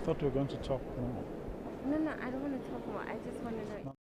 thought we were going to talk more. No, no, I don't want to talk more. I just want to know. No.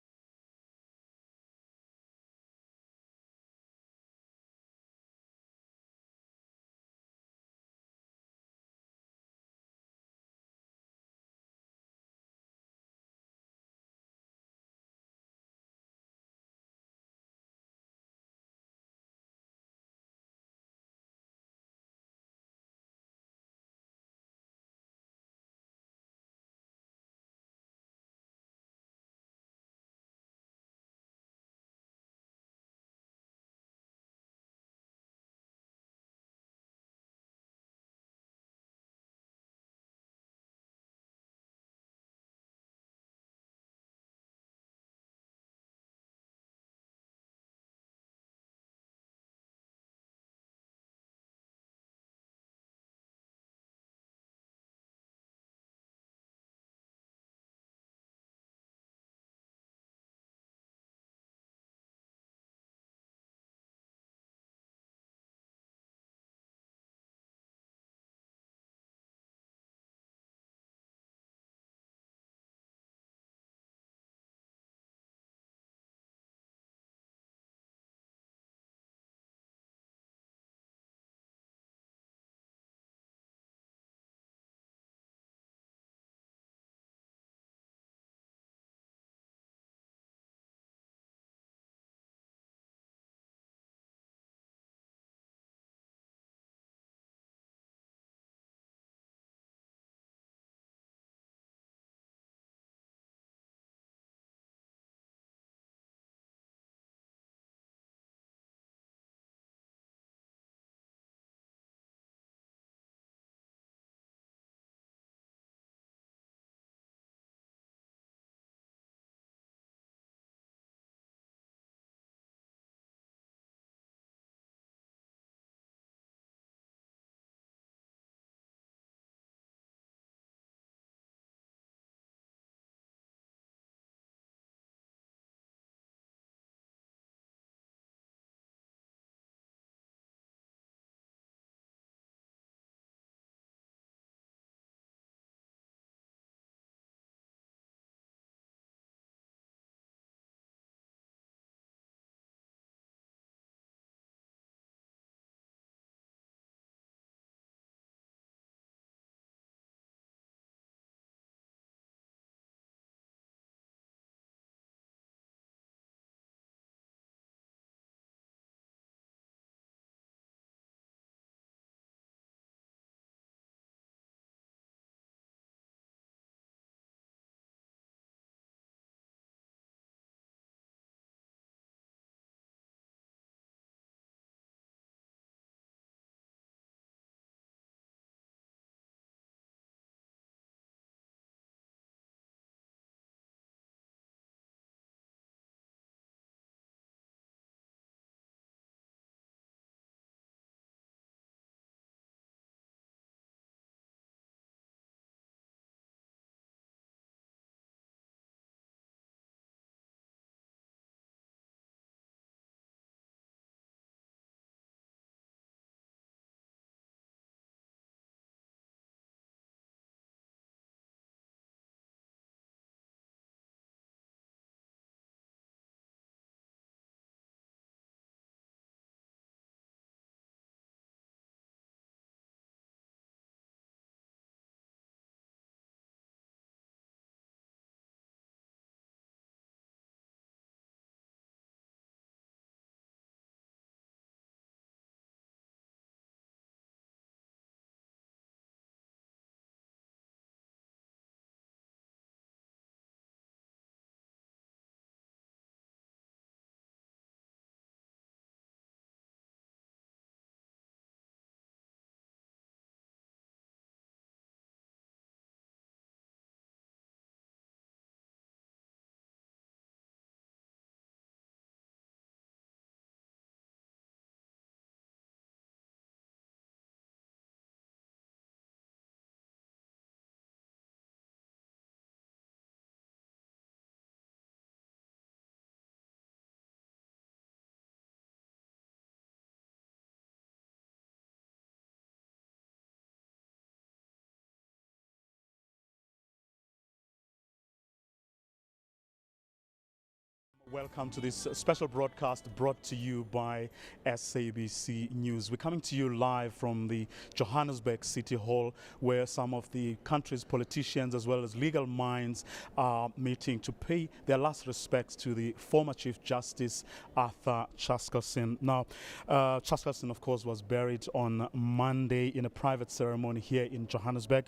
Welcome to this special broadcast brought to you by SABC News. We're coming to you live from the Johannesburg City Hall, where some of the country's politicians as well as legal minds are meeting to pay their last respects to the former Chief Justice Arthur Chaskalson. Now, Chaskalson, of course, was buried on Monday in a private ceremony here in Johannesburg.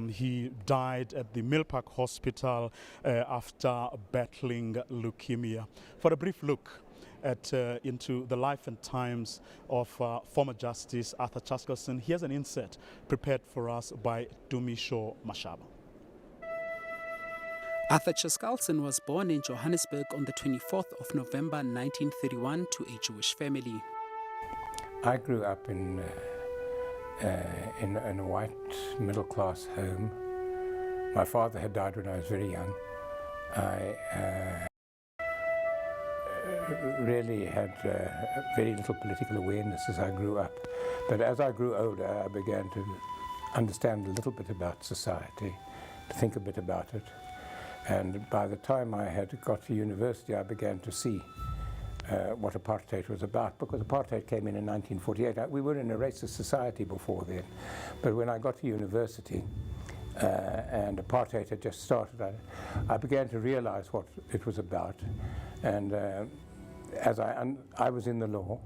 He died at the Milpark Hospital after battling leukemia. For a brief look at into the life and times of former Justice Arthur Chaskalson, here's an insert prepared for us by Dumisho Mashaba. Arthur Chaskalson was born in Johannesburg on the 24th of November 1931 to a Jewish family. I grew up in a white middle-class home. My father had died when I was very young. I really had very little political awareness as I grew up. But as I grew older, I began to understand a little bit about society, to think a bit about it. And by the time I had got to university, I began to see what apartheid was about, because apartheid came in 1948. We were in a racist society before then. But when I got to university, and apartheid had just started, I began to realize what it was about. And as I was in the law,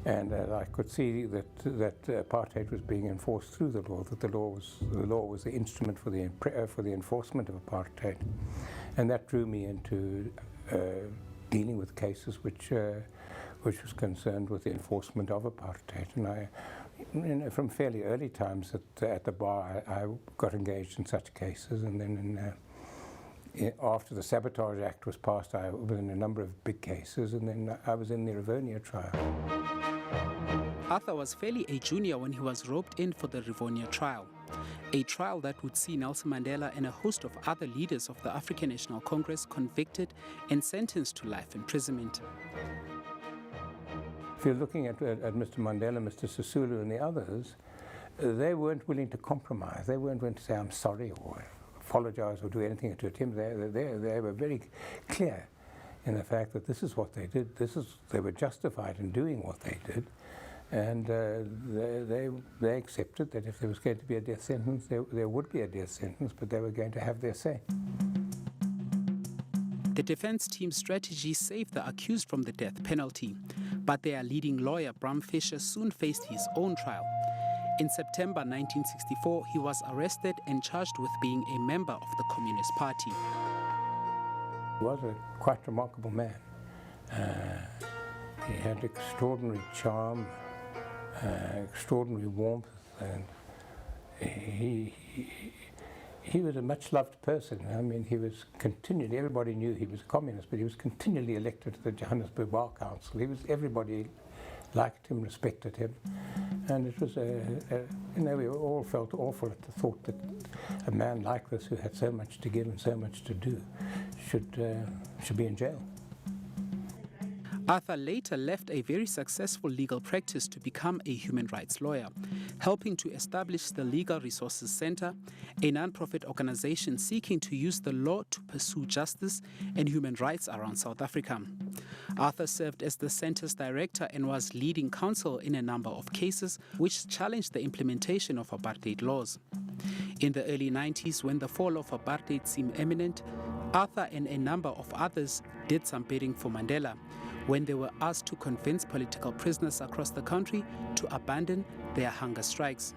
and I could see that apartheid was being enforced through the law, that the law was the instrument for the enforcement of apartheid, and that drew me into dealing with cases which was concerned with the enforcement of apartheid. And from fairly early times at the bar, I got engaged in such cases, and then after the Sabotage Act was passed, I was in a number of big cases, and then I was in the Rivonia trial. Arthur was fairly a junior when he was roped in for the Rivonia trial, a trial that would see Nelson Mandela and a host of other leaders of the African National Congress convicted and sentenced to life imprisonment. If you're looking at Mr. Mandela, Mr. Sisulu and the others, they weren't willing to compromise. They weren't willing to say, I'm sorry, or apologize, or do anything to attempt. They were very clear in the fact that this is what they did. They were justified in doing what they did. And they accepted that if there was going to be a death sentence, there would be a death sentence, but they were going to have their say. The defense team's strategy saved the accused from the death penalty, but their leading lawyer, Bram Fischer, soon faced his own trial. In September 1964, he was arrested and charged with being a member of the Communist Party. He was a quite remarkable man. He had extraordinary charm, extraordinary warmth, and he was a much-loved person. I mean, he was continually, everybody knew he was a communist, but he was continually elected to the Johannesburg Bar Council. Everybody liked him, respected him. And it was, we all felt awful at the thought that a man like this, who had so much to give and so much to do, should be in jail. Arthur later left a very successful legal practice to become a human rights lawyer, helping to establish the Legal Resources Center, a non-profit organization seeking to use the law to pursue justice and human rights around South Africa. Arthur served as the center's director and was leading counsel in a number of cases which challenged the implementation of apartheid laws. In the early 90s, when the fall of apartheid seemed imminent, Arthur and a number of others did some bidding for Mandela, when they were asked to convince political prisoners across the country to abandon their hunger strikes.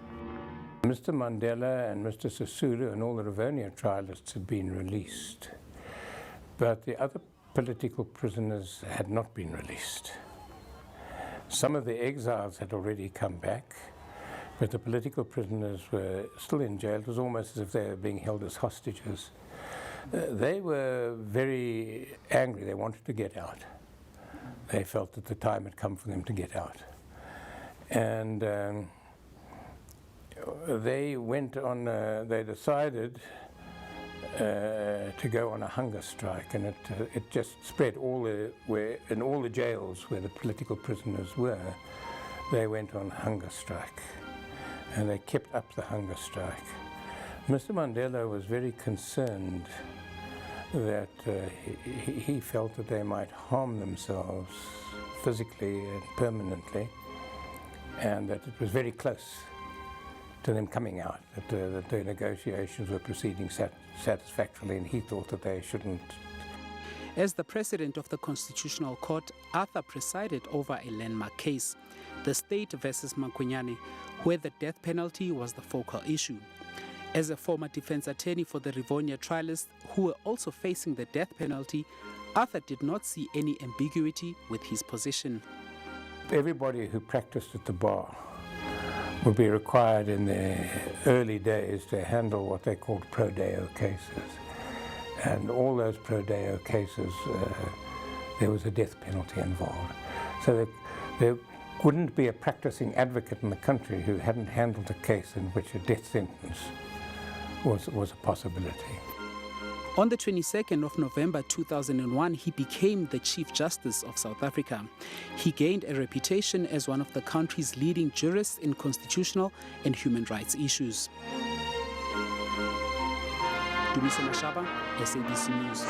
Mr. Mandela and Mr. Sisulu and all the Rivonia trialists had been released, but the other political prisoners had not been released. Some of the exiles had already come back, but the political prisoners were still in jail. It was almost as if they were being held as hostages. They were very angry. They wanted to get out. They felt that the time had come for them to get out. And they went on, they decided to go on a hunger strike, and it just spread in all the jails where the political prisoners were. They went on hunger strike, and they kept up the hunger strike. Mr. Mandela was very concerned that he felt that they might harm themselves physically and permanently, and that it was very close to them coming out, that the negotiations were proceeding satisfactorily, and he thought that they shouldn't. As the president of the Constitutional Court, Arthur presided over a landmark case, the State versus Mokonyane, where the death penalty was the focal issue. As a former defense attorney for the Rivonia trialists who were also facing the death penalty, Arthur did not see any ambiguity with his position. Everybody who practiced at the bar would be required in the early days to handle what they called pro deo cases. And all those pro deo cases, there was a death penalty involved. So there wouldn't be a practicing advocate in the country who hadn't handled a case in which a death sentence was a possibility. On the 22nd of November 2001, he became the Chief Justice of South Africa. He gained a reputation as one of the country's leading jurists in constitutional and human rights issues. Dumiso Mashaba, SABC News.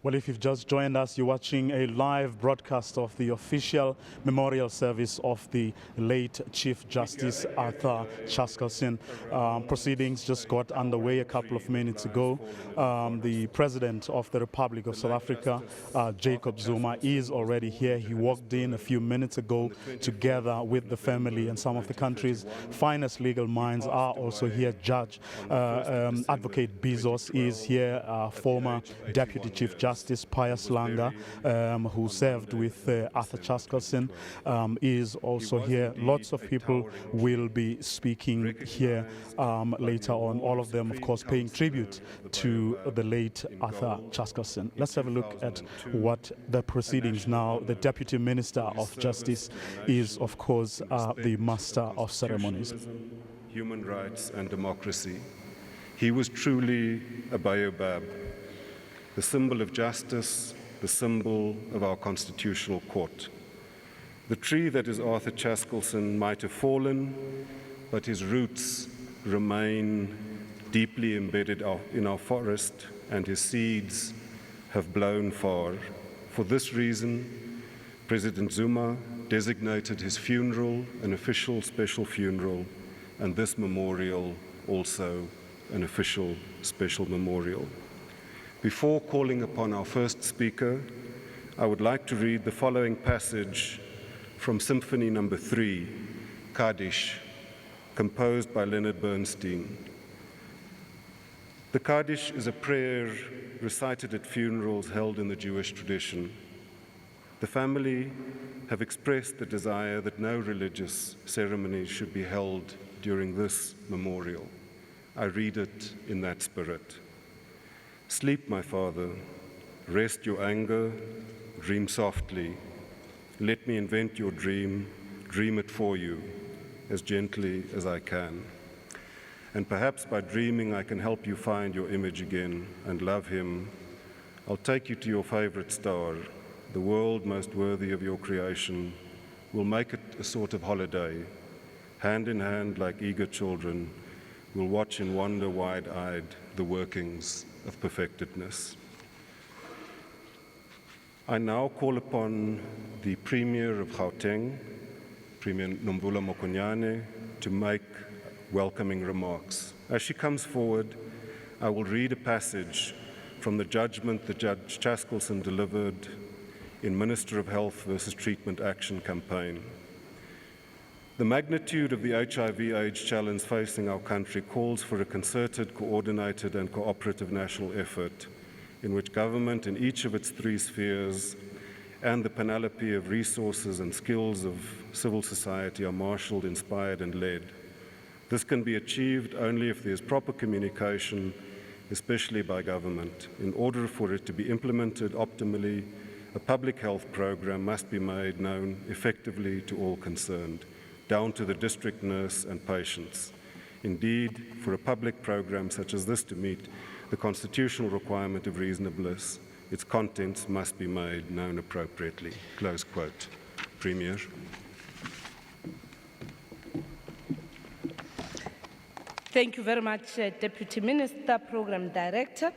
Well, if you've just joined us, you're watching a live broadcast of the official memorial service of the late Chief Justice Arthur Chaskalson. Proceedings just got underway a couple of minutes ago. The President of the Republic of South Africa, Jacob Zuma, is already here. He walked in a few minutes ago together with the family, and some of the country's finest legal minds are also here. Judge Advocate Bezos is here, former Deputy Chief Justice Pius Langa, who served with Arthur Chaskalson, is also here. Lots of people will be speaking here later on, all of them, of course, paying tribute to the late Arthur Chaskalson. Let's have a look at what the proceedings now. The Deputy Minister of Justice is, of course, the Master of Ceremonies. Human rights and democracy. He was truly a baobab, the symbol of justice, the symbol of our constitutional court. The tree that is Arthur Chaskalson might have fallen, but his roots remain deeply embedded in our forest, and his seeds have blown far. For this reason, President Zuma designated his funeral an official special funeral, and this memorial also an official special memorial. Before calling upon our first speaker, I would like to read the following passage from Symphony No. 3, Kaddish, composed by Leonard Bernstein. The Kaddish is a prayer recited at funerals held in the Jewish tradition. The family have expressed the desire that no religious ceremonies should be held during this memorial. I read it in that spirit. Sleep, my father, rest your anger, dream softly. Let me invent your dream it for you, as gently as I can. And perhaps by dreaming I can help you find your image again and love him. I'll take you to your favorite star, the world most worthy of your creation. We'll make it a sort of holiday. Hand in hand like eager children, we'll watch in wonder wide-eyed the workings of perfectedness. I now call upon the Premier of Gauteng, Premier Nomvula Mokonyane, to make welcoming remarks. As she comes forward, I will read a passage from the judgment that Judge Chaskalson delivered in Minister of Health versus Treatment Action campaign. The magnitude of the HIV/AIDS challenge facing our country calls for a concerted, coordinated, and cooperative national effort in which government in each of its three spheres and the panoply of resources and skills of civil society are marshaled, inspired, and led. This can be achieved only if there is proper communication, especially by government. In order for it to be implemented optimally, a public health program must be made known effectively to all concerned, down to the district nurse and patients. Indeed, for a public program such as this to meet the constitutional requirement of reasonableness, its contents must be made known appropriately. Close quote. Premier. Thank you very much, Deputy Minister, Program Director.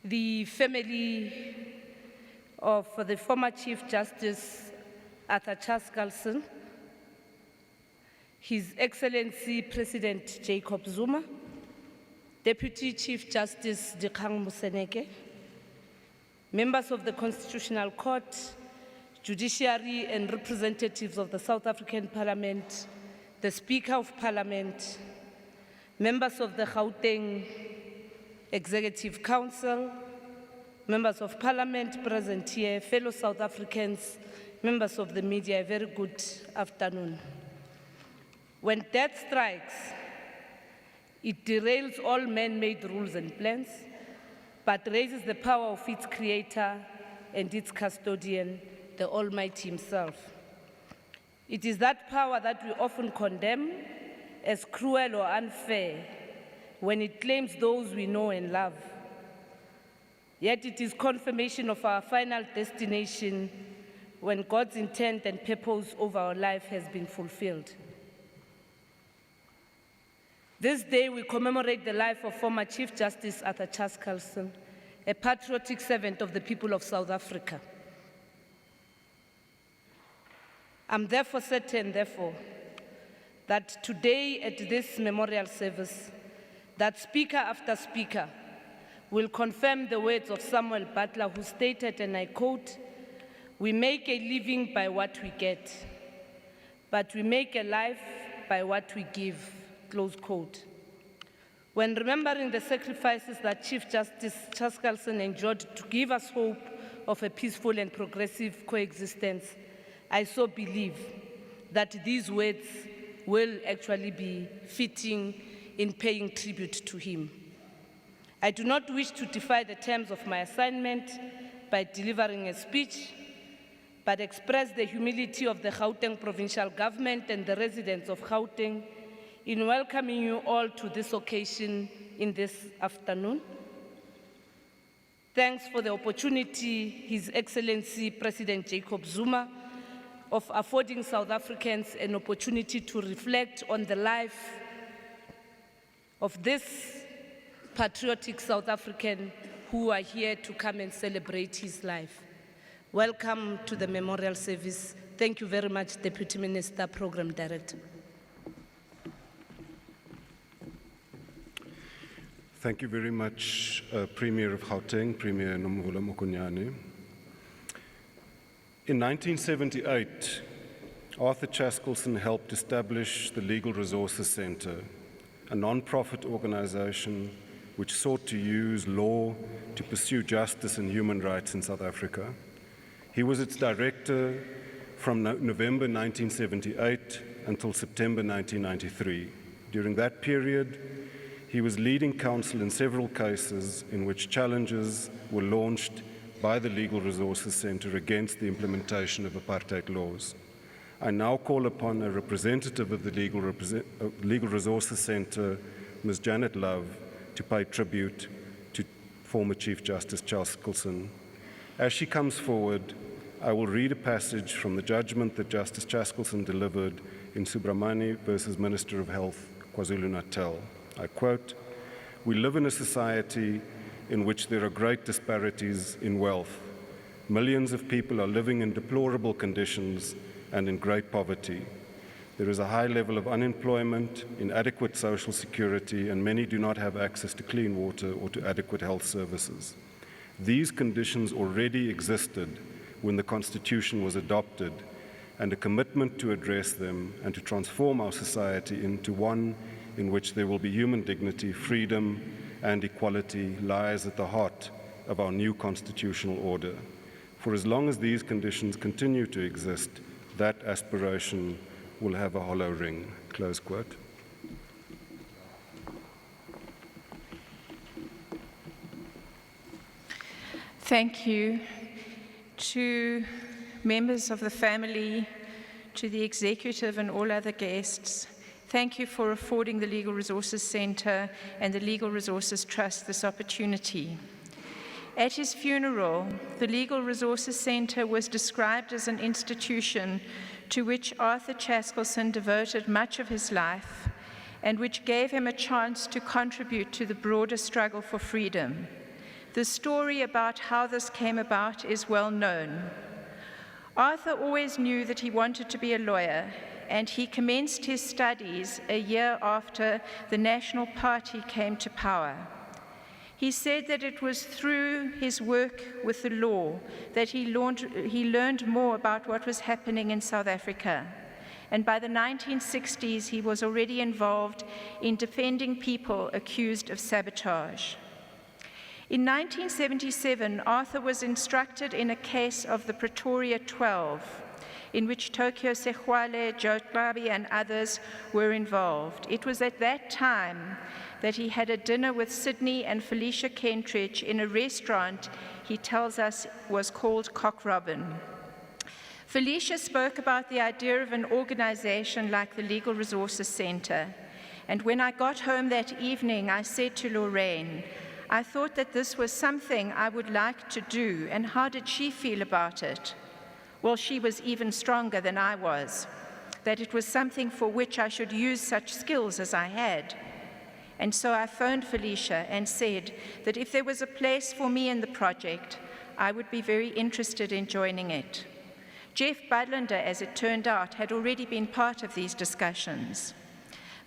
The family of the former Chief Justice Arthur Chaskalson, His Excellency President Jacob Zuma, Deputy Chief Justice Dikgang Moseneke, members of the Constitutional Court, judiciary and representatives of the South African Parliament, the Speaker of Parliament, members of the Gauteng Executive Council, members of Parliament present here, fellow South Africans, members of the media, a very good afternoon. When death strikes, it derails all man-made rules and plans, but raises the power of its creator and its custodian, the Almighty Himself. It is that power that we often condemn as cruel or unfair when it claims those we know and love. Yet it is confirmation of our final destination when God's intent and purpose over our life has been fulfilled. This day we commemorate the life of former Chief Justice Arthur Chaskalson, a patriotic servant of the people of South Africa. I'm therefore certain, that today at this memorial service, that speaker after speaker will confirm the words of Samuel Butler, who stated, and I quote, "We make a living by what we get, but we make a life by what we give," close quote. When remembering the sacrifices that Chief Justice Chaskalson endured to give us hope of a peaceful and progressive coexistence, I so believe that these words will actually be fitting in paying tribute to him. I do not wish to defy the terms of my assignment by delivering a speech, but express the humility of the Gauteng provincial government and the residents of Gauteng in welcoming you all to this occasion in this afternoon. Thanks for the opportunity, His Excellency President Jacob Zuma, of affording South Africans an opportunity to reflect on the life of this patriotic South African who are here to come and celebrate his life. Welcome to the memorial service. Thank you very much, Deputy Minister, Program Director. Thank you very much, Premier of Gauteng, Premier Mokonyane. In 1978, Arthur Chaskalson helped establish the Legal Resources Centre, a non-profit organization which sought to use law to pursue justice and human rights in South Africa. He was its director from November 1978 until September 1993. During that period, he was leading counsel in several cases in which challenges were launched by the Legal Resources Centre against the implementation of apartheid laws. I now call upon a representative of the Legal Resources Centre, Ms. Janet Love, to pay tribute to former Chief Justice Chaskalson. As she comes forward, I will read a passage from the judgment that Justice Chaskalson delivered in Subramani versus Minister of Health, KwaZulu-Natal. I quote, "We live in a society in which there are great disparities in wealth. Millions of people are living in deplorable conditions and in great poverty. There is a high level of unemployment, inadequate social security, and many do not have access to clean water or to adequate health services. These conditions already existed when the Constitution was adopted, and a commitment to address them and to transform our society into one in which there will be human dignity, freedom, and equality lies at the heart of our new constitutional order. For as long as these conditions continue to exist, that aspiration will have a hollow ring, close quote. Thank you to members of the family, to the executive and all other guests. Thank you for affording the Legal Resources Centre and the Legal Resources Trust this opportunity. At his funeral, the Legal Resources Centre was described as an institution to which Arthur Chaskalson devoted much of his life and which gave him a chance to contribute to the broader struggle for freedom. The story about how this came about is well known. Arthur always knew that he wanted to be a lawyer, and he commenced his studies a year after the National Party came to power. He said that it was through his work with the law that he learned more about what was happening in South Africa. And by the 1960s, he was already involved in defending people accused of sabotage. In 1977, Arthur was instructed in a case of the Pretoria 12, in which Tokyo Sexwale, Joe Klabi, and others were involved. It was at that time that he had a dinner with Sydney and Felicia Kentridge in a restaurant he tells us was called Cock Robin. Felicia spoke about the idea of an organization like the Legal Resources Centre, and when I got home that evening, I said to Lorraine, I thought that this was something I would like to do, and how did she feel about it? Well, she was even stronger than I was, that it was something for which I should use such skills as I had. And so I phoned Felicia and said that if there was a place for me in the project, I would be very interested in joining it. Jeff Budlender, as it turned out, had already been part of these discussions.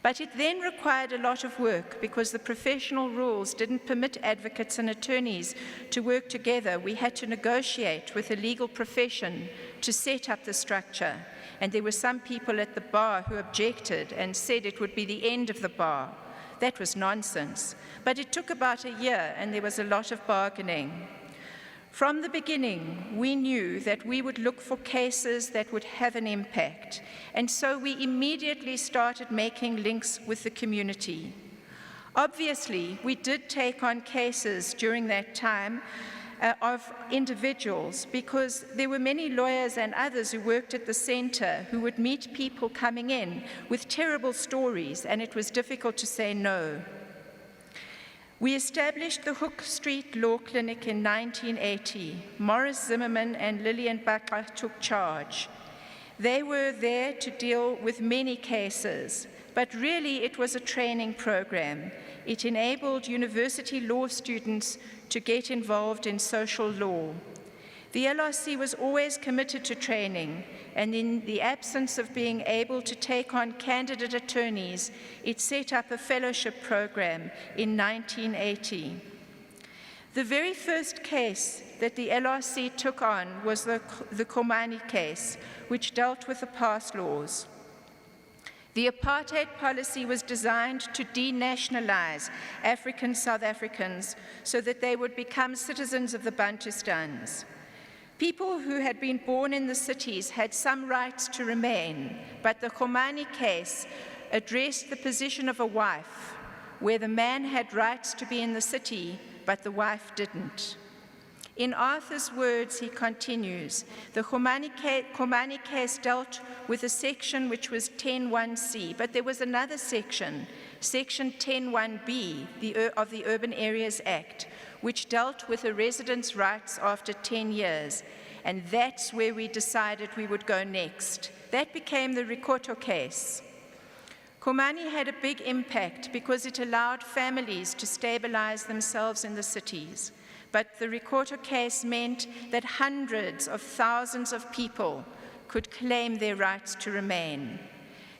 But it then required a lot of work because the professional rules didn't permit advocates and attorneys to work together. We had to negotiate with the legal profession to set up the structure. And there were some people at the bar who objected and said it would be the end of the bar. That was nonsense. But it took about a year and there was a lot of bargaining. From the beginning, we knew that we would look for cases that would have an impact, and so we immediately started making links with the community. Obviously, we did take on cases during that time of individuals because there were many lawyers and others who worked at the centre who would meet people coming in with terrible stories, and it was difficult to say no. We established the Hook Street Law Clinic in 1980. Morris Zimmerman and Lillian Butler took charge. They were there to deal with many cases, but really it was a training program. It enabled university law students to get involved in social law. The LRC was always committed to training, and in the absence of being able to take on candidate attorneys, it set up a fellowship program in 1980. The very first case that the LRC took on was the Mokonyane case, which dealt with the pass laws. The apartheid policy was designed to denationalize African South Africans so that they would become citizens of the Bantustans. People who had been born in the cities had some rights to remain, but the Mokonyane case addressed the position of a wife, where the man had rights to be in the city, but the wife didn't. In Arthur's words, he continues, the Mokonyane case dealt with a section which was 10(1)(c), but there was another section, section 10(1)(b) of the Urban Areas Act, which dealt with a resident's rights after 10 years. And that's where we decided we would go next. That became the Rikoto case. Mokonyane had a big impact because it allowed families to stabilize themselves in the cities. But the Rikoto case meant that hundreds of thousands of people could claim their rights to remain.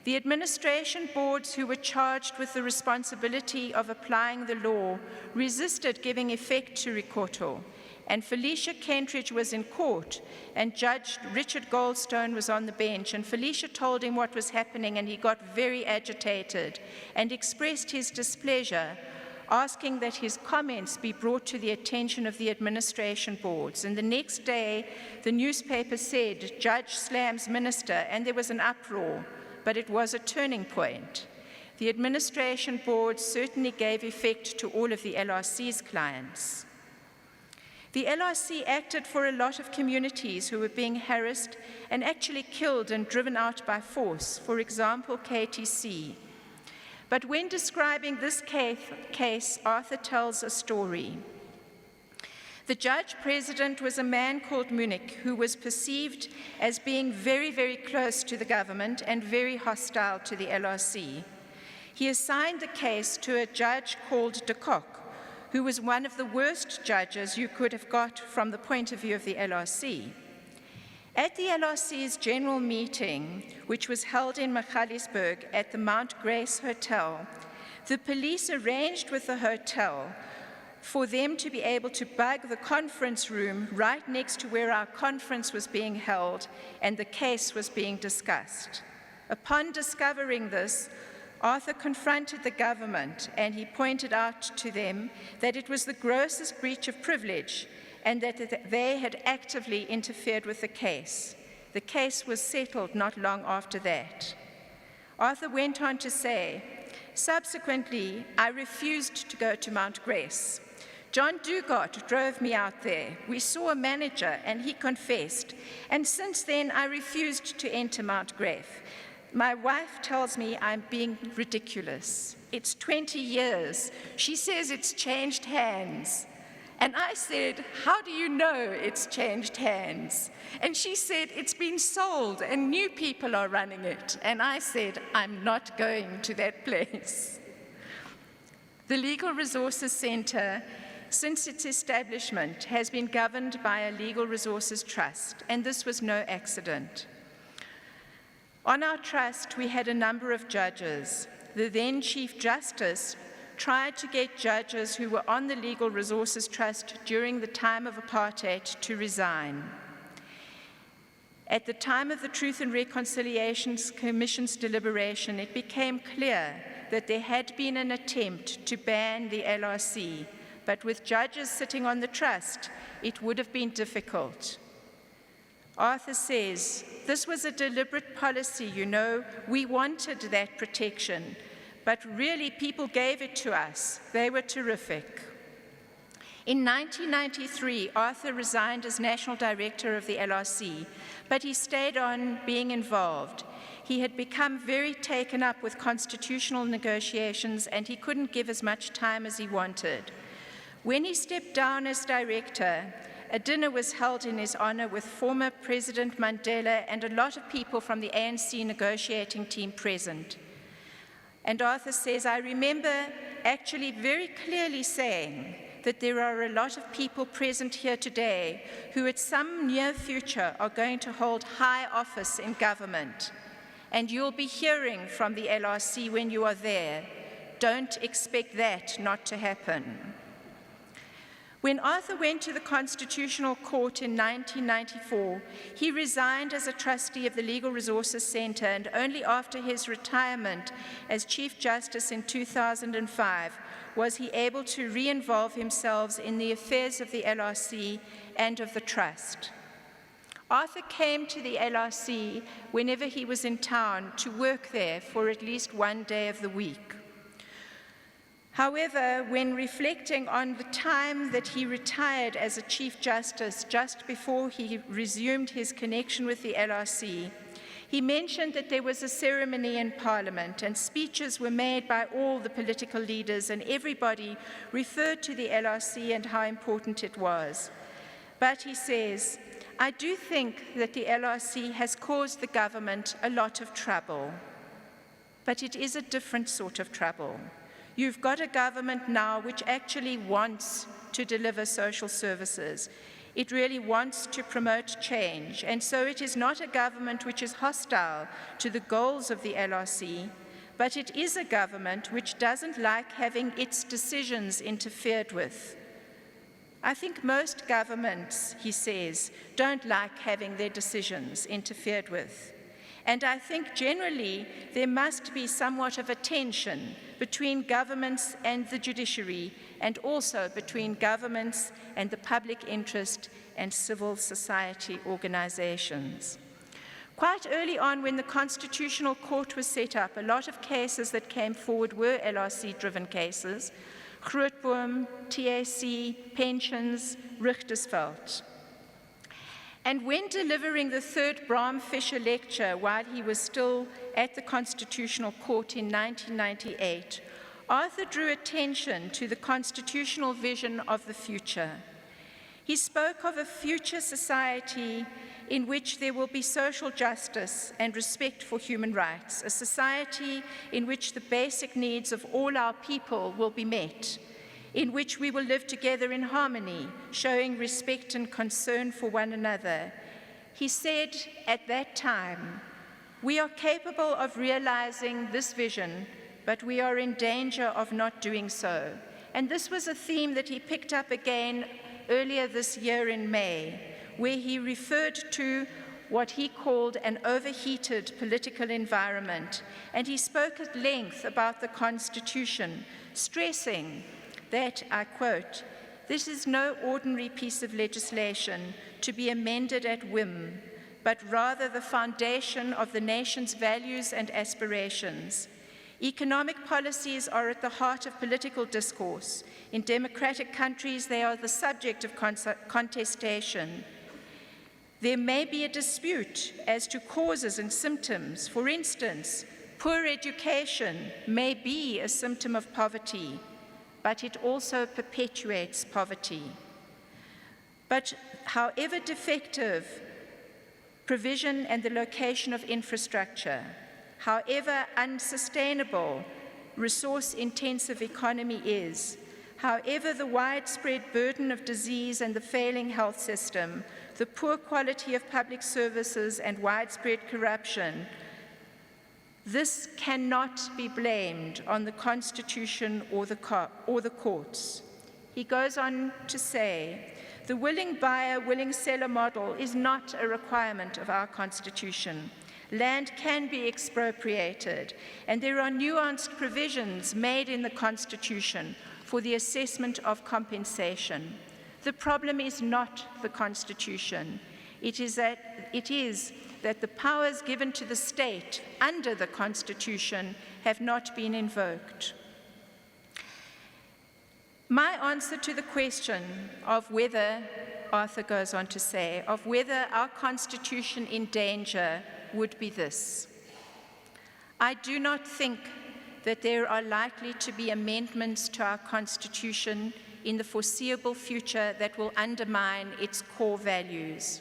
The administration boards who were charged with the responsibility of applying the law resisted giving effect to Rikoto, and Felicia Kentridge was in court, and Judge Richard Goldstone was on the bench, and Felicia told him what was happening, and he got very agitated and expressed his displeasure, asking that his comments be brought to the attention of the administration boards. And the next day, the newspaper said, Judge slams minister, and there was an uproar. but it was a turning point. The administration board certainly gave effect to all of the LRC's clients. The LRC acted for a lot of communities who were being harassed and actually killed and driven out by force, for example, KTC. But when describing this case, Arthur tells a story. The judge president was a man called Munich, who was perceived as being very, very close to the government and very hostile to the LRC. He assigned the case to a judge called de Kock, who was one of the worst judges you could have got from the point of view of the LRC. At the LRC's general meeting, which was held in Johannesburg at the Mount Grace Hotel, the police arranged with the hotel for them to be able to bug the conference room right next to where our conference was being held and the case was being discussed. Upon discovering this, Arthur confronted the government and he pointed out to them that it was the grossest breach of privilege and that they had actively interfered with the case. The case was settled not long after that. Arthur went on to say, "Subsequently, I refused to go to Mount Grace. John Dugard drove me out there. We saw a manager and he confessed. And since then, I refused to enter Mount Grace. My wife tells me I'm being ridiculous. It's 20 years. She says it's changed hands. And I said, how do you know it's changed hands? And she said, it's been sold and new people are running it. And I said, I'm not going to that place." The Legal Resources Centre, since its establishment, has been governed by a Legal Resources Trust, and this was no accident. On our trust, we had a number of judges. The then Chief Justice tried to get judges who were on the Legal Resources Trust during the time of apartheid to resign. At the time of the Truth and Reconciliation Commission's deliberation, it became clear that there had been an attempt to ban the LRC, but with judges sitting on the trust, it would have been difficult. Arthur says, "This was a deliberate policy, you know. We wanted that protection, but really people gave it to us. They were terrific." In 1993, Arthur resigned as National Director of the LRC, but he stayed on being involved. He had become very taken up with constitutional negotiations and he couldn't give as much time as he wanted. When he stepped down as director, a dinner was held in his honor with former President Mandela and a lot of people from the ANC negotiating team present. And Arthur says, "I remember actually very clearly saying that there are a lot of people present here today who at some near future are going to hold high office in government. And you'll be hearing from the LRC when you are there. Don't expect that not to happen." When Arthur went to the Constitutional Court in 1994, he resigned as a trustee of the Legal Resources Centre, and only after his retirement as Chief Justice in 2005 was he able to re-involve himself in the affairs of the LRC and of the Trust. Arthur came to the LRC whenever he was in town to work there for at least one day of the week. However, when reflecting on the time that he retired as a Chief Justice just before he resumed his connection with the LRC, he mentioned that there was a ceremony in Parliament and speeches were made by all the political leaders and everybody referred to the LRC and how important it was. But he says, "I do think that the LRC has caused the government a lot of trouble, but it is a different sort of trouble. You've got a government now which actually wants to deliver social services. It really wants to promote change, and so it is not a government which is hostile to the goals of the LRC, but it is a government which doesn't like having its decisions interfered with. I think most governments," he says, "don't like having their decisions interfered with. And I think generally there must be somewhat of a tension between governments and the judiciary, and also between governments and the public interest and civil society organizations." Quite early on, when the Constitutional Court was set up, a lot of cases that came forward were LRC-driven cases: Grootboom, TAC, pensions, Richtersveld. And when delivering the third Bram Fischer lecture while he was still at the Constitutional Court in 1998, Arthur drew attention to the constitutional vision of the future. He spoke of a future society in which there will be social justice and respect for human rights, a society in which the basic needs of all our people will be met, in which we will live together in harmony, showing respect and concern for one another. He said at that time, "We are capable of realizing this vision, but we are in danger of not doing so." And this was a theme that he picked up again earlier this year in May, where he referred to what he called an overheated political environment. And he spoke at length about the Constitution, stressing that, I quote, "This is no ordinary piece of legislation to be amended at whim, but rather the foundation of the nation's values and aspirations. Economic policies are at the heart of political discourse. In democratic countries, they are the subject of contestation. There may be a dispute as to causes and symptoms. For instance, poor education may be a symptom of poverty, but it also perpetuates poverty. But however defective provision and the location of infrastructure, however unsustainable resource-intensive economy is, however the widespread burden of disease and the failing health system, the poor quality of public services and widespread corruption, this cannot be blamed on the Constitution or the courts." He goes on to say, "The willing buyer, willing seller model is not a requirement of our Constitution. Land can be expropriated, and there are nuanced provisions made in the Constitution for the assessment of compensation. The problem is not the Constitution. It is that the powers given to the state under the Constitution have not been invoked." My answer to the question of whether, Arthur goes on to say, of whether our Constitution in danger would be this: I do not think that there are likely to be amendments to our Constitution in the foreseeable future that will undermine its core values.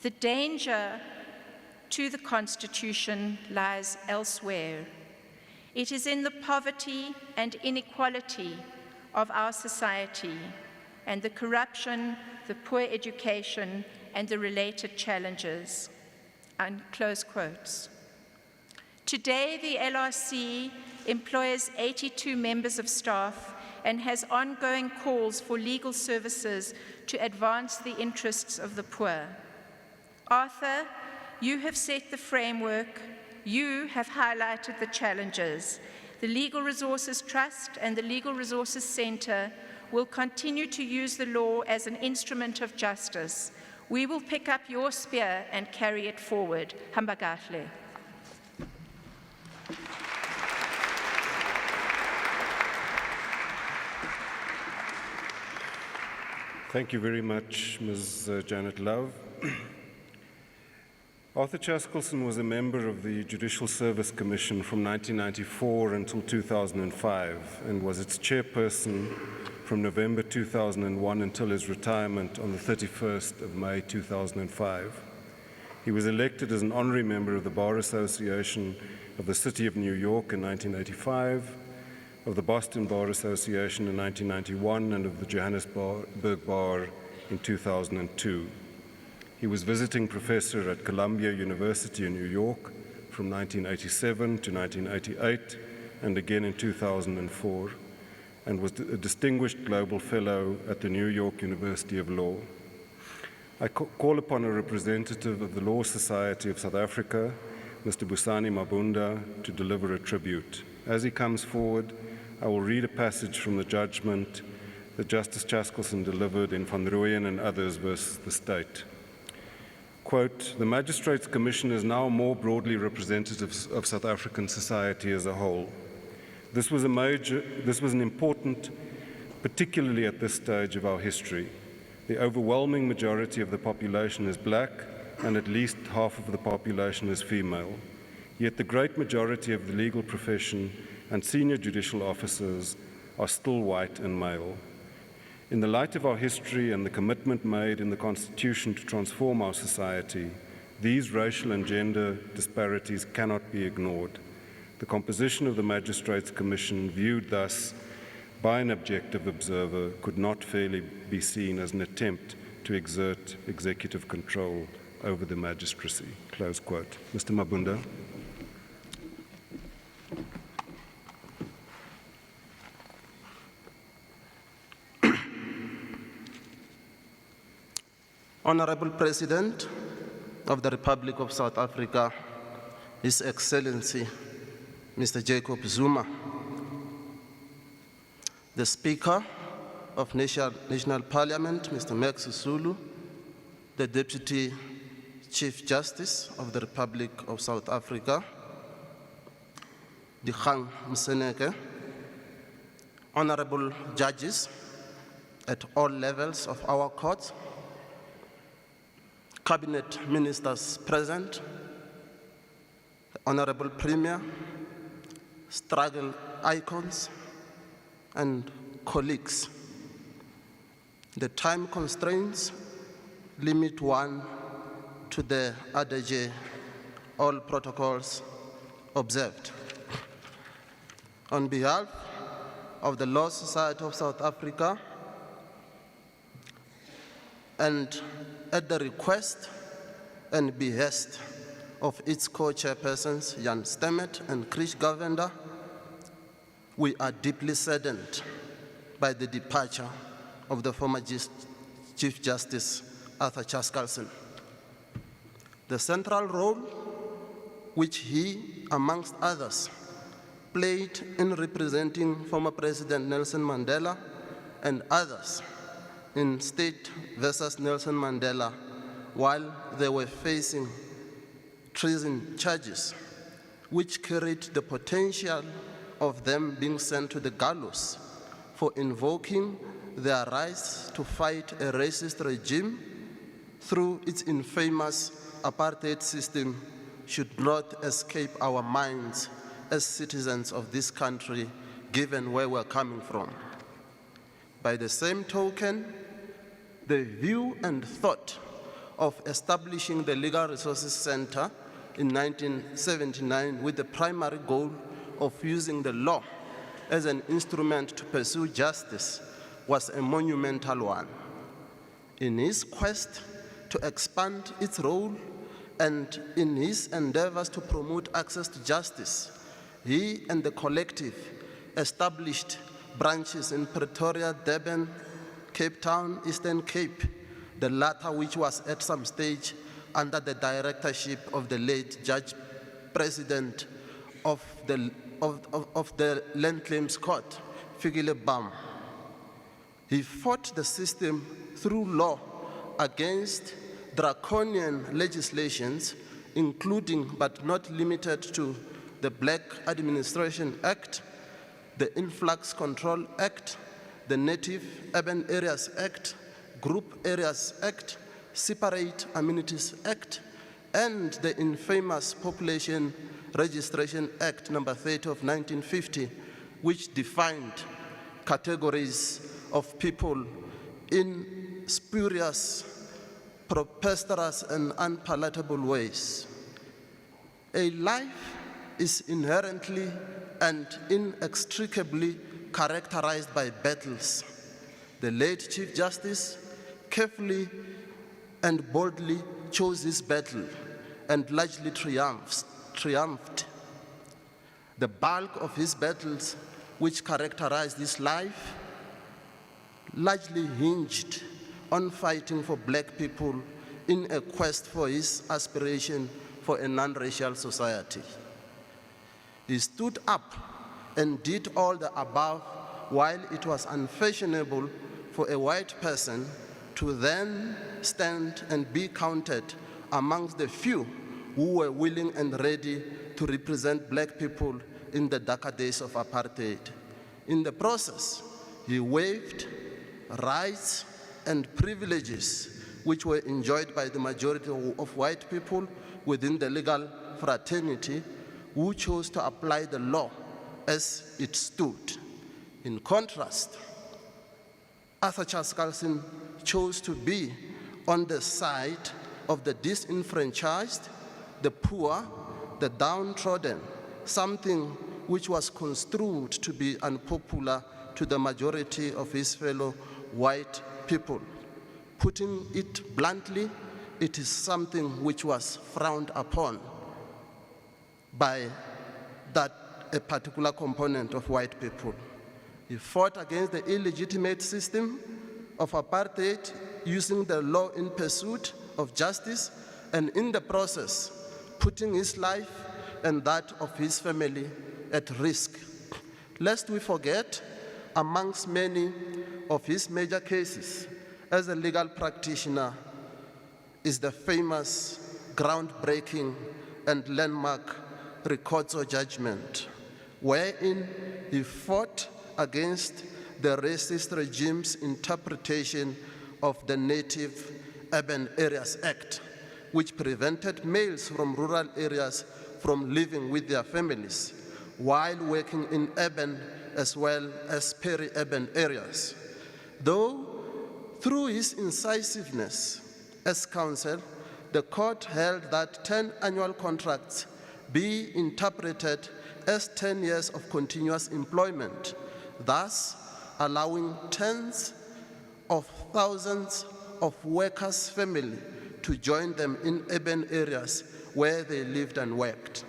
The danger to the Constitution lies elsewhere. It is in the poverty and inequality of our society and the corruption, the poor education, and the related challenges." And close quotes. Today, the LRC employs 82 members of staff and has ongoing calls for legal services to advance the interests of the poor. Arthur, you have set the framework. You have highlighted the challenges. The Legal Resources Trust and the Legal Resources Centre will continue to use the law as an instrument of justice. We will pick up your spear and carry it forward. Hambagahle. Thank you very much, Ms. Janet Love. Arthur Chaskalson was a member of the Judicial Service Commission from 1994 until 2005 and was its chairperson from November 2001 until his retirement on the 31st of May 2005. He was elected as an honorary member of the Bar Association of the City of New York in 1985, of the Boston Bar Association in 1991, and of the Johannesburg Bar in 2002. He was visiting professor at Columbia University in New York from 1987 to 1988, and again in 2004, and was a distinguished global fellow at the New York University of Law. I call upon a representative of the Law Society of South Africa, Mr. Busani Mabunda, to deliver a tribute. As he comes forward, I will read a passage from the judgment that Justice Chaskalson delivered in Van Rooyen and others versus the state. quote, "The Magistrates Commission is now more broadly representative of South African society as a whole. This was an important, particularly at this stage of our history. The overwhelming majority of the population is black, and at least half of the population is female. Yet the great majority of the legal profession and senior judicial officers are still white and male. In the light of our history and the commitment made in the Constitution to transform our society, these racial and gender disparities cannot be ignored. The composition of the Magistrates Commission, viewed thus by an objective observer, could not fairly be seen as an attempt to exert executive control over the magistracy." Close quote. Mr. Mabunda. Honorable President of the Republic of South Africa, His Excellency, Mr. Jacob Zuma, the Speaker of National Parliament, Mr. Max Sisulu, the Deputy Chief Justice of the Republic of South Africa, Dikgang Moseneke, honorable judges at all levels of our court, cabinet ministers present, honorable Premier, struggle icons, and colleagues. The time constraints limit one to the adage, all protocols observed. On behalf of the Law Society of South Africa, and at the request and behest of its co-chairpersons, Jan Stemmet and Krish Govender, we are deeply saddened by the departure of the former Chief Justice Arthur Chaskalson. The central role which he, amongst others, played in representing former President Nelson Mandela and others in State versus Nelson Mandela while they were facing treason charges, which carried the potential of them being sent to the gallows for invoking their rights to fight a racist regime through its infamous apartheid system, should not escape our minds as citizens of this country, given where we're coming from. By the same token, the view and thought of establishing the Legal Resources Center in 1979 with the primary goal of using the law as an instrument to pursue justice was a monumental one. In his quest to expand its role and in his endeavors to promote access to justice, he and the collective established branches in Pretoria, Durban, Cape Town, Eastern Cape, the latter which was at some stage under the directorship of the late Judge President of the Land Claims Court, Fikile Bam. He fought the system through law against draconian legislations, including but not limited to the Black Administration Act, the Influx Control Act, the Native Urban Areas Act, Group Areas Act, Separate Amenities Act, and the infamous Population Registration Act number 30 of 1950, which defined categories of people in spurious, preposterous, and unpalatable ways. A life is inherently and inextricably characterized by battles. The late Chief Justice carefully and boldly chose his battle and largely triumphed. The bulk of his battles, which characterized his life, largely hinged on fighting for black people in a quest for his aspiration for a non-racial society. He stood up and did all the above while it was unfashionable for a white person to then stand and be counted amongst the few who were willing and ready to represent black people in the darker days of apartheid. In the process, he waived rights and privileges which were enjoyed by the majority of white people within the legal fraternity who chose to apply the law as it stood. In contrast, Arthur Chaskalson chose to be on the side of the disenfranchised, the poor, the downtrodden, something which was construed to be unpopular to the majority of his fellow white people. Putting it bluntly, it is something which was frowned upon by a particular component of white people. He fought against the illegitimate system of apartheid, using the law in pursuit of justice, and in the process, putting his life and that of his family at risk. Lest we forget, amongst many of his major cases as a legal practitioner is the famous, groundbreaking, and landmark Ricordo judgment, wherein he fought against the racist regime's interpretation of the Native Urban Areas Act, which prevented males from rural areas from living with their families while working in urban as well as peri-urban areas. Though, through his incisiveness as counsel, the court held that 10 annual contracts be interpreted as 10 years of continuous employment, thus allowing tens of thousands of workers' families to join them in urban areas where they lived and worked.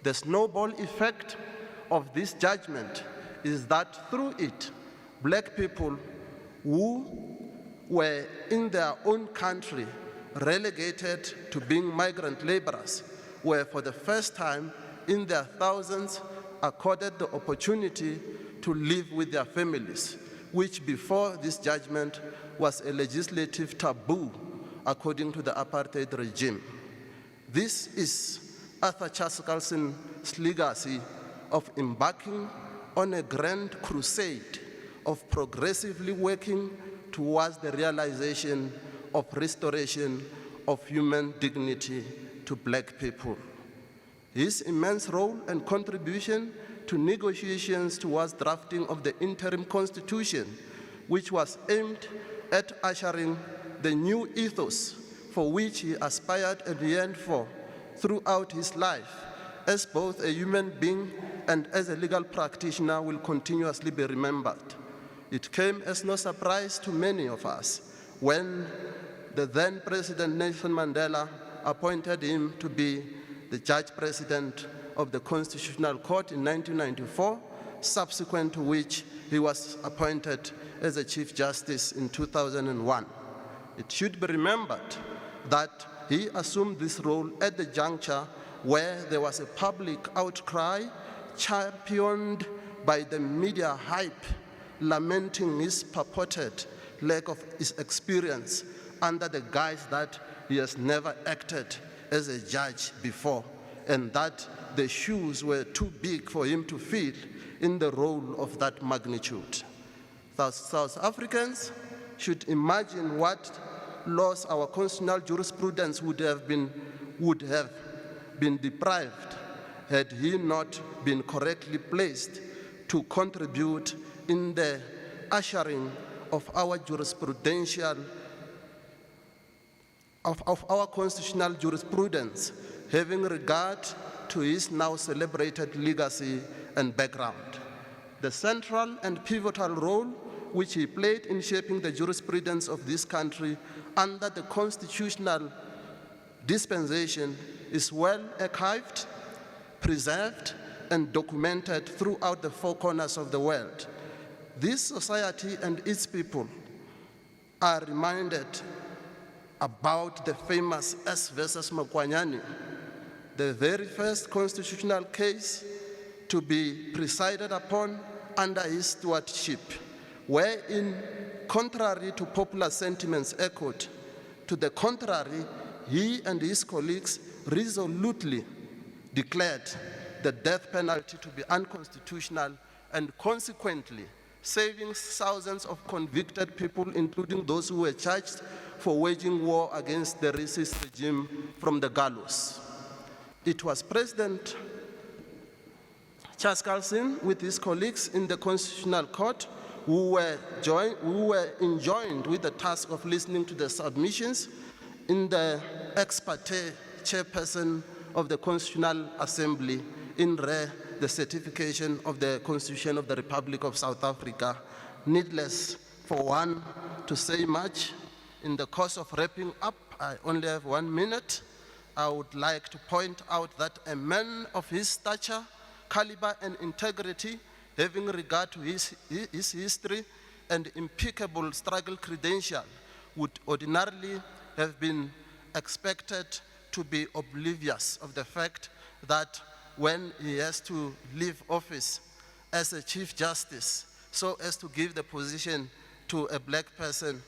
The snowball effect of this judgment is that through it, black people who were in their own country relegated to being migrant laborers were for the first time in their thousands accorded the opportunity to live with their families, which before this judgment was a legislative taboo according to the apartheid regime. This is Arthur Chaskalson's legacy of embarking on a grand crusade of progressively working towards the realization of restoration of human dignity to black people. His immense role and contribution to negotiations towards drafting of the interim constitution, which was aimed at ushering the new ethos for which he aspired and yearned for throughout his life, as both a human being and as a legal practitioner, will continuously be remembered. It came as no surprise to many of us when the then President Nelson Mandela appointed him to be the Judge President of the Constitutional Court in 1994, subsequent to which he was appointed as a Chief Justice in 2001. It should be remembered that he assumed this role at the juncture where there was a public outcry championed by the media hype, lamenting his purported lack of his experience under the guise that he has never acted as a judge before, and that the shoes were too big for him to fill in the role of that magnitude. South Africans should imagine what loss our constitutional jurisprudence would have been deprived had he not been correctly placed to contribute in the ushering of our jurisprudential of our constitutional jurisprudence, having regard to his now celebrated legacy and background. The central and pivotal role which he played in shaping the jurisprudence of this country under the constitutional dispensation is well archived, preserved, and documented throughout the four corners of the world. This society and its people are reminded about the famous S versus Mokonyane, the very first constitutional case to be presided upon under his stewardship, wherein, contrary to popular sentiments echoed, to the contrary, he and his colleagues resolutely declared the death penalty to be unconstitutional and consequently saving thousands of convicted people, including those who were charged for waging war against the racist regime from the gallows. It was President Chaskalson with his colleagues in the Constitutional Court who were enjoined with the task of listening to the submissions in the ex parte chairperson of the Constitutional Assembly in re the certification of the Constitution of the Republic of South Africa. Needless for one to say much, in the course of wrapping up, I only have 1 minute. I would like to point out that a man of his stature, caliber and integrity, having regard to his history and impeccable struggle credential, would ordinarily have been expected to be oblivious of the fact that when he has to leave office as a Chief Justice, so as to give the position to a black person,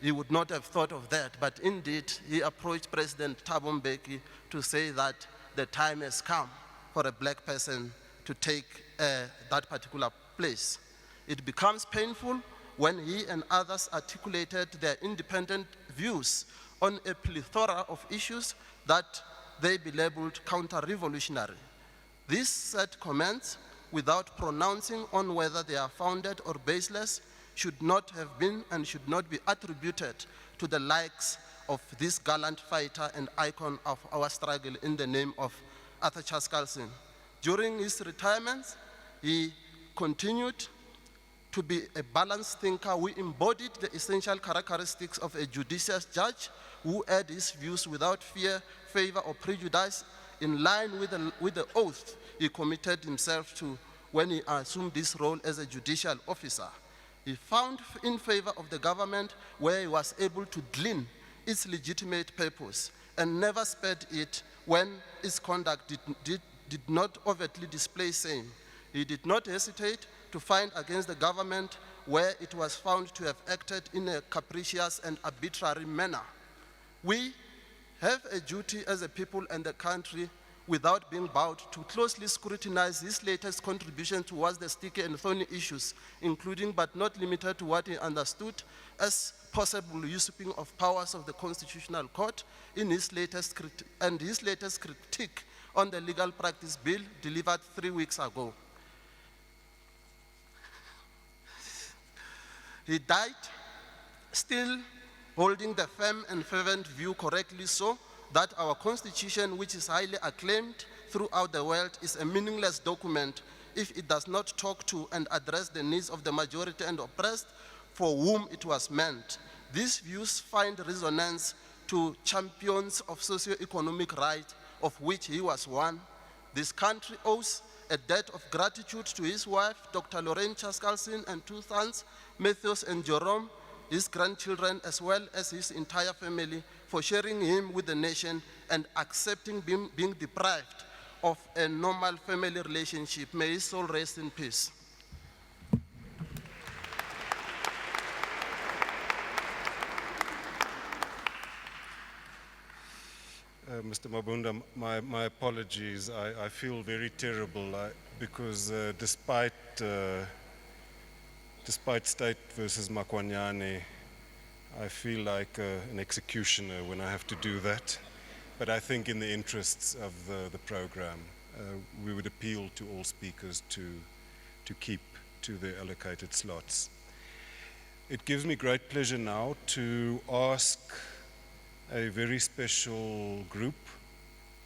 he would not have thought of that. But indeed, he approached President Thabo Mbeki to say that the time has come for a black person to take that particular place. It becomes painful when he and others articulated their independent views on a plethora of issues that they be labeled counter-revolutionary. These set comments, without pronouncing on whether they are founded or baseless, should not have been and should not be attributed to the likes of this gallant fighter and icon of our struggle in the name of Arthur Chaskalson. During his retirement, he continued to be a balanced thinker who embodied the essential characteristics of a judicious judge who aired his views without fear, favor, or prejudice, in line with the oath he committed himself to when he assumed this role as a judicial officer. He found in favor of the government where he was able to glean its legitimate purpose and never spared it when its conduct did not overtly display same. He did not hesitate to fight against the government where it was found to have acted in a capricious and arbitrary manner. We have a duty as a people and the country, without being bowed, to closely scrutinize his latest contribution towards the sticky and thorny issues, including but not limited to what he understood as possible usurping of powers of the Constitutional Court in his latest critique on the legal practice bill delivered 3 weeks ago. He died still holding the firm and fervent view, correctly so, that our Constitution, which is highly acclaimed throughout the world, is a meaningless document if it does not talk to and address the needs of the majority and oppressed for whom it was meant. These views find resonance to champions of socio-economic rights, of which he was one. This country owes a debt of gratitude to his wife, Dr. Lorraine Chaskalson, and 2 sons, Matthews and Jerome, his grandchildren, as well as his entire family, for sharing him with the nation and accepting being deprived of a normal family relationship. May his soul rest in peace. Mr. Mabunda, my apologies. I feel very terrible because despite State versus Mokonyane, I feel like an executioner when I have to do that. But I think in the interests of the program, we would appeal to all speakers to keep to their allocated slots. It gives me great pleasure now to ask a very special group,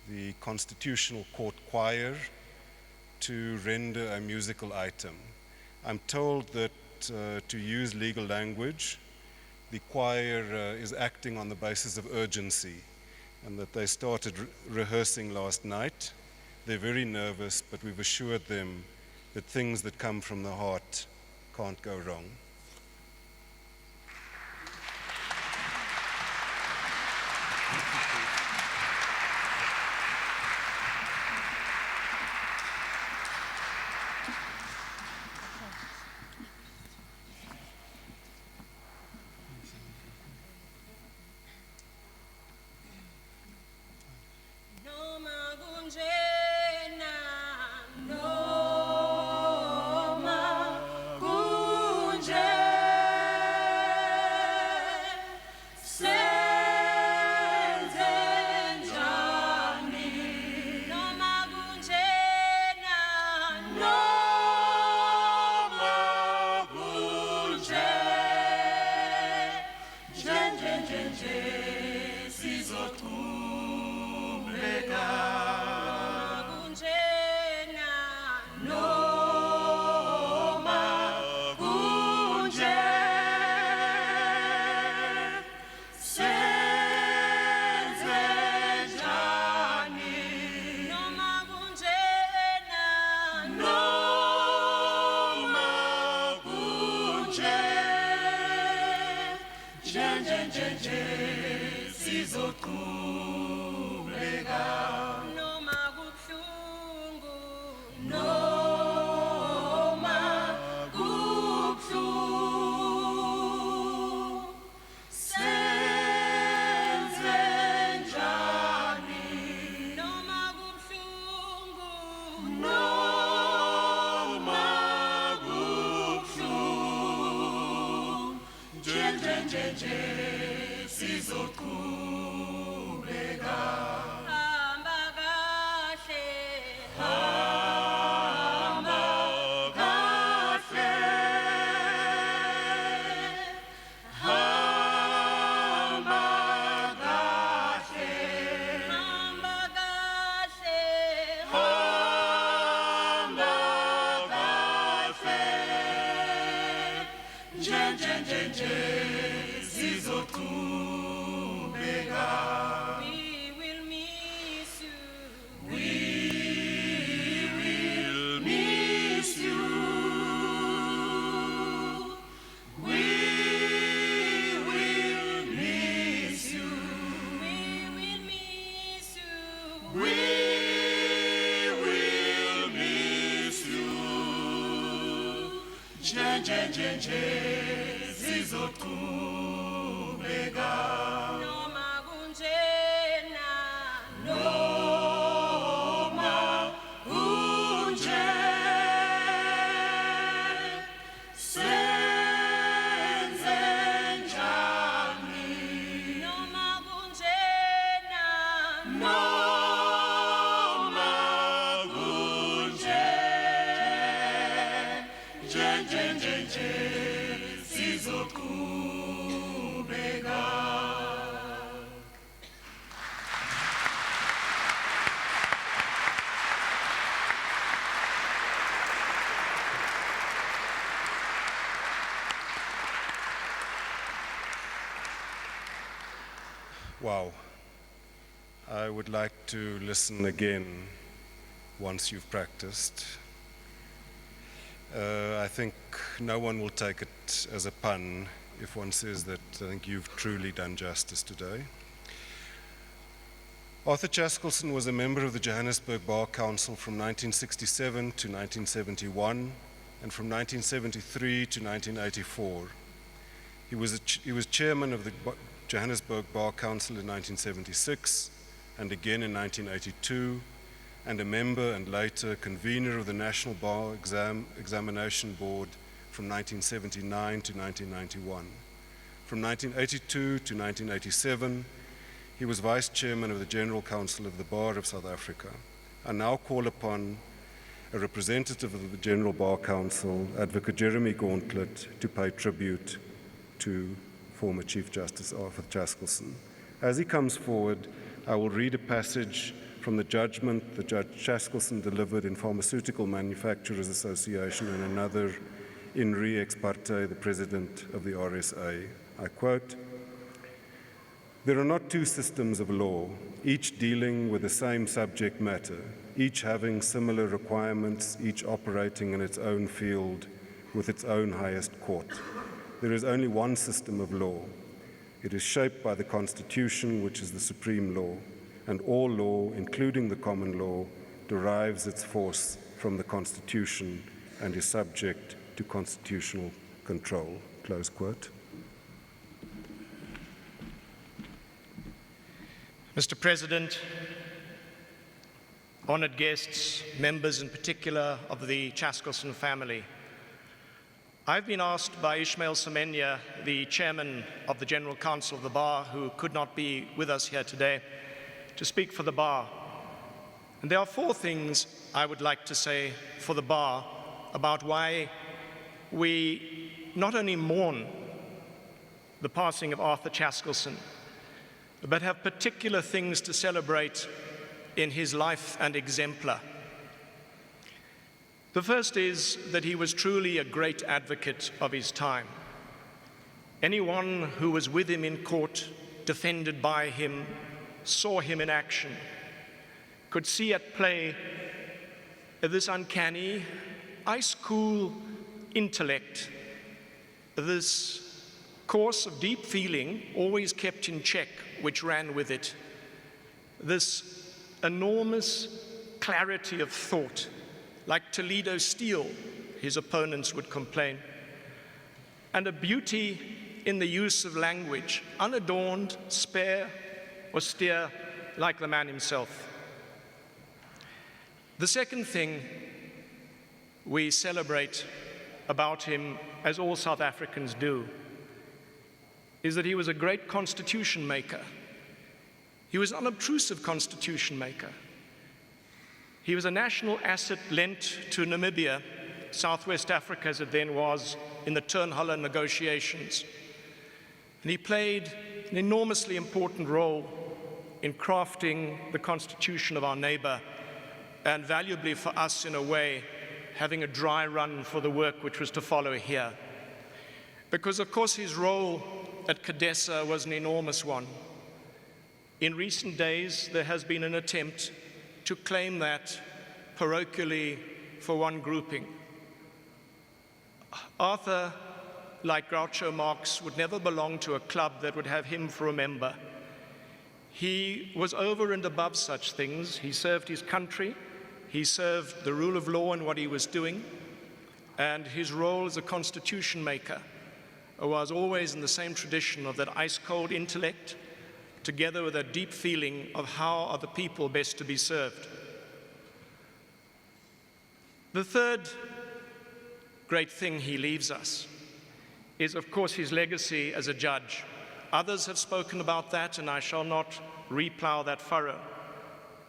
the Constitutional Court Choir, to render a musical item. I'm told that to use legal language, the choir is acting on the basis of urgency, and that they started rehearsing last night. They're very nervous, but we've assured them that things that come from the heart can't go wrong. Wow. I would like to listen again once you've practiced. I think no one will take it as a pun if one says that I think you've truly done justice today. Arthur Chaskalson was a member of the Johannesburg Bar Council from 1967 to 1971 and from 1973 to 1984. He was chairman of the Johannesburg Bar Council in 1976 and again in 1982, and a member and later convener of the National Bar Examination Board from 1979 to 1991. From 1982 to 1987, he was vice chairman of the General Council of the Bar of South Africa. I now call upon a representative of the General Bar Council, Advocate Jeremy Gauntlet, to pay tribute to former Chief Justice Arthur Chaskalson. As he comes forward, I will read a passage from the judgment that Judge Chaskalson delivered in Pharmaceutical Manufacturers Association and another in re ex parte, the president of the RSA. I quote, "There are not two systems of law, each dealing with the same subject matter, each having similar requirements, each operating in its own field with its own highest court. There is only one system of law. It is shaped by the Constitution, which is the supreme law, and all law, including the common law, derives its force from the Constitution and is subject to constitutional control." Close quote. Mr. President, honored guests, members in particular of the Chaskalson family, I've been asked by Ishmael Semenya, the chairman of the General Council of the Bar, who could not be with us here today, to speak for the Bar. And there are four things I would like to say for the Bar about why we not only mourn the passing of Arthur Chaskalson, but have particular things to celebrate in his life and exemplar. The first is that he was truly a great advocate of his time. Anyone who was with him in court, defended by him, saw him in action, could see at play this uncanny, ice-cool intellect, this course of deep feeling, always kept in check, which ran with it. This enormous clarity of thought, like Toledo steel, his opponents would complain, and a beauty in the use of language, unadorned, spare, austere, like the man himself. The second thing we celebrate about him, as all South Africans do, is that he was a great constitution maker. He was an unobtrusive constitution maker. He was a national asset lent to Namibia, Southwest Africa as it then was, in the Turnhuller negotiations. And he played an enormously important role in crafting the constitution of our neighbor, and valuably for us in a way, having a dry run for the work which was to follow here. Because of course his role at CODESA was an enormous one. In recent days, there has been an attempt to claim that parochially for one grouping. Arthur, like Groucho Marx, would never belong to a club that would have him for a member. He was over and above such things. He served his country, he served the rule of law in what he was doing, and his role as a constitution maker was always in the same tradition of that ice-cold intellect, together with a deep feeling of how are the people best to be served. The third great thing he leaves us is, of course, his legacy as a judge. Others have spoken about that, and I shall not replow that furrow.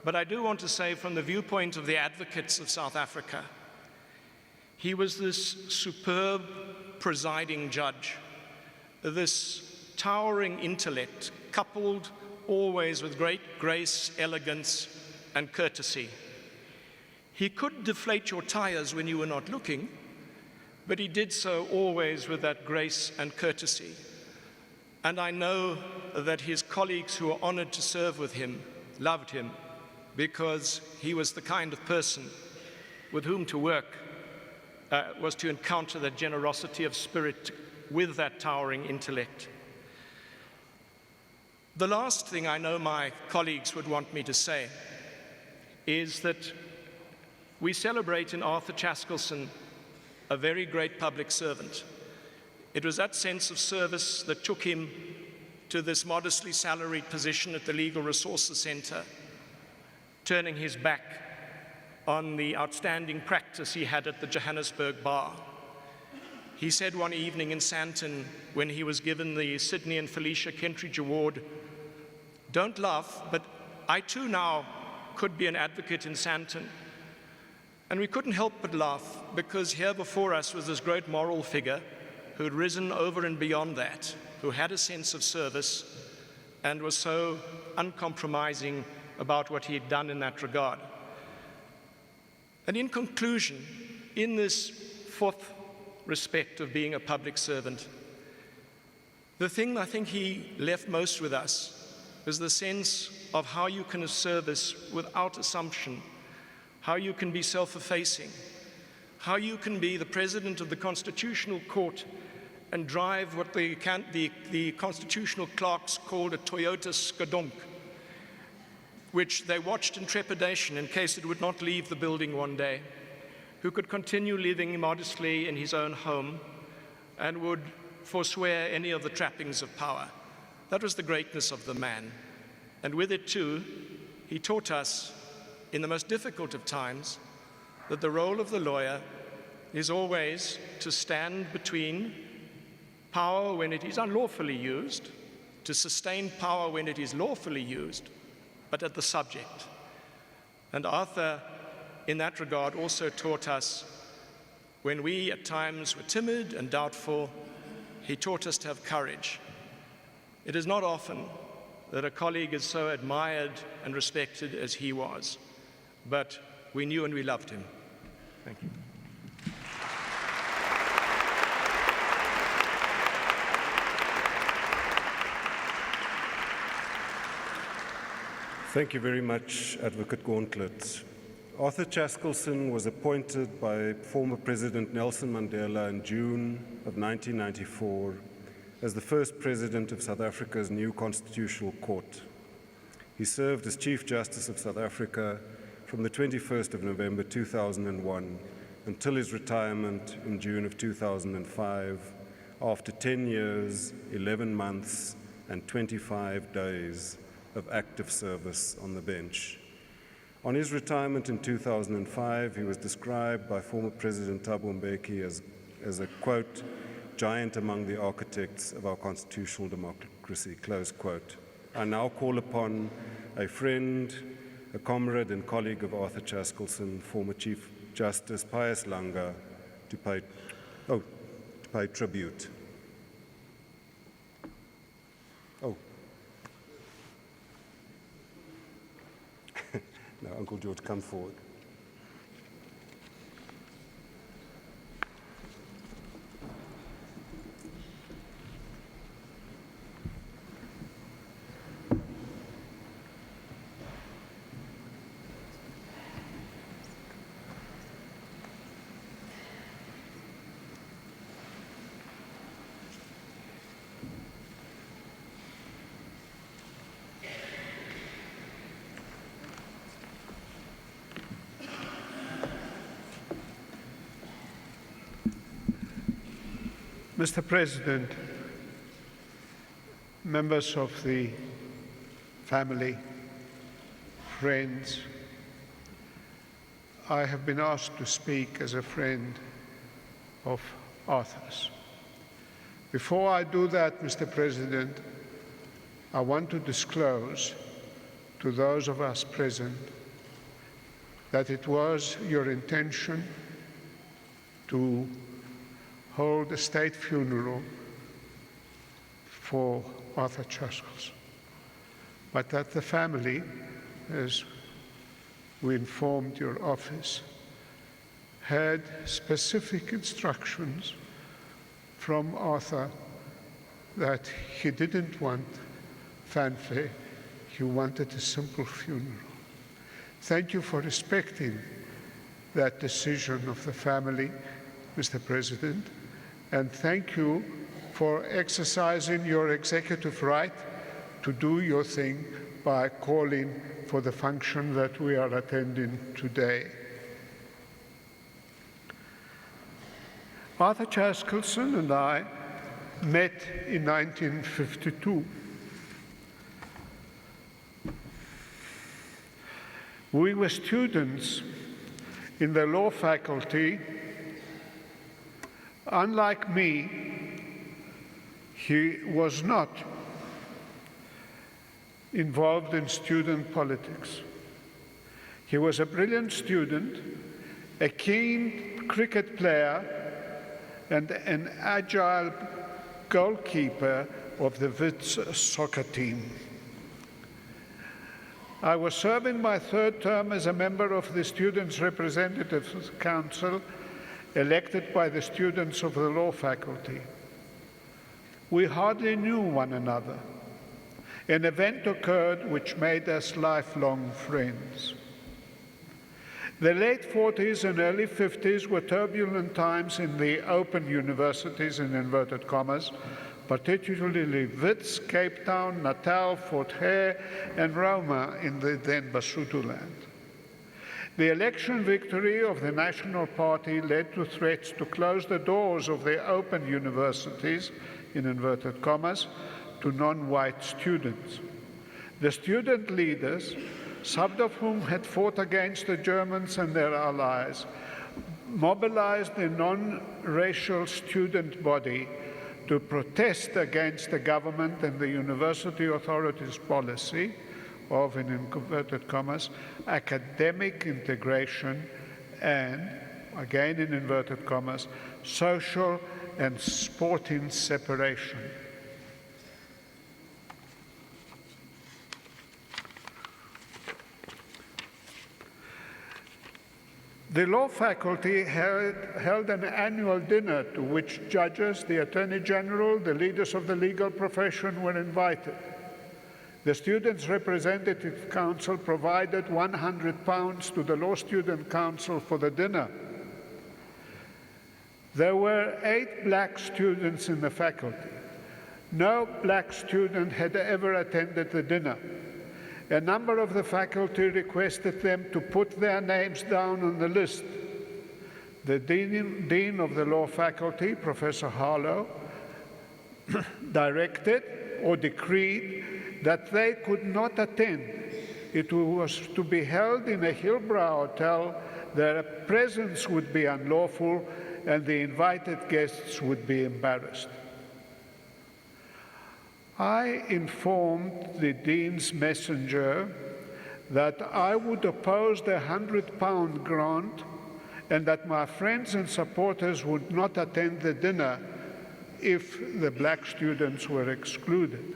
But I do want to say, from the viewpoint of the advocates of South Africa, he was this superb presiding judge, this towering intellect, coupled always with great grace, elegance, and courtesy. He could deflate your tires when you were not looking, but he did so always with that grace and courtesy. And I know that his colleagues who were honored to serve with him loved him, because he was the kind of person with whom to work was to encounter that generosity of spirit with that towering intellect. The last thing I know my colleagues would want me to say is that we celebrate in Arthur Chaskalson a very great public servant. It was that sense of service that took him to this modestly salaried position at the Legal Resources Center, turning his back on the outstanding practice he had at the Johannesburg bar. He said one evening in Sandton, when he was given the Sydney and Felicia Kentridge Award, "Don't laugh, but I too now could be an advocate in Sandton." And we couldn't help but laugh, because here before us was this great moral figure who had risen over and beyond that, who had a sense of service and was so uncompromising about what he had done in that regard. And in conclusion, in this fourth respect of being a public servant, the thing I think he left most with us was the sense of how you can service without assumption, how you can be self-effacing, how you can be the president of the Constitutional Court and drive what the constitutional clerks called a Toyota Skadonk, which they watched in trepidation in case it would not leave the building one day, who could continue living modestly in his own home and would forswear any of the trappings of power. That was the greatness of the man. And with it too, he taught us in the most difficult of times that the role of the lawyer is always to stand between power when it is unlawfully used, to sustain power when it is lawfully used, but at the subject. And Arthur, in that regard, also taught us, when we at times were timid and doubtful, he taught us to have courage. It is not often that a colleague is so admired and respected as he was, but we knew and we loved him. Thank you. Thank you very much, Advocate Gauntlet. Arthur Chaskalson was appointed by former President Nelson Mandela in June of 1994 as the first President of South Africa's new Constitutional Court. He served as Chief Justice of South Africa from the 21st of November 2001 until his retirement in June of 2005, after 10 years, 11 months, and 25 days of active service on the bench. On his retirement in 2005, he was described by former President Thabo Mbeki as a, quote, giant among the architects of our constitutional democracy, close quote. I now call upon a friend, a comrade and colleague of Arthur Chaskalson, former Chief Justice Pius Langa, to pay tribute. Now, Uncle George, come forward. Mr. President, members of the family, friends, I have been asked to speak as a friend of Arthur's. Before I do that, Mr. President, I want to disclose to those of us present that it was your intention to hold a state funeral for Arthur Chaskalson, but that the family, as we informed your office, had specific instructions from Arthur that he didn't want fanfare, he wanted a simple funeral. Thank you for respecting that decision of the family, Mr. President, and thank you for exercising your executive right to do your thing by calling for the function that we are attending today. Arthur Chaskalson and I met in 1952. We were students in the law faculty. Unlike me, he was not involved in student politics. He was a brilliant student, a keen cricket player, and an agile goalkeeper of the Wits soccer team. I was serving my third term as a member of the Students' Representative Council, elected by the students of the law faculty. We hardly knew one another. An event occurred which made us lifelong friends. The late 40s and early 50s were turbulent times in the open universities, in inverted commas, particularly Wits, Cape Town, Natal, Fort Hare, and Roma in the then Basotho land. The election victory of the National Party led to threats to close the doors of the open universities, in inverted commas, to non-white students. The student leaders, some of whom had fought against the Germans and their allies, mobilized the non-racial student body to protest against the government and the university authorities' policy of, in inverted commas, academic integration and, again in inverted commas, social and sporting separation. The law faculty held an annual dinner to which judges, the Attorney General, the leaders of the legal profession were invited. The Students' Representative Council provided £100 to the Law Student Council for the dinner. There were 8 black students in the faculty. No black student had ever attended the dinner. A number of the faculty requested them to put their names down on the list. The dean of the law faculty, Professor Harlow, directed or decreed that they could not attend. It was to be held in a Hillbrow hotel. Their presence would be unlawful and the invited guests would be embarrassed. I informed the Dean's messenger that I would oppose the £100 grant and that my friends and supporters would not attend the dinner if the black students were excluded.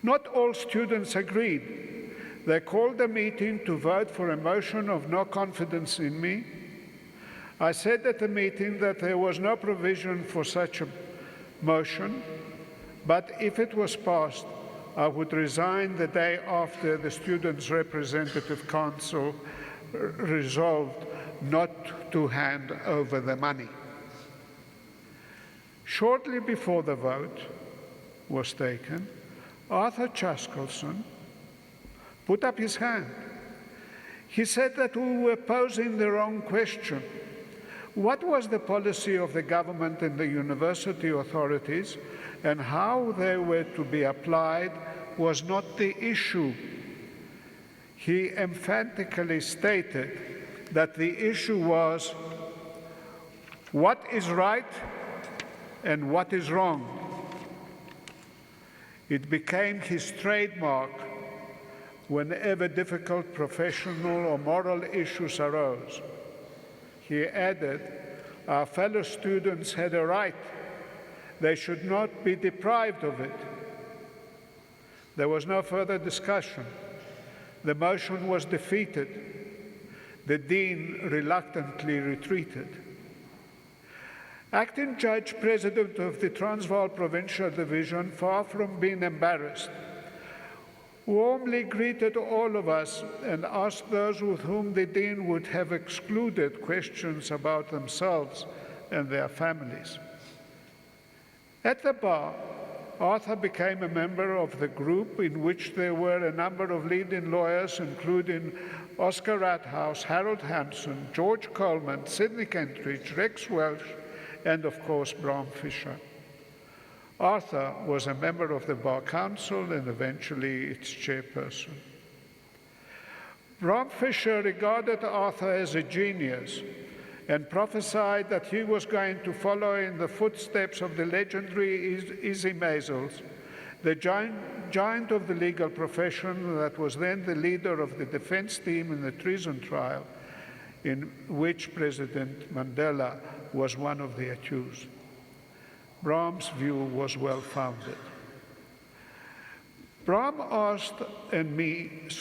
Not all students agreed. They called a meeting to vote for a motion of no confidence in me. I said at the meeting that there was no provision for such a motion, but if it was passed, I would resign the day after the Students' Representative Council resolved not to hand over the money. Shortly before the vote was taken, Arthur Chaskalson put up his hand. He said that we were posing the wrong question. What was the policy of the government and the university authorities, and how they were to be applied was not the issue. He emphatically stated that the issue was what is right and what is wrong. It became his trademark whenever difficult professional or moral issues arose. He added, our fellow students had a right. They should not be deprived of it. There was no further discussion. The motion was defeated. The dean reluctantly retreated. Acting Judge President of the Transvaal Provincial Division, far from being embarrassed, warmly greeted all of us and asked those with whom the dean would have excluded questions about themselves and their families. At the bar, Arthur became a member of the group in which there were a number of leading lawyers, including Oscar Rathaus, Harold Hampson, George Coleman, Sidney Kentridge, Rex Welsh, and of course, Bram Fisher. Arthur was a member of the Bar Council and eventually its chairperson. Bram Fisher regarded Arthur as a genius and prophesied that he was going to follow in the footsteps of the legendary Izzy Maisels, the giant of the legal profession that was then the leader of the defense team in the treason trial, in which President Mandela was one of the accused. Bram's view was well-founded. Bram asked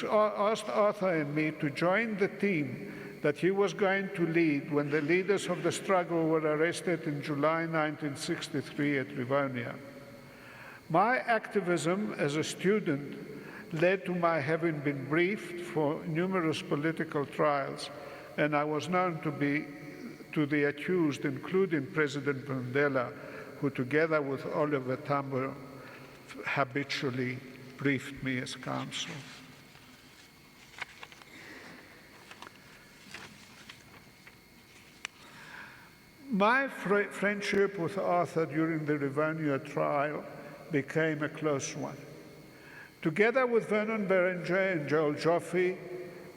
Arthur and me to join the team that he was going to lead when the leaders of the struggle were arrested in July 1963 at Rivonia. My activism as a student led to my having been briefed for numerous political trials, and I was known to the accused, including President Mandela, who together with Oliver Tambo habitually briefed me as counsel. My friendship with Arthur during the Rivonia trial became a close one. Together with Vernon Berenger and Joel Joffe,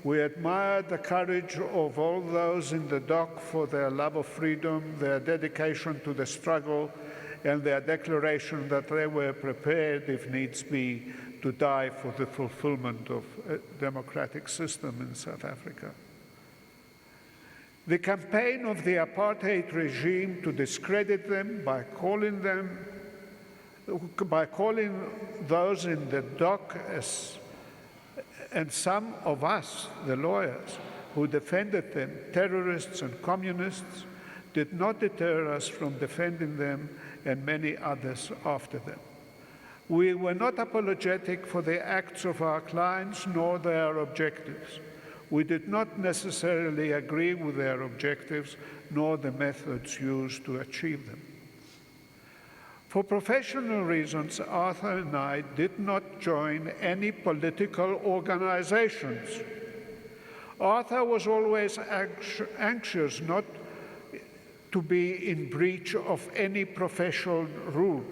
we admired the courage of all those in the dock for their love of freedom, their dedication to the struggle, and their declaration that they were prepared, if needs be, to die for the fulfillment of a democratic system in South Africa. The campaign of the apartheid regime to discredit them by calling those in the dock and some of us, the lawyers, who defended them, terrorists and communists, did not deter us from defending them and many others after them. We were not apologetic for the acts of our clients nor their objectives. We did not necessarily agree with their objectives nor the methods used to achieve them. For professional reasons, Arthur and I did not join any political organizations. Arthur was always anxious not to be in breach of any professional rule.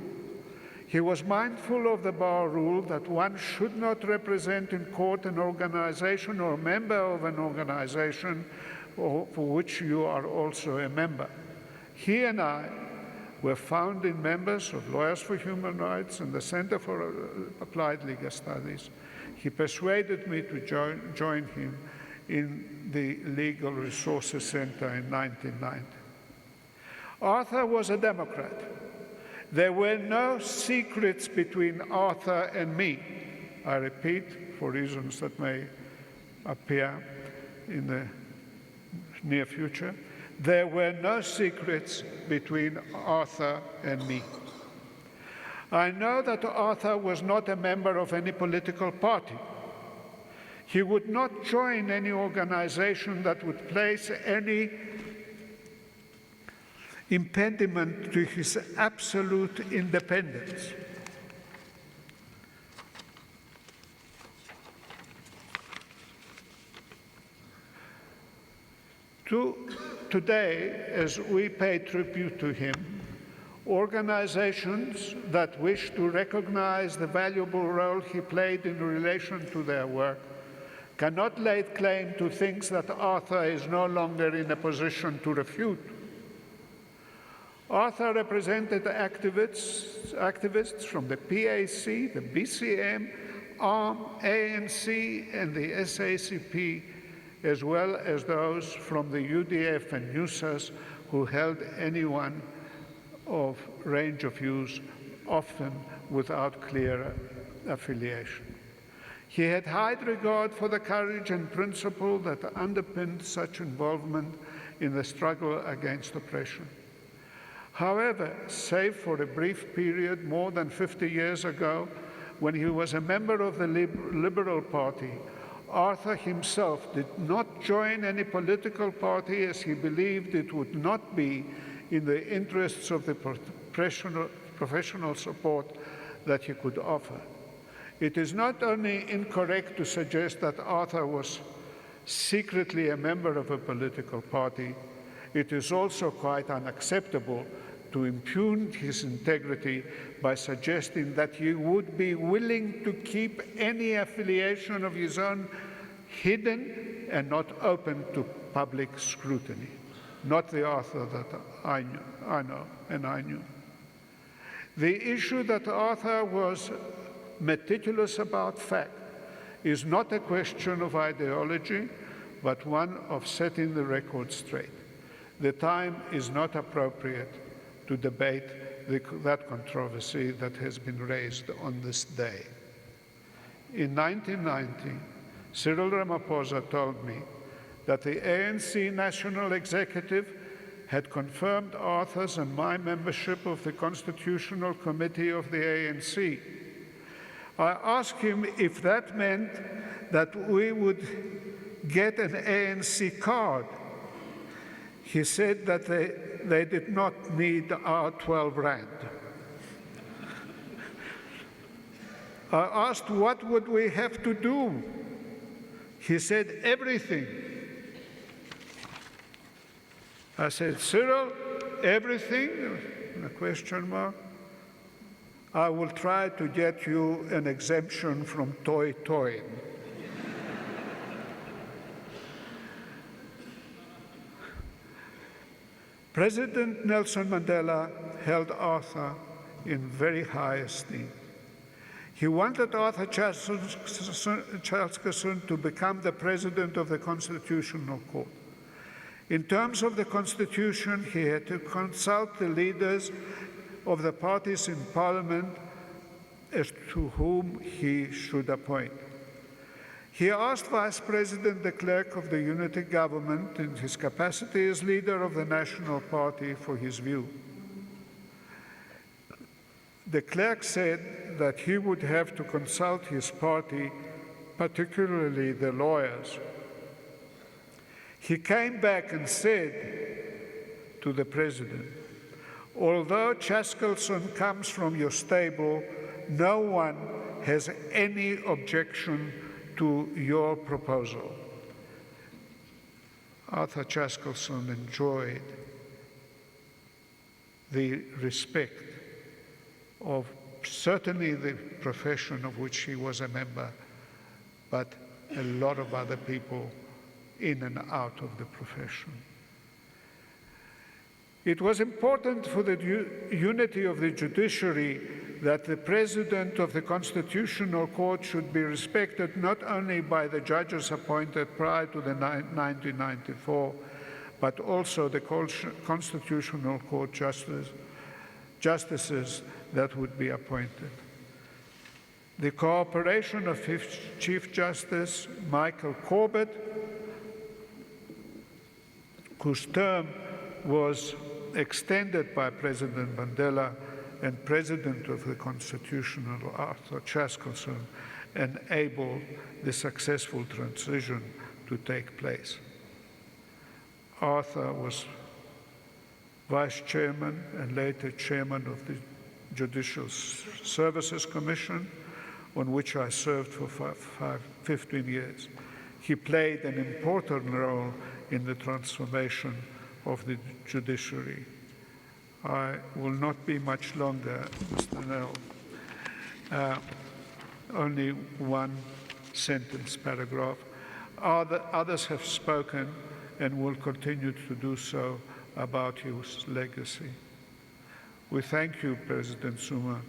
He was mindful of the bar rule that one should not represent in court an organization or a member of an organization for which you are also a member. He and I were founding members of Lawyers for Human Rights and the Center for Applied Legal Studies. He persuaded me to join him in the Legal Resources Center in 1990. Arthur was a Democrat. There were no secrets between Arthur and me. I repeat, for reasons that may appear in the near future, there were no secrets between Arthur and me. I know that Arthur was not a member of any political party. He would not join any organization that would place any impediment to his absolute independence. Today, as we pay tribute to him, organizations that wish to recognize the valuable role he played in relation to their work cannot lay claim to things that Arthur is no longer in a position to refute. Arthur represented activists from the PAC, the BCM, ARM, ANC, and the SACP, as well as those from the UDF and NUSAS who held anyone of range of views, often without clear affiliation. He had high regard for the courage and principle that underpinned such involvement in the struggle against oppression. However, save for a brief period more than 50 years ago, when he was a member of the Liberal Party, Arthur himself did not join any political party as he believed it would not be in the interests of the professional support that he could offer. It is not only incorrect to suggest that Arthur was secretly a member of a political party, it is also quite unacceptable to impugn his integrity by suggesting that he would be willing to keep any affiliation of his own hidden and not open to public scrutiny. Not the Arthur that I know and I knew. The issue that Arthur was meticulous about fact is not a question of ideology, but one of setting the record straight. The time is not appropriate to debate that controversy that has been raised on this day. In 1990, Cyril Ramaphosa told me that the ANC National Executive had confirmed Arthur's and my membership of the Constitutional Committee of the ANC. I asked him if that meant that we would get an ANC card. He said that they did not need our 12 rand. I asked what would we have to do. He said everything. I said, Cyril, everything? A question mark. I will try to get you an exemption from toy-toying. President Nelson Mandela held Arthur in very high esteem. He wanted Arthur Chaskalson to become the president of the Constitutional Court. In terms of the Constitution, he had to consult the leaders of the parties in Parliament as to whom he should appoint. He asked Vice President de Klerk of the Unity Government, in his capacity as leader of the National Party, for his view. De Klerk said that he would have to consult his party, particularly the lawyers. He came back and said to the President, Although Chaskalson comes from your stable, no one has any objection to your proposal. Arthur Chaskalson enjoyed the respect of certainly the profession of which he was a member, but a lot of other people in and out of the profession. It was important for the unity of the judiciary that the President of the Constitutional Court should be respected not only by the judges appointed prior to the 1994, but also the Constitutional Court justices that would be appointed. The cooperation of Chief Justice Michael Corbett, whose term was extended by President Mandela, and President of the Constitutional Arthur Chaskalson, enabled the successful transition to take place. Arthur was Vice Chairman and later Chairman of the Judicial Services Commission, on which I served for 15 years. He played an important role in the transformation of the judiciary. I will not be much longer, Mr. Nell. Only one sentence paragraph. Others have spoken and will continue to do so about his legacy. We thank you, President Zuma,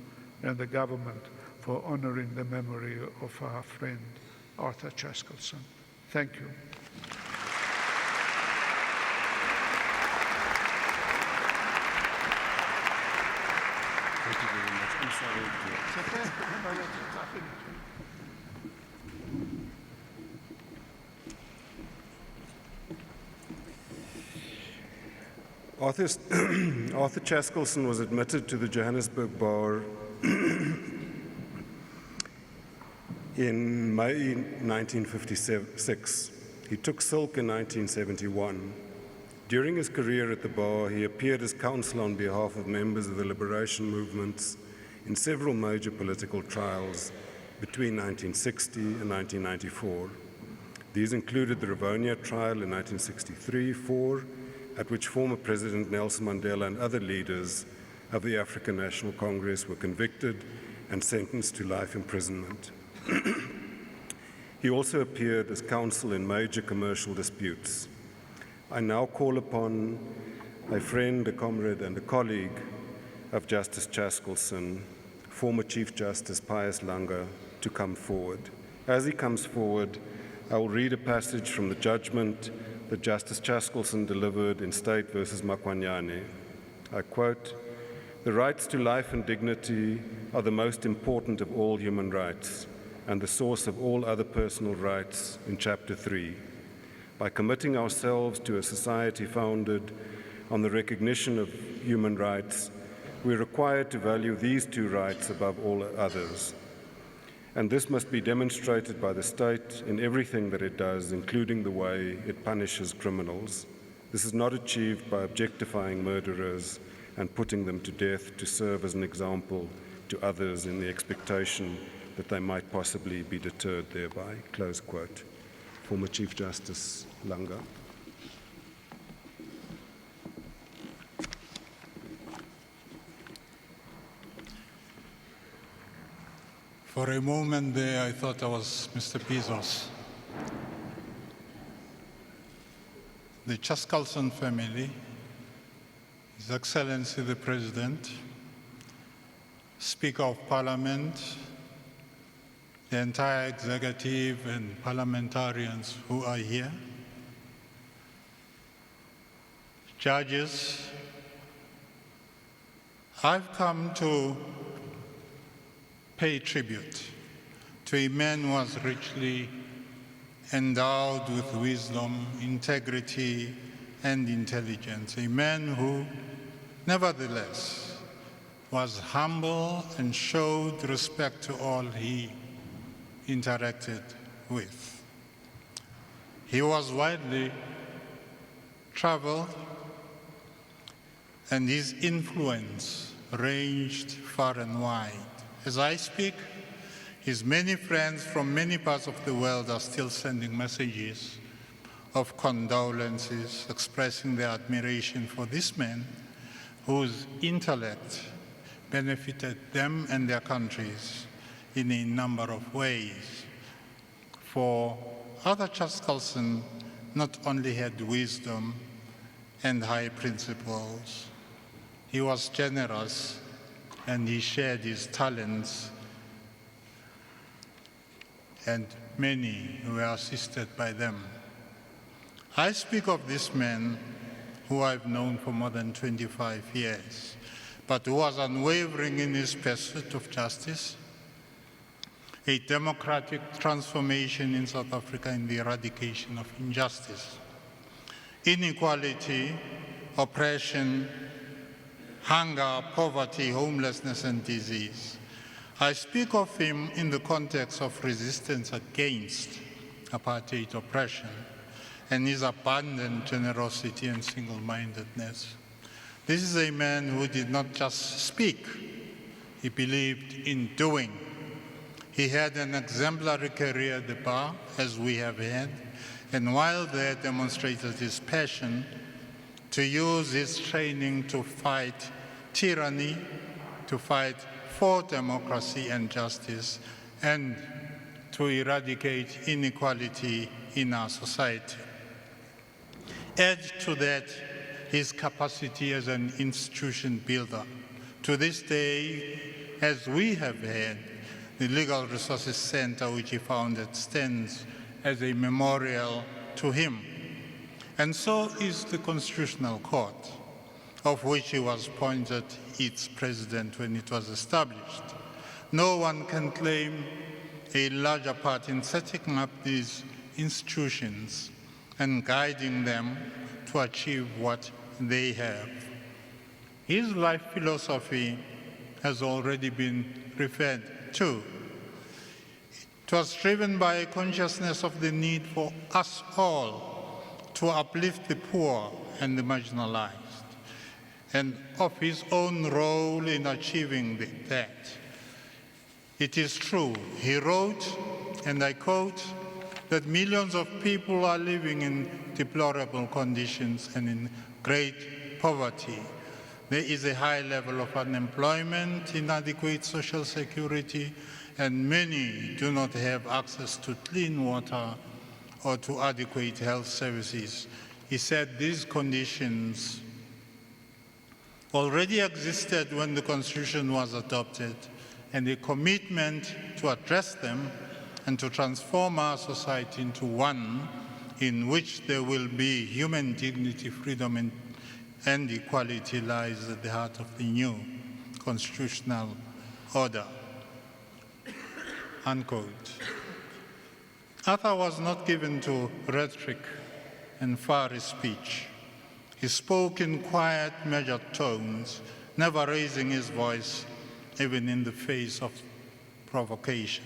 and the government for honoring the memory of our friend, Arthur Chaskalson. Thank you. Thank you very much. I'm sorry. Arthur Chaskalson was admitted to the Johannesburg bar in May 1956. He took silk in 1971. During his career at the bar, he appeared as counsel on behalf of members of the liberation movements in several major political trials between 1960 and 1994. These included the Rivonia trial in 1963-4, at which former President Nelson Mandela and other leaders of the African National Congress were convicted and sentenced to life imprisonment. He also appeared as counsel in major commercial disputes. I now call upon a friend, a comrade, and a colleague of Justice Chaskalson, former Chief Justice Pius Langa, to come forward. As he comes forward, I will read a passage from the judgment that Justice Chaskalson delivered in State versus Mokonyane. I quote, "The rights to life and dignity are the most important of all human rights and the source of all other personal rights in Chapter 3. By committing ourselves to a society founded on the recognition of human rights, we are required to value these two rights above all others. And this must be demonstrated by the state in everything that it does, including the way it punishes criminals. This is not achieved by objectifying murderers and putting them to death to serve as an example to others in the expectation that they might possibly be deterred thereby." Close quote. Former Chief Justice Langa. For a moment there, I thought I was Mr. Bezos. The Chaskalson family, His Excellency the President, Speaker of Parliament, the entire executive and parliamentarians who are here, judges, I've come to pay tribute to a man who was richly endowed with wisdom, integrity, and intelligence, a man who, nevertheless, was humble and showed respect to all he interacted with. He was widely traveled and his influence ranged far and wide. As I speak, his many friends from many parts of the world are still sending messages of condolences, expressing their admiration for this man whose intellect benefited them and their countries in a number of ways. For Arthur Chaskalson not only had wisdom and high principles, he was generous and he shared his talents, and many were assisted by them. I speak of this man who I've known for more than 25 years, but who was unwavering in his pursuit of justice, a democratic transformation in South Africa and the eradication of injustice, inequality, oppression, hunger, poverty, homelessness, and disease. I speak of him in the context of resistance against apartheid oppression and his abundant generosity and single-mindedness. This is a man who did not just speak, he believed in doing. He had an exemplary career at the bar, as we have had, and while there demonstrated his passion to use his training to fight tyranny, to fight for democracy and justice, and to eradicate inequality in our society. Add to that his capacity as an institution builder. To this day, as we have had, the Legal Resources Center, which he founded, stands as a memorial to him. And so is the Constitutional Court, of which he was appointed its president when it was established. No one can claim a larger part in setting up these institutions and guiding them to achieve what they have. His life philosophy has already been referred to. It was driven by a consciousness of the need for us all to uplift the poor and the marginalized, and of his own role in achieving that. It is true, he wrote, and I quote, that millions of people are living in deplorable conditions and in great poverty. There is a high level of unemployment, inadequate social security, and many do not have access to clean water or to adequate health services. He said these conditions already existed when the Constitution was adopted, and a commitment to address them and to transform our society into one in which there will be human dignity, freedom, and equality lies at the heart of the new constitutional order. Unquote. Arthur was not given to rhetoric and fiery speech. He spoke in quiet, measured tones, never raising his voice, even in the face of provocation.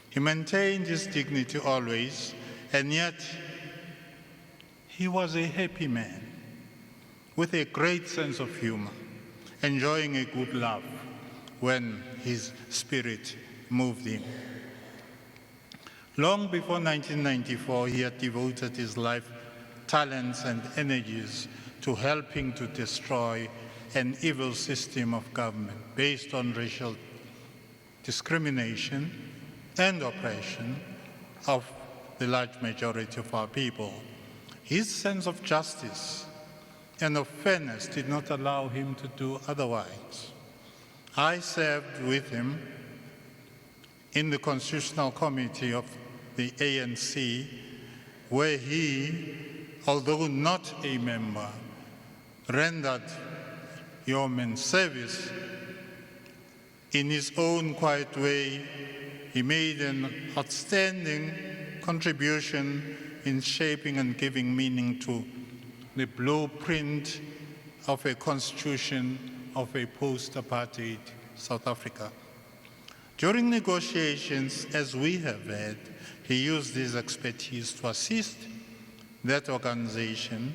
He maintained his dignity always, and yet he was a happy man with a great sense of humor, enjoying a good laugh when his spirit moved him. Long before 1994, he had devoted his life, talents, and energies to helping to destroy an evil system of government based on racial discrimination and oppression of the large majority of our people. His sense of justice and of fairness did not allow him to do otherwise. I served with him in the Constitutional Committee of the ANC, where he, although not a member, rendered yeoman service. In his own quiet way, he made an outstanding contribution in shaping and giving meaning to the blueprint of a constitution of a post-apartheid South Africa. During negotiations, as we have had, he used his expertise to assist that organization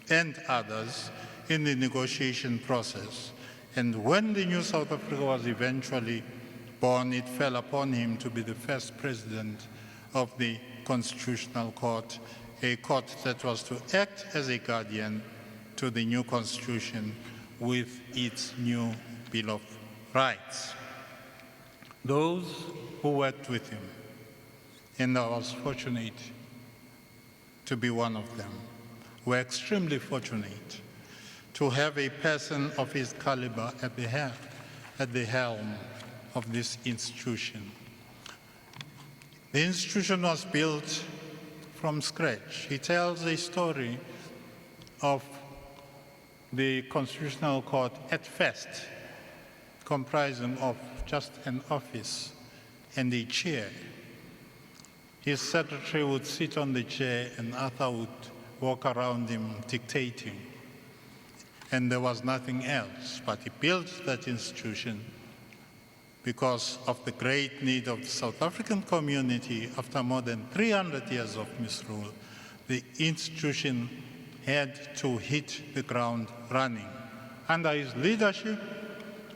and others in the negotiation process. And when the new South Africa was eventually born, it fell upon him to be the first president of the Constitutional Court, a court that was to act as a guardian to the new constitution with its new Bill of Rights. Those who worked with him, and I was fortunate to be one of them, were extremely fortunate to have a person of his caliber at the helm of this institution. The institution was built from scratch. He tells a story of the Constitutional Court at first comprising of just an office and a chair. His secretary would sit on the chair and Arthur would walk around him dictating. And there was nothing else, but he built that institution because of the great need of the South African community. After more than 300 years of misrule, the institution had to hit the ground running. Under his leadership,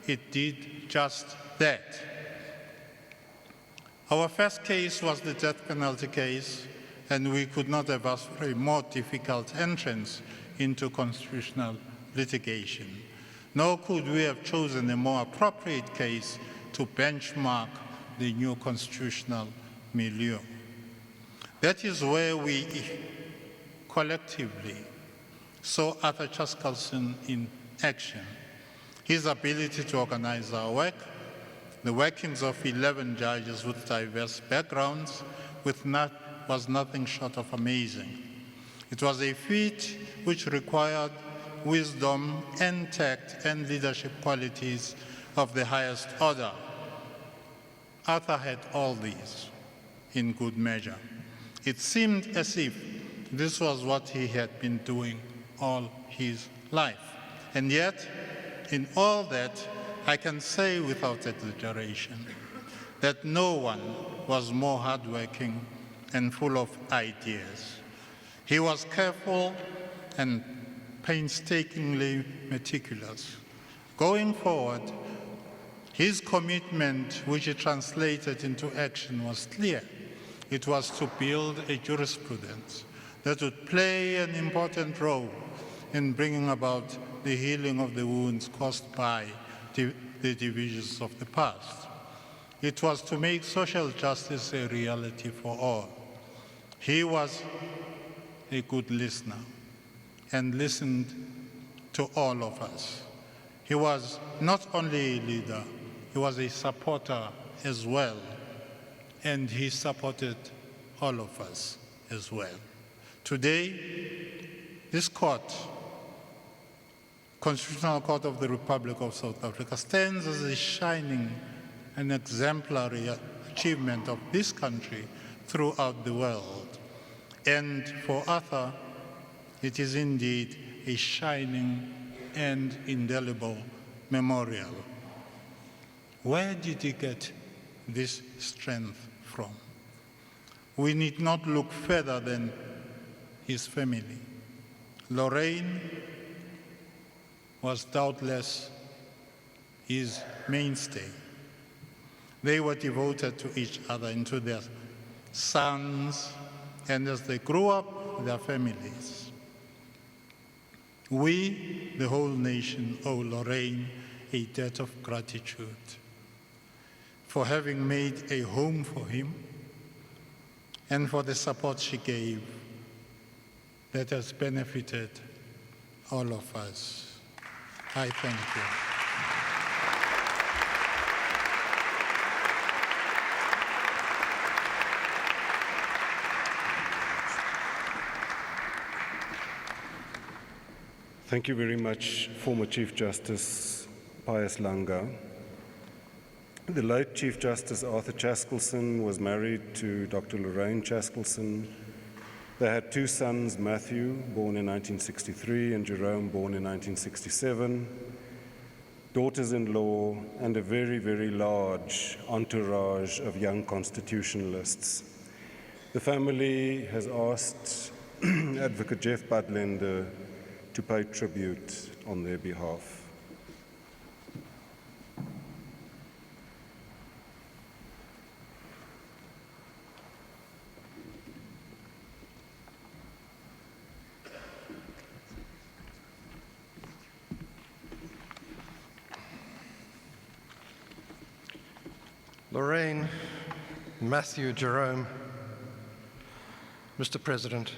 it did just that. Our first case was the death penalty case, and we could not have asked for a more difficult entrance into constitutional litigation. Nor could we have chosen a more appropriate case to benchmark the new constitutional milieu. That is where we collectively saw Arthur Chaskalson in action. His ability to organize our work, the workings of 11 judges with diverse backgrounds, was nothing short of amazing. It was a feat which required wisdom and tact and leadership qualities of the highest order. Arthur had all these in good measure. It seemed as if this was what he had been doing all his life. And yet, in all that, I can say without exaggeration that no one was more hardworking and full of ideas. He was careful and painstakingly meticulous. Going forward, his commitment, which he translated into action, was clear. It was to build a jurisprudence that would play an important role in bringing about the healing of the wounds caused by the divisions of the past. It was to make social justice a reality for all. He was a good listener and listened to all of us. He was not only a leader, he was a supporter as well, and he supported all of us as well. Today, this court, Constitutional Court of the Republic of South Africa, stands as a shining and exemplary achievement of this country throughout the world. And for Arthur, it is indeed a shining and indelible memorial. Where did he get this strength from? We need not look further than his family. Lorraine was doubtless his mainstay. They were devoted to each other and to their sons, and as they grew up, their families. We, the whole nation, owe Lorraine a debt of gratitude for having made a home for him and for the support she gave that has benefited all of us. I thank you. Thank you very much, former Chief Justice Pius Langa. The late Chief Justice Arthur Chaskalson was married to Dr. Lorraine Chaskalson. They had two sons, Matthew, born in 1963, and Jerome, born in 1967, daughters-in-law, and a very, very large entourage of young constitutionalists. The family has asked Advocate Jeff Budlender to pay tribute on their behalf. Lorraine, Matthew, Jerome, Mr. President,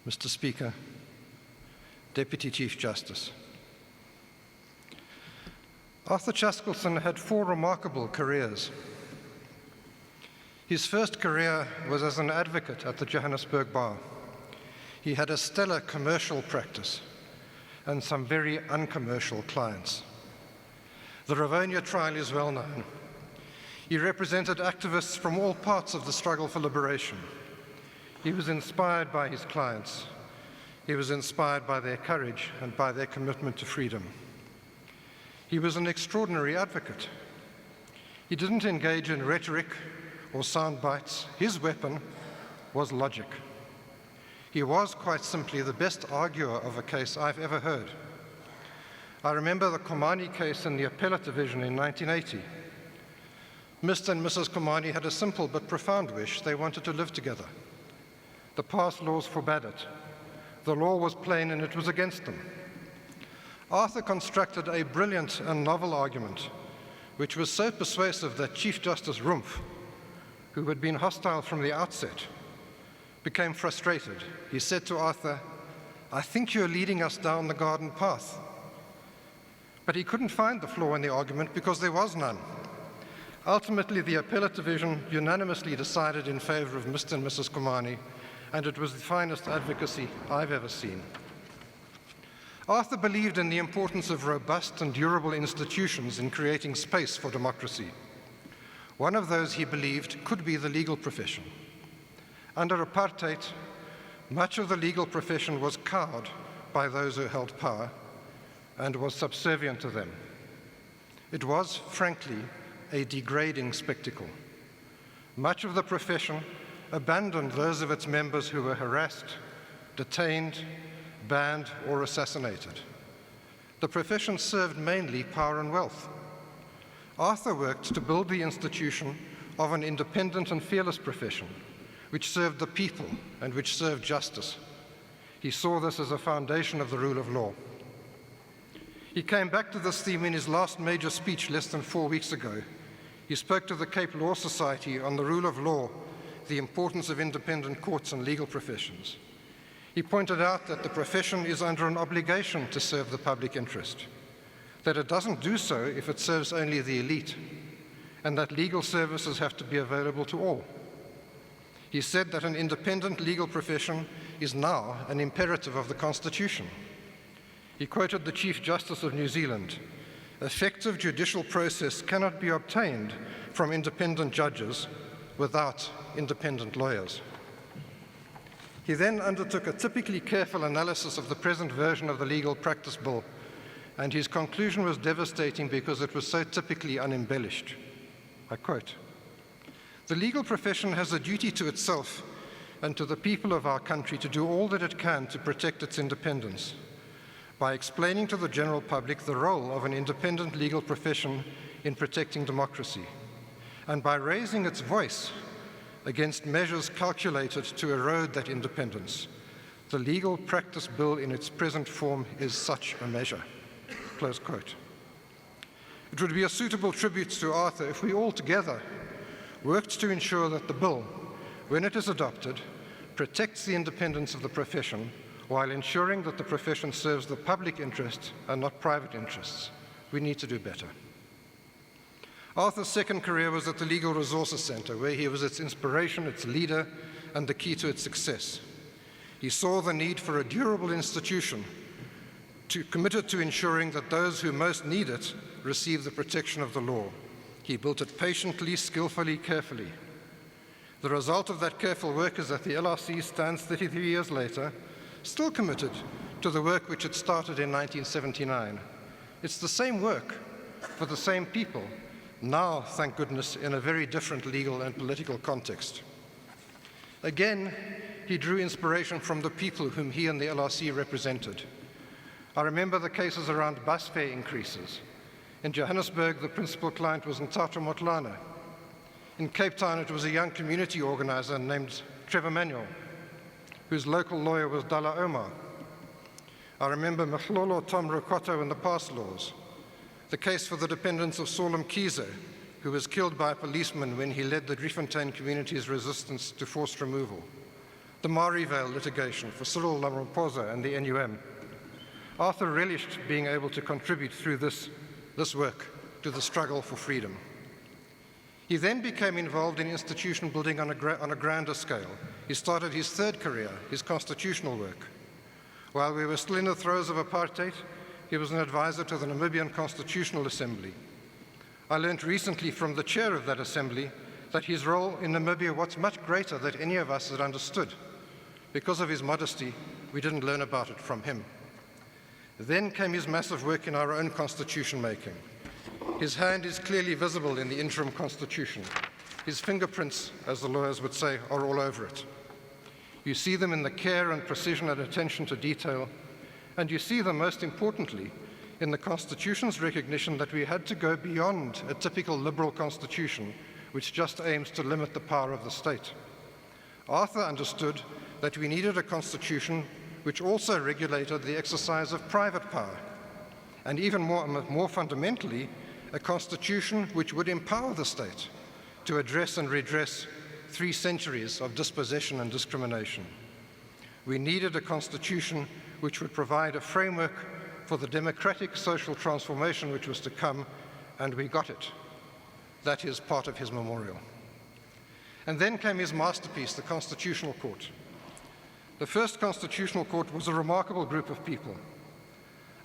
Mr. Speaker, Deputy Chief Justice. Arthur Chaskalson had 4 remarkable careers. His first career was as an advocate at the Johannesburg bar. He had a stellar commercial practice and some very uncommercial clients. The Rivonia trial is well known. He represented activists from all parts of the struggle for liberation. He was inspired by his clients. He was inspired by their courage and by their commitment to freedom. He was an extraordinary advocate. He didn't engage in rhetoric or sound bites. His weapon was logic. He was quite simply the best arguer of a case I've ever heard. I remember the Komani case in the appellate division in 1980. Mr. and Mrs. Komani had a simple but profound wish. They wanted to live together. The past laws forbade it. The law was plain and it was against them. Arthur constructed a brilliant and novel argument, which was so persuasive that Chief Justice Rumpf, who had been hostile from the outset, became frustrated. He said to Arthur, "I think you're leading us down the garden path." But he couldn't find the flaw in the argument because there was none. Ultimately, the appellate division unanimously decided in favor of Mr. and Mrs. Komani, and it was the finest advocacy I've ever seen. Arthur believed in the importance of robust and durable institutions in creating space for democracy. One of those, he believed, could be the legal profession. Under apartheid, much of the legal profession was cowed by those who held power and was subservient to them. It was, frankly, a degrading spectacle. Much of the profession abandoned those of its members who were harassed, detained, banned, or assassinated. The profession served mainly power and wealth. Arthur worked to build the institution of an independent and fearless profession, which served the people and which served justice. He saw this as a foundation of the rule of law. He came back to this theme in his last major speech less than 4 weeks ago. He spoke to the Cape Law Society on the rule of law, the importance of independent courts and legal professions. He pointed out that the profession is under an obligation to serve the public interest, that it doesn't do so if it serves only the elite, and that legal services have to be available to all. He said that an independent legal profession is now an imperative of the Constitution. He quoted the Chief Justice of New Zealand, "Effective judicial process cannot be obtained from independent judges without independent lawyers." He then undertook a typically careful analysis of the present version of the Legal Practice Bill, and his conclusion was devastating because it was so typically unembellished. I quote, "The legal profession has a duty to itself and to the people of our country to do all that it can to protect its independence. By explaining to the general public the role of an independent legal profession in protecting democracy, and by raising its voice against measures calculated to erode that independence. The Legal Practice Bill in its present form is such a measure." Close quote. It would be a suitable tribute to Arthur if we all together worked to ensure that the bill, when it is adopted, protects the independence of the profession while ensuring that the profession serves the public interest and not private interests. We need to do better. Arthur's second career was at the Legal Resources Centre, where he was its inspiration, its leader, and the key to its success. He saw the need for a durable institution committed to ensuring that those who most need it receive the protection of the law. He built it patiently, skillfully, carefully. The result of that careful work is that the LRC stands 33 years later, still committed to the work which it started in 1979. It's the same work for the same people, now, thank goodness, in a very different legal and political context. Again, he drew inspiration from the people whom he and the LRC represented. I remember the cases around bus fare increases. In Johannesburg, the principal client was Ntatho Motlana. In Cape Town, it was a young community organizer named Trevor Manuel, whose local lawyer was Dalla Omar. I remember Mhlolo Tom Rokoto and the pass laws, the case for the dependents of Saul Mkhize, who was killed by a policeman when he led the Driefontein community's resistance to forced removal, the Marievale litigation for Cyril Ramaphosa and the NUM. Arthur relished being able to contribute through this work to the struggle for freedom. He then became involved in institution building on a grander scale. He started his third career, his constitutional work. While we were still in the throes of apartheid, he was an advisor to the Namibian Constitutional Assembly. I learned recently from the chair of that assembly that his role in Namibia was much greater than any of us had understood. Because of his modesty, we didn't learn about it from him. Then came his massive work in our own constitution making. His hand is clearly visible in the interim constitution. His fingerprints, as the lawyers would say, are all over it. You see them in the care and precision and attention to detail, and you see them, most importantly, in the Constitution's recognition that we had to go beyond a typical liberal constitution which just aims to limit the power of the state. Arthur understood that we needed a constitution which also regulated the exercise of private power, and even more fundamentally, a constitution which would empower the state to address and redress 3 centuries of dispossession and discrimination. We needed a constitution which would provide a framework for the democratic social transformation which was to come, and we got it. That is part of his memorial. And then came his masterpiece, the Constitutional Court. The first Constitutional Court was a remarkable group of people.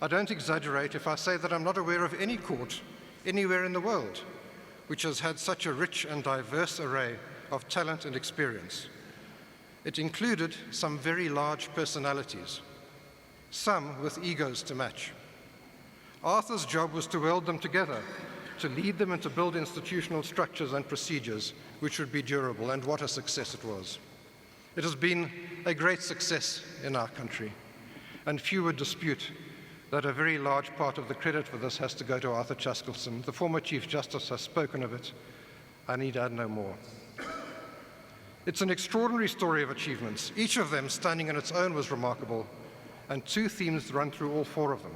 I don't exaggerate if I say that I'm not aware of any court anywhere in the world which has had such a rich and diverse array of talent and experience. It included some very large personalities, some with egos to match. Arthur's job was to weld them together, to lead them and to build institutional structures and procedures which would be durable, and what a success it was. It has been a great success in our country, and few would dispute that a very large part of the credit for this has to go to Arthur Chaskalson. The former Chief Justice has spoken of it. I need add no more. It's an extraordinary story of achievements. Each of them, standing on its own, was remarkable, and 2 themes run through all 4 of them.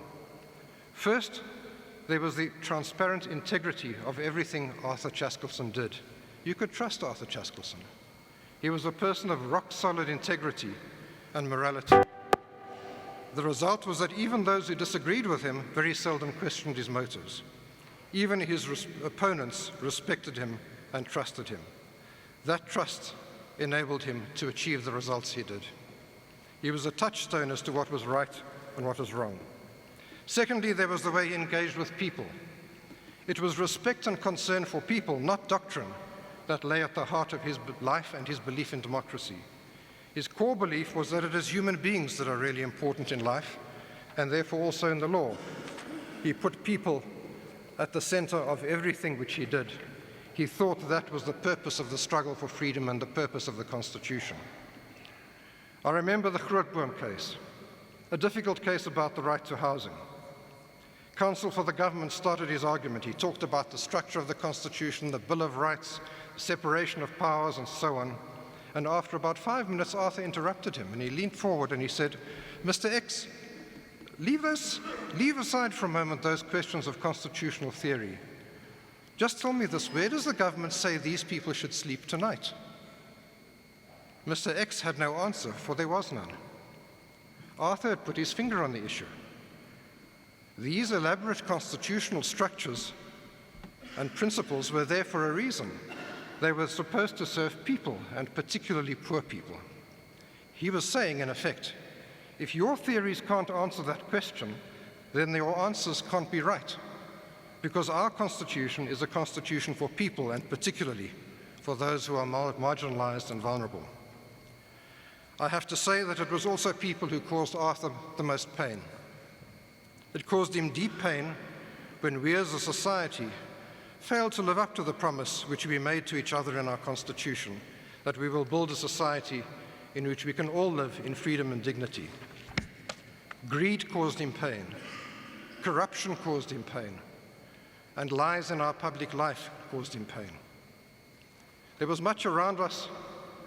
First, there was the transparent integrity of everything Arthur Chaskalson did. You could trust Arthur Chaskalson. He was a person of rock-solid integrity and morality. The result was that even those who disagreed with him very seldom questioned his motives. Even his opponents respected him and trusted him. That trust enabled him to achieve the results he did. He was a touchstone as to what was right and what was wrong. Secondly, there was the way he engaged with people. It was respect and concern for people, not doctrine, that lay at the heart of his life and his belief in democracy. His core belief was that it is human beings that are really important in life, and therefore also in the law. He put people at the center of everything which he did. He thought that was the purpose of the struggle for freedom and the purpose of the Constitution. I remember the Grootboom case, a difficult case about the right to housing. Counsel for the government started his argument. He talked about the structure of the Constitution, the Bill of Rights, separation of powers, and so on. And after about 5 minutes, Arthur interrupted him, and he leaned forward and he said, "Mr. X, leave aside for a moment those questions of constitutional theory. Just tell me this, where does the government say these people should sleep tonight?" Mr. X had no answer, for there was none. Arthur had put his finger on the issue. These elaborate constitutional structures and principles were there for a reason. They were supposed to serve people, and particularly poor people. He was saying, in effect, if your theories can't answer that question, then your answers can't be right, because our Constitution is a constitution for people, and particularly for those who are marginalized and vulnerable. I have to say that it was also people who caused Arthur the most pain. It caused him deep pain when we as a society failed to live up to the promise which we made to each other in our Constitution, that we will build a society in which we can all live in freedom and dignity. Greed caused him pain, corruption caused him pain, and lies in our public life caused him pain. There was much around us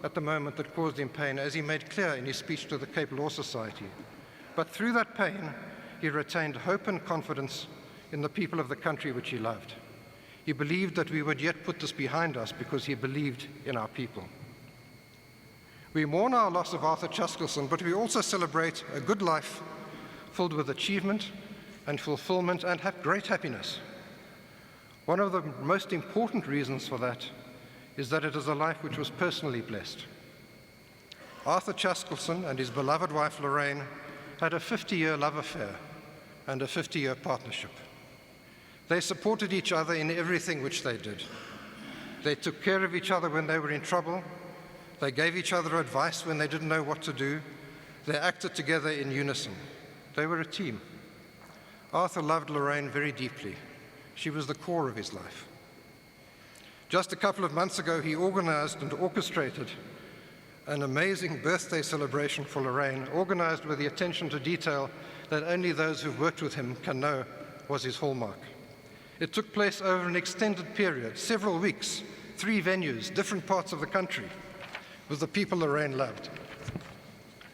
at the moment that caused him pain, as he made clear in his speech to the Cape Law Society. But through that pain, he retained hope and confidence in the people of the country which he loved. He believed that we would yet put this behind us because he believed in our people. We mourn our loss of Arthur Chaskalson, but we also celebrate a good life filled with achievement and fulfillment and great happiness. One of the most important reasons for that is that it is a life which was personally blessed. Arthur Chaskalson and his beloved wife Lorraine had a 50-year love affair and a 50-year partnership. They supported each other in everything which they did. They took care of each other when they were in trouble. They gave each other advice when they didn't know what to do. They acted together in unison. They were a team. Arthur loved Lorraine very deeply. She was the core of his life. Just a couple of months ago, he organized and orchestrated an amazing birthday celebration for Lorraine, organized with the attention to detail that only those who've worked with him can know was his hallmark. It took place over an extended period, several weeks, 3 venues, different parts of the country, with the people Lorraine loved.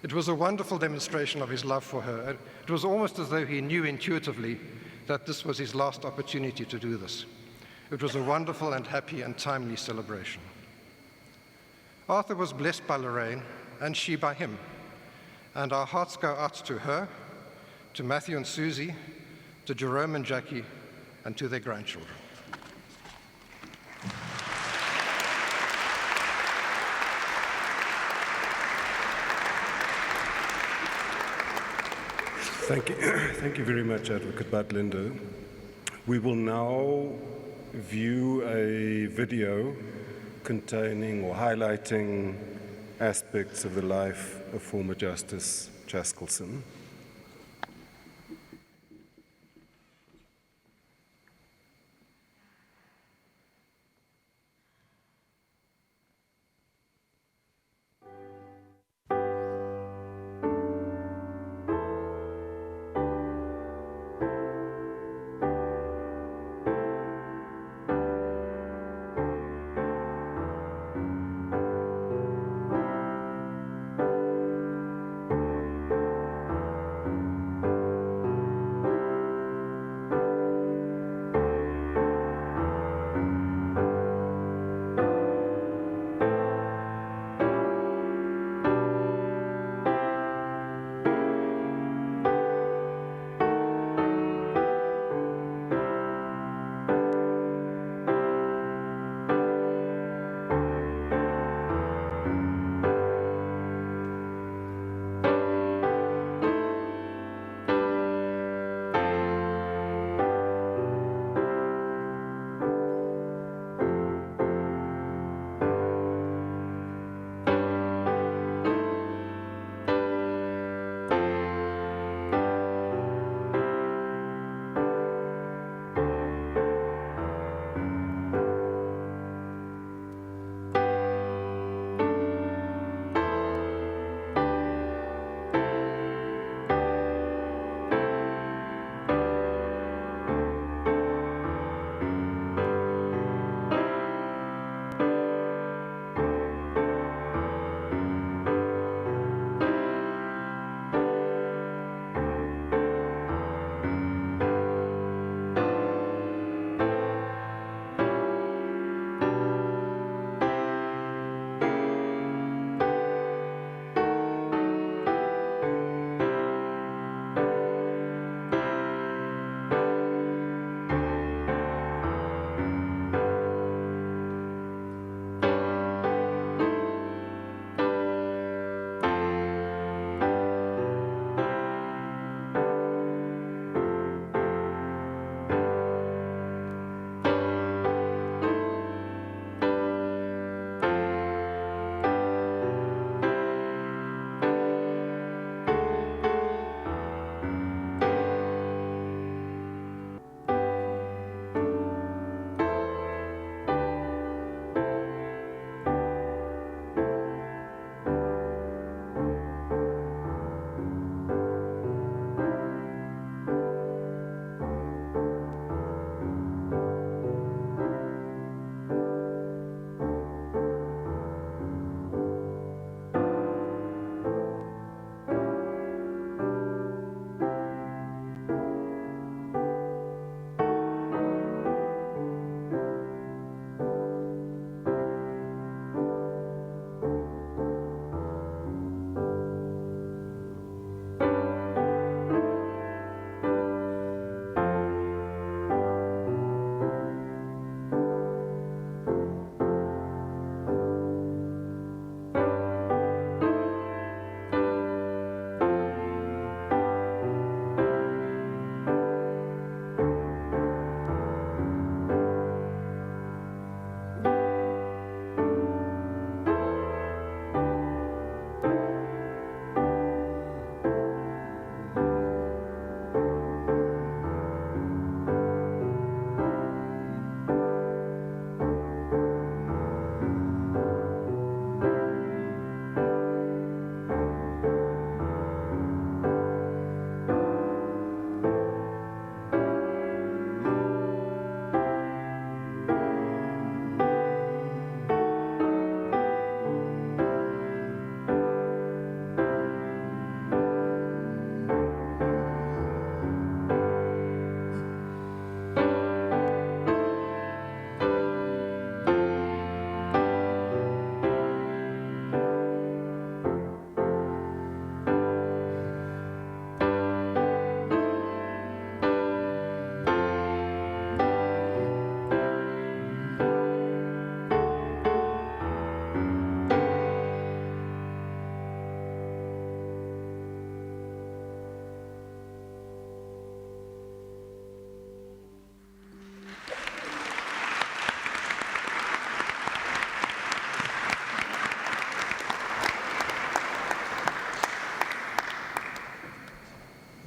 It was a wonderful demonstration of his love for her. It was almost as though he knew intuitively that this was his last opportunity to do this. It was a wonderful and happy and timely celebration. Arthur was blessed by Lorraine, and she by him. And our hearts go out to her, to Matthew and Susie, to Jerome and Jackie, and to their grandchildren. Thank you. Thank you very much, Advocate Budlender. We will now view a video containing or highlighting aspects of the life of former Justice Chaskalson.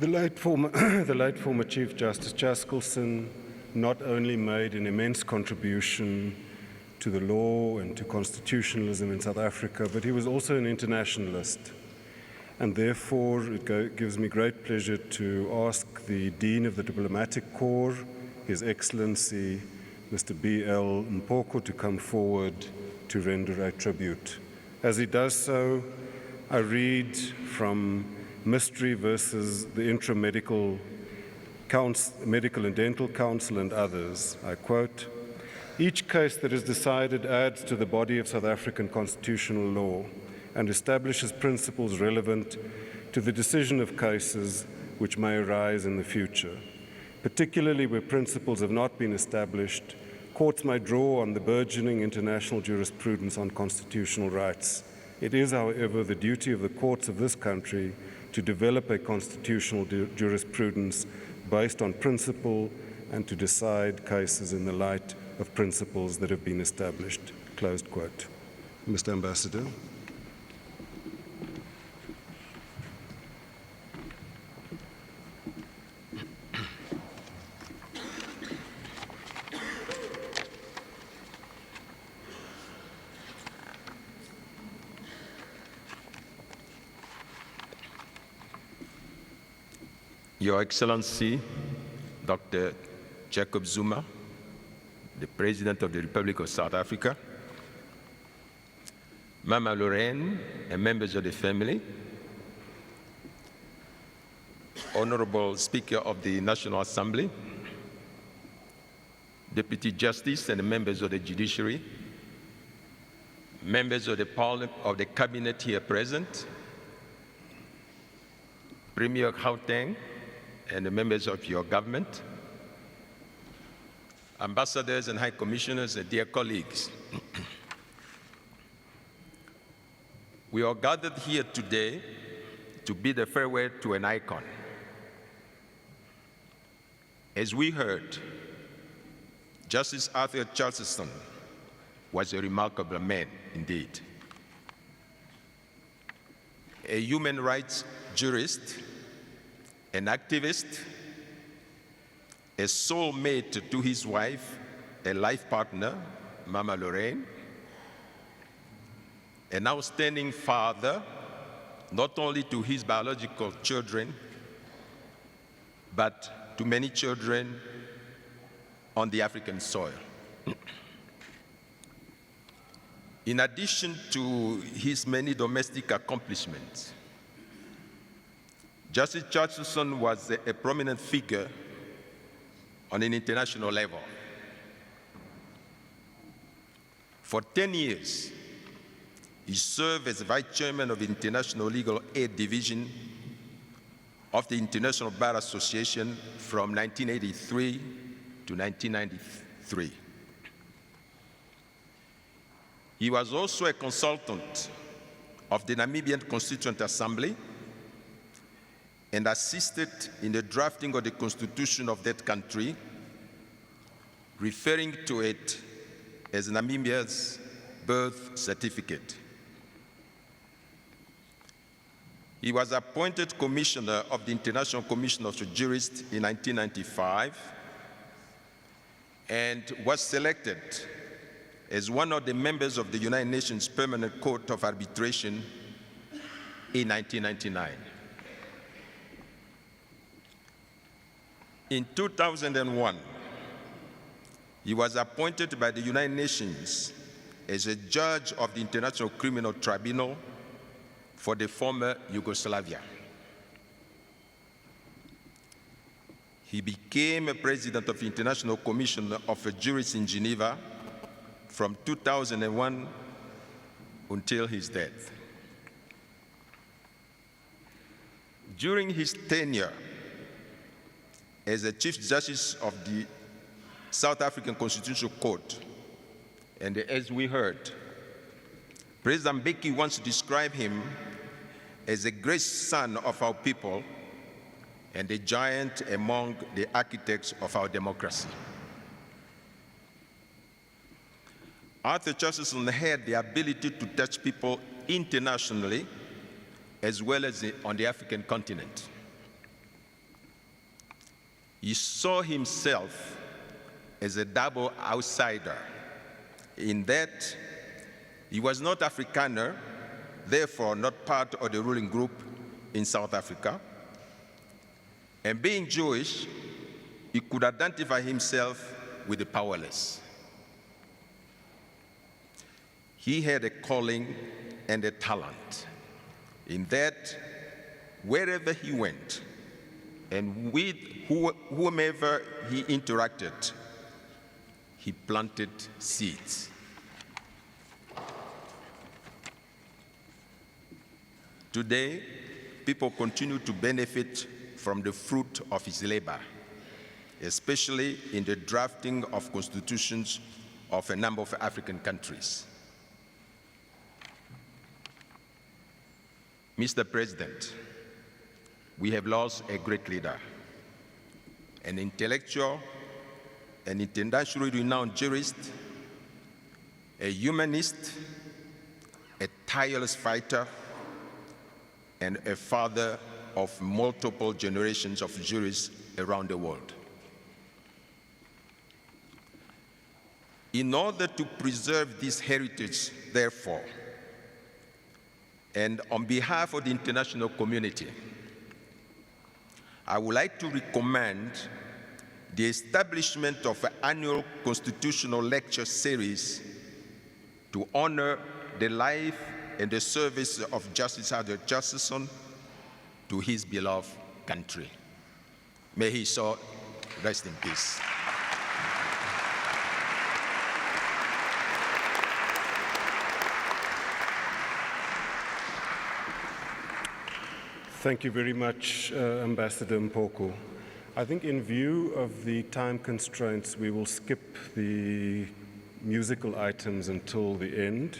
The late former Chief Justice Chaskalson not only made an immense contribution to the law and to constitutionalism in South Africa, but he was also an internationalist. And therefore, it gives me great pleasure to ask the Dean of the Diplomatic Corps, His Excellency, Mr. B.L. Mpoko, to come forward to render a tribute. As he does so, I read from Mystery versus the Intra-Medical Medical and Dental Council and others. I quote, "Each case that is decided adds to the body of South African constitutional law and establishes principles relevant to the decision of cases which may arise in the future. Particularly where principles have not been established, courts may draw on the burgeoning international jurisprudence on constitutional rights. It is, however, the duty of the courts of this country to develop a constitutional jurisprudence based on principle and to decide cases in the light of principles that have been established." Closed quote. Mr. Ambassador. Your Excellency, Dr. Jacob Zuma, the President of the Republic of South Africa, Mama Lorraine and members of the family, Honorable Speaker of the National Assembly, Deputy Justice and members of the Judiciary, members of the Parliament, of the Cabinet here present, Premier Gauteng, and the members of your government, ambassadors and high commissioners, and dear colleagues. We are gathered here today to bid a farewell to an icon. As we heard, Justice Arthur Chaskalson was a remarkable man indeed. A human rights jurist, an activist, a soulmate to his wife, a life partner, Mama Lorraine, an outstanding father, not only to his biological children, but to many children on the African soil. In addition to his many domestic accomplishments, Justice Chaskalson was a prominent figure on an international level. For 10 years, he served as Vice Chairman of the International Legal Aid Division of the International Bar Association from 1983 to 1993. He was also a consultant of the Namibian Constituent Assembly and assisted in the drafting of the constitution of that country, referring to it as Namibia's birth certificate. He was appointed Commissioner of the International Commission of Jurists in 1995 and was selected as one of the members of the United Nations Permanent Court of Arbitration in 1999. In 2001, he was appointed by the United Nations as a judge of the International Criminal Tribunal for the former Yugoslavia. He became a president of the International Commission of Jurists in Geneva from 2001 until his death. During his tenure as the Chief Justice of the South African Constitutional Court, and as we heard, President Mbeki once described him as a great son of our people and a giant among the architects of our democracy. Arthur Chaskalson had the ability to touch people internationally as well as on the African continent. he saw himself as a double outsider, in that he was not Afrikaner, therefore not part of the ruling group in South Africa, and being Jewish, he could identify himself with the powerless. He had a calling and a talent, in that wherever he went and with whomever he interacted, he planted seeds. Today, people continue to benefit from the fruit of his labor, especially in the drafting of constitutions of a number of African countries. Mr. President, we have lost a great leader, an intellectual, an internationally renowned jurist, a humanist, a tireless fighter, and a father of multiple generations of jurists around the world. In order to preserve this heritage, therefore, and on behalf of the international community, I would like to recommend the establishment of an annual constitutional lecture series to honor the life and the service of Justice Chaskalson to his beloved country. May he so rest in peace. Thank you very much, Ambassador Mpoko. I think in view of the time constraints, we will skip the musical items until the end.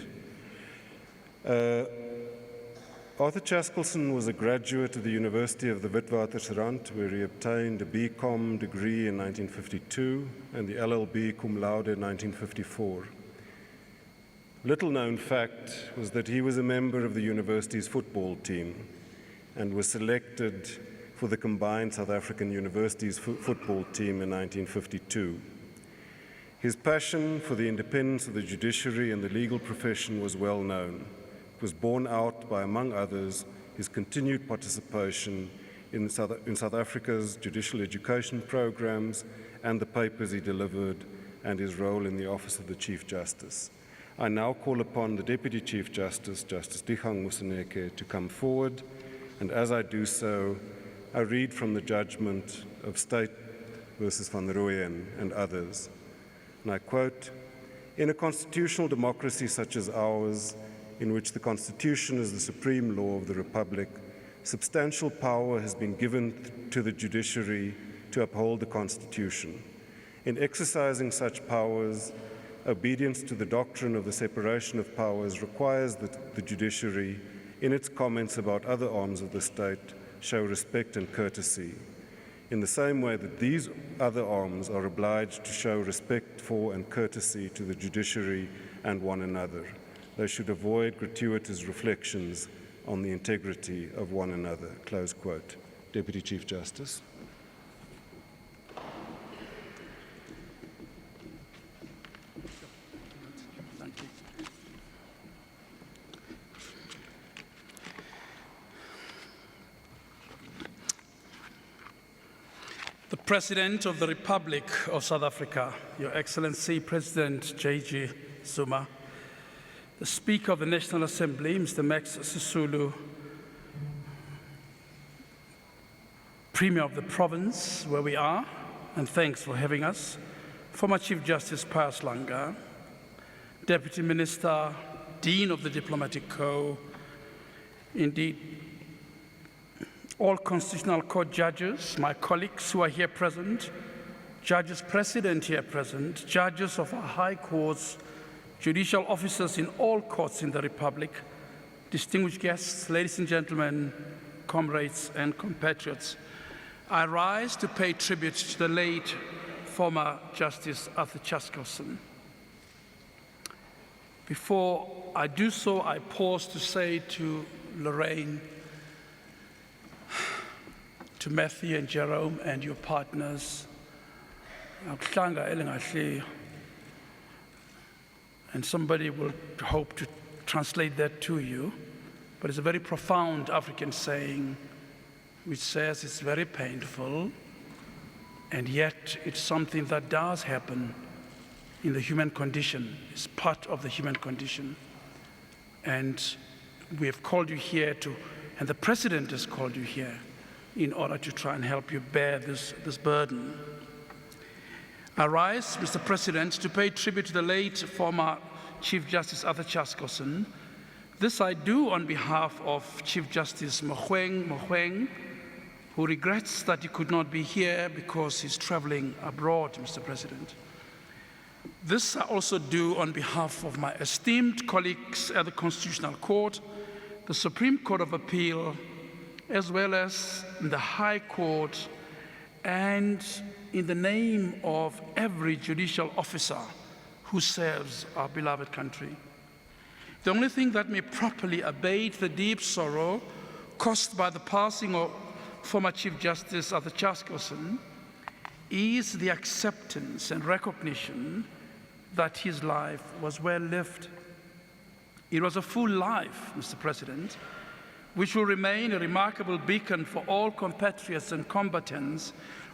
Arthur Chaskalson was a graduate of the University of the Witwatersrand, where he obtained a BCom degree in 1952 and the LLB cum laude in 1954. Little known fact was that he was a member of the university's football team and was selected for the combined South African universities football team in 1952. His passion for the independence of the judiciary and the legal profession was well known. It was borne out by, among others, his continued participation in South Africa's judicial education programs and the papers he delivered, and his role in the Office of the Chief Justice. I now call upon the Deputy Chief Justice, Justice Dikgang Moseneke, to come forward, and as I do so, I read from the judgment of State versus Van Rooyen and others. And I quote, "In a constitutional democracy such as ours, in which the Constitution is the supreme law of the Republic, substantial power has been given to the judiciary to uphold the Constitution. In exercising such powers, obedience to the doctrine of the separation of powers requires that the judiciary, in its comments about other arms of the state, show respect and courtesy, in the same way that these other arms are obliged to show respect for and courtesy to the judiciary and one another. They should avoid gratuitous reflections on the integrity of one another." Close quote. Deputy Chief Justice. The President of the Republic of South Africa, Your Excellency President J.G. Zuma, the Speaker of the National Assembly, Mr. Max Sisulu, Premier of the province where we are, and thanks for having us, former Chief Justice Pius Langa, Deputy Minister, Dean of the Diplomatic Corps, indeed, all Constitutional Court judges, my colleagues who are here present, judges president here present, judges of our high courts, judicial officers in all courts in the Republic, distinguished guests, ladies and gentlemen, comrades and compatriots, I rise to pay tribute to the late former Justice Arthur Chaskalson. Before I do so, I pause to say to Lorraine, to Matthew and Jerome and your partners. And somebody will hope to translate that to you. But it's a very profound African saying which says it's very painful, and yet it's something that does happen in the human condition. It's part of the human condition. And we have called you here to, and the President has called you here in order to try and help you bear this burden. I rise, Mr. President, to pay tribute to the late former Chief Justice Arthur Chaskalson. This I do on behalf of Chief Justice Mokonyane, who regrets that he could not be here because he's traveling abroad, Mr. President. This I also do on behalf of my esteemed colleagues at the Constitutional Court, the Supreme Court of Appeal, as well as the High Court, and in the name of every judicial officer who serves our beloved country. The only thing that may properly abate the deep sorrow caused by the passing of former Chief Justice Arthur Chaskalson is the acceptance and recognition that his life was well lived. It was a full life, Mr. President, which will remain a remarkable beacon for all compatriots and combatants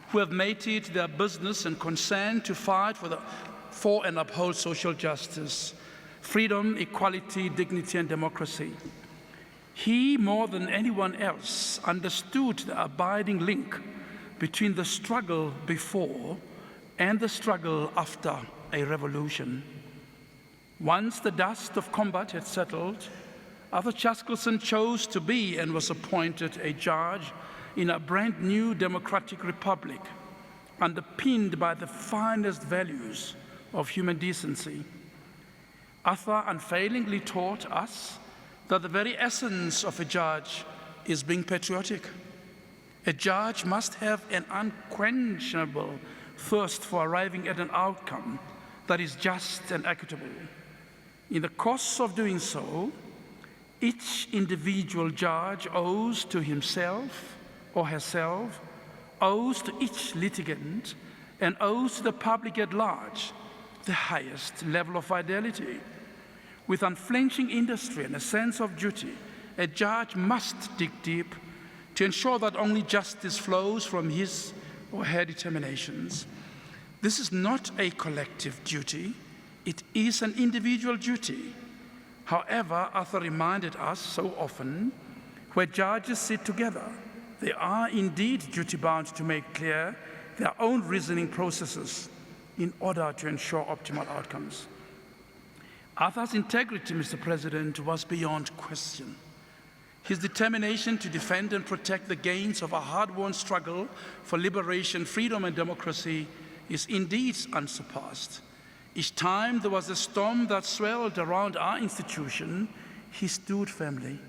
who have made it their business and concern to fight for and uphold social justice, freedom, equality, dignity, and democracy. He, more than anyone else, understood the abiding link between the struggle before and the struggle after a revolution. Once the dust of combat had settled, Arthur Chaskalson chose to be and was appointed a judge in a brand new democratic republic, underpinned by the finest values of human decency. Arthur unfailingly taught us that the very essence of a judge is being patriotic. A judge must have an unquenchable thirst for arriving at an outcome that is just and equitable. In the course of doing so, each individual judge owes to himself or herself, owes to each litigant, and owes to the public at large the highest level of fidelity. With unflinching industry and a sense of duty, a judge must dig deep to ensure that only justice flows from his or her determinations. This is not a collective duty, it is an individual duty. However, Arthur reminded us so often, where judges sit together, they are indeed duty-bound to make clear their own reasoning processes in order to ensure optimal outcomes. Arthur's integrity, Mr. President, was beyond question. His determination to defend and protect the gains of our hard-won struggle for liberation, freedom, and democracy is indeed unsurpassed. Each time there was a storm that swelled around our institution, he stood firmly.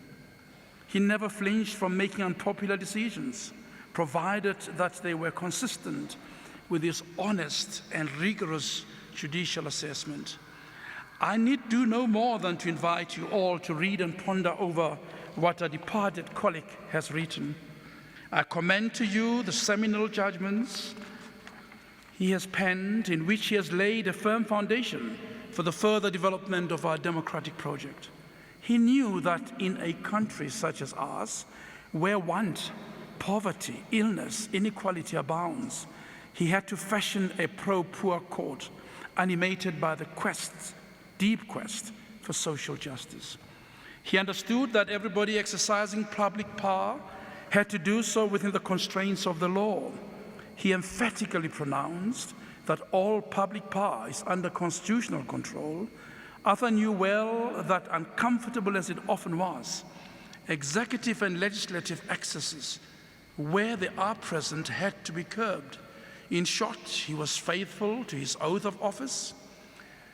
He never flinched from making unpopular decisions, provided that they were consistent with his honest and rigorous judicial assessment. I need do no more than to invite you all to read and ponder over what a departed colleague has written. I commend to you the seminal judgments he has penned, in which he has laid a firm foundation for the further development of our democratic project. He knew that in a country such as ours, where want, poverty, illness, inequality abounds, he had to fashion a pro-poor court animated by the deep quest for social justice. He understood that everybody exercising public power had to do so within the constraints of the law. He emphatically pronounced that all public power is under constitutional control. Arthur knew well that, uncomfortable as it often was, executive and legislative excesses, where they are present, had to be curbed. In short, he was faithful to his oath of office.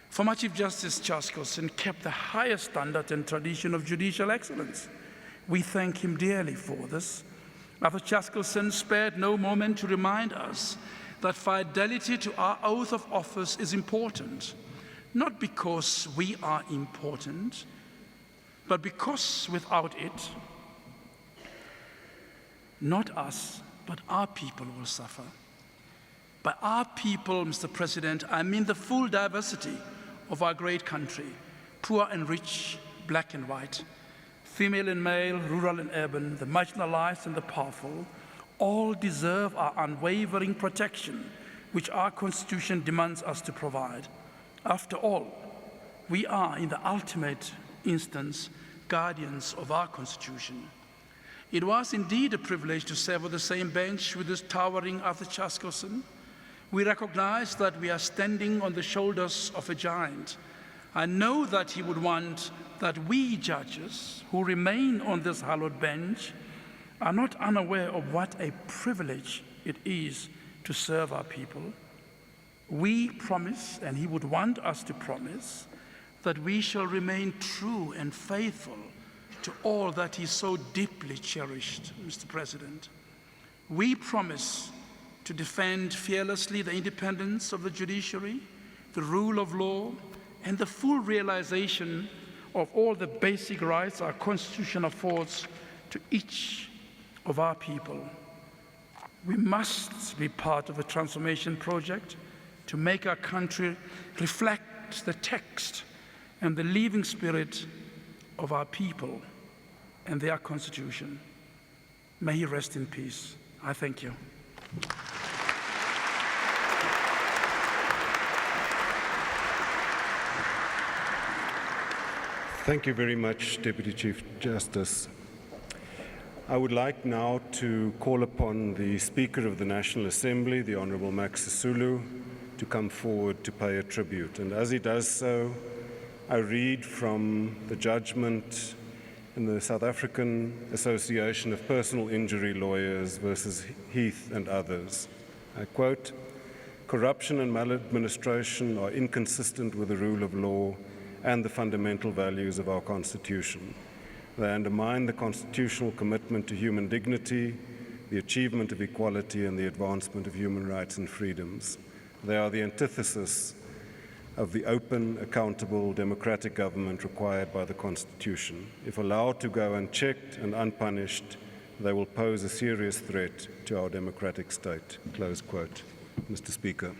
Former Chief Justice Chaskalson kept the highest standard and tradition of judicial excellence. We thank him dearly for this. Arthur Chaskalson spared no moment to remind us that fidelity to our oath of office is important, not because we are important, but because without it, not us, but our people will suffer. By our people, Mr. President, I mean the full diversity of our great country, poor and rich, black and white, female and male, rural and urban, the marginalized and the powerful, all deserve our unwavering protection, which our Constitution demands us to provide. After all, we are, in the ultimate instance, guardians of our Constitution. It was indeed a privilege to serve on the same bench with this towering Arthur Chaskalson. We recognize that we are standing on the shoulders of a giant. I know that he would want that we judges who remain on this hallowed bench are not unaware of what a privilege it is to serve our people. We promise, and he would want us to promise, that we shall remain true and faithful to all that he so deeply cherished, Mr. President. We promise to defend fearlessly the independence of the judiciary, the rule of law, and the full realization of all the basic rights our Constitution affords to each of our people. We must be part of a transformation project to make our country reflect the text and the living spirit of our people and their Constitution. May he rest in peace. I thank you. Thank you very much, Deputy Chief Justice. I would like now to call upon the Speaker of the National Assembly, the Honourable Max Sisulu, to come forward to pay a tribute. And as he does so, I read from the judgment in the South African Association of Personal Injury Lawyers versus Heath and others. I quote, "Corruption and maladministration are inconsistent with the rule of law and the fundamental values of our Constitution. They undermine the constitutional commitment to human dignity, the achievement of equality, and the advancement of human rights and freedoms. They are the antithesis of the open, accountable, democratic government required by the Constitution. If allowed to go unchecked and unpunished, they will pose a serious threat to our democratic state." Close quote. Mr. Speaker.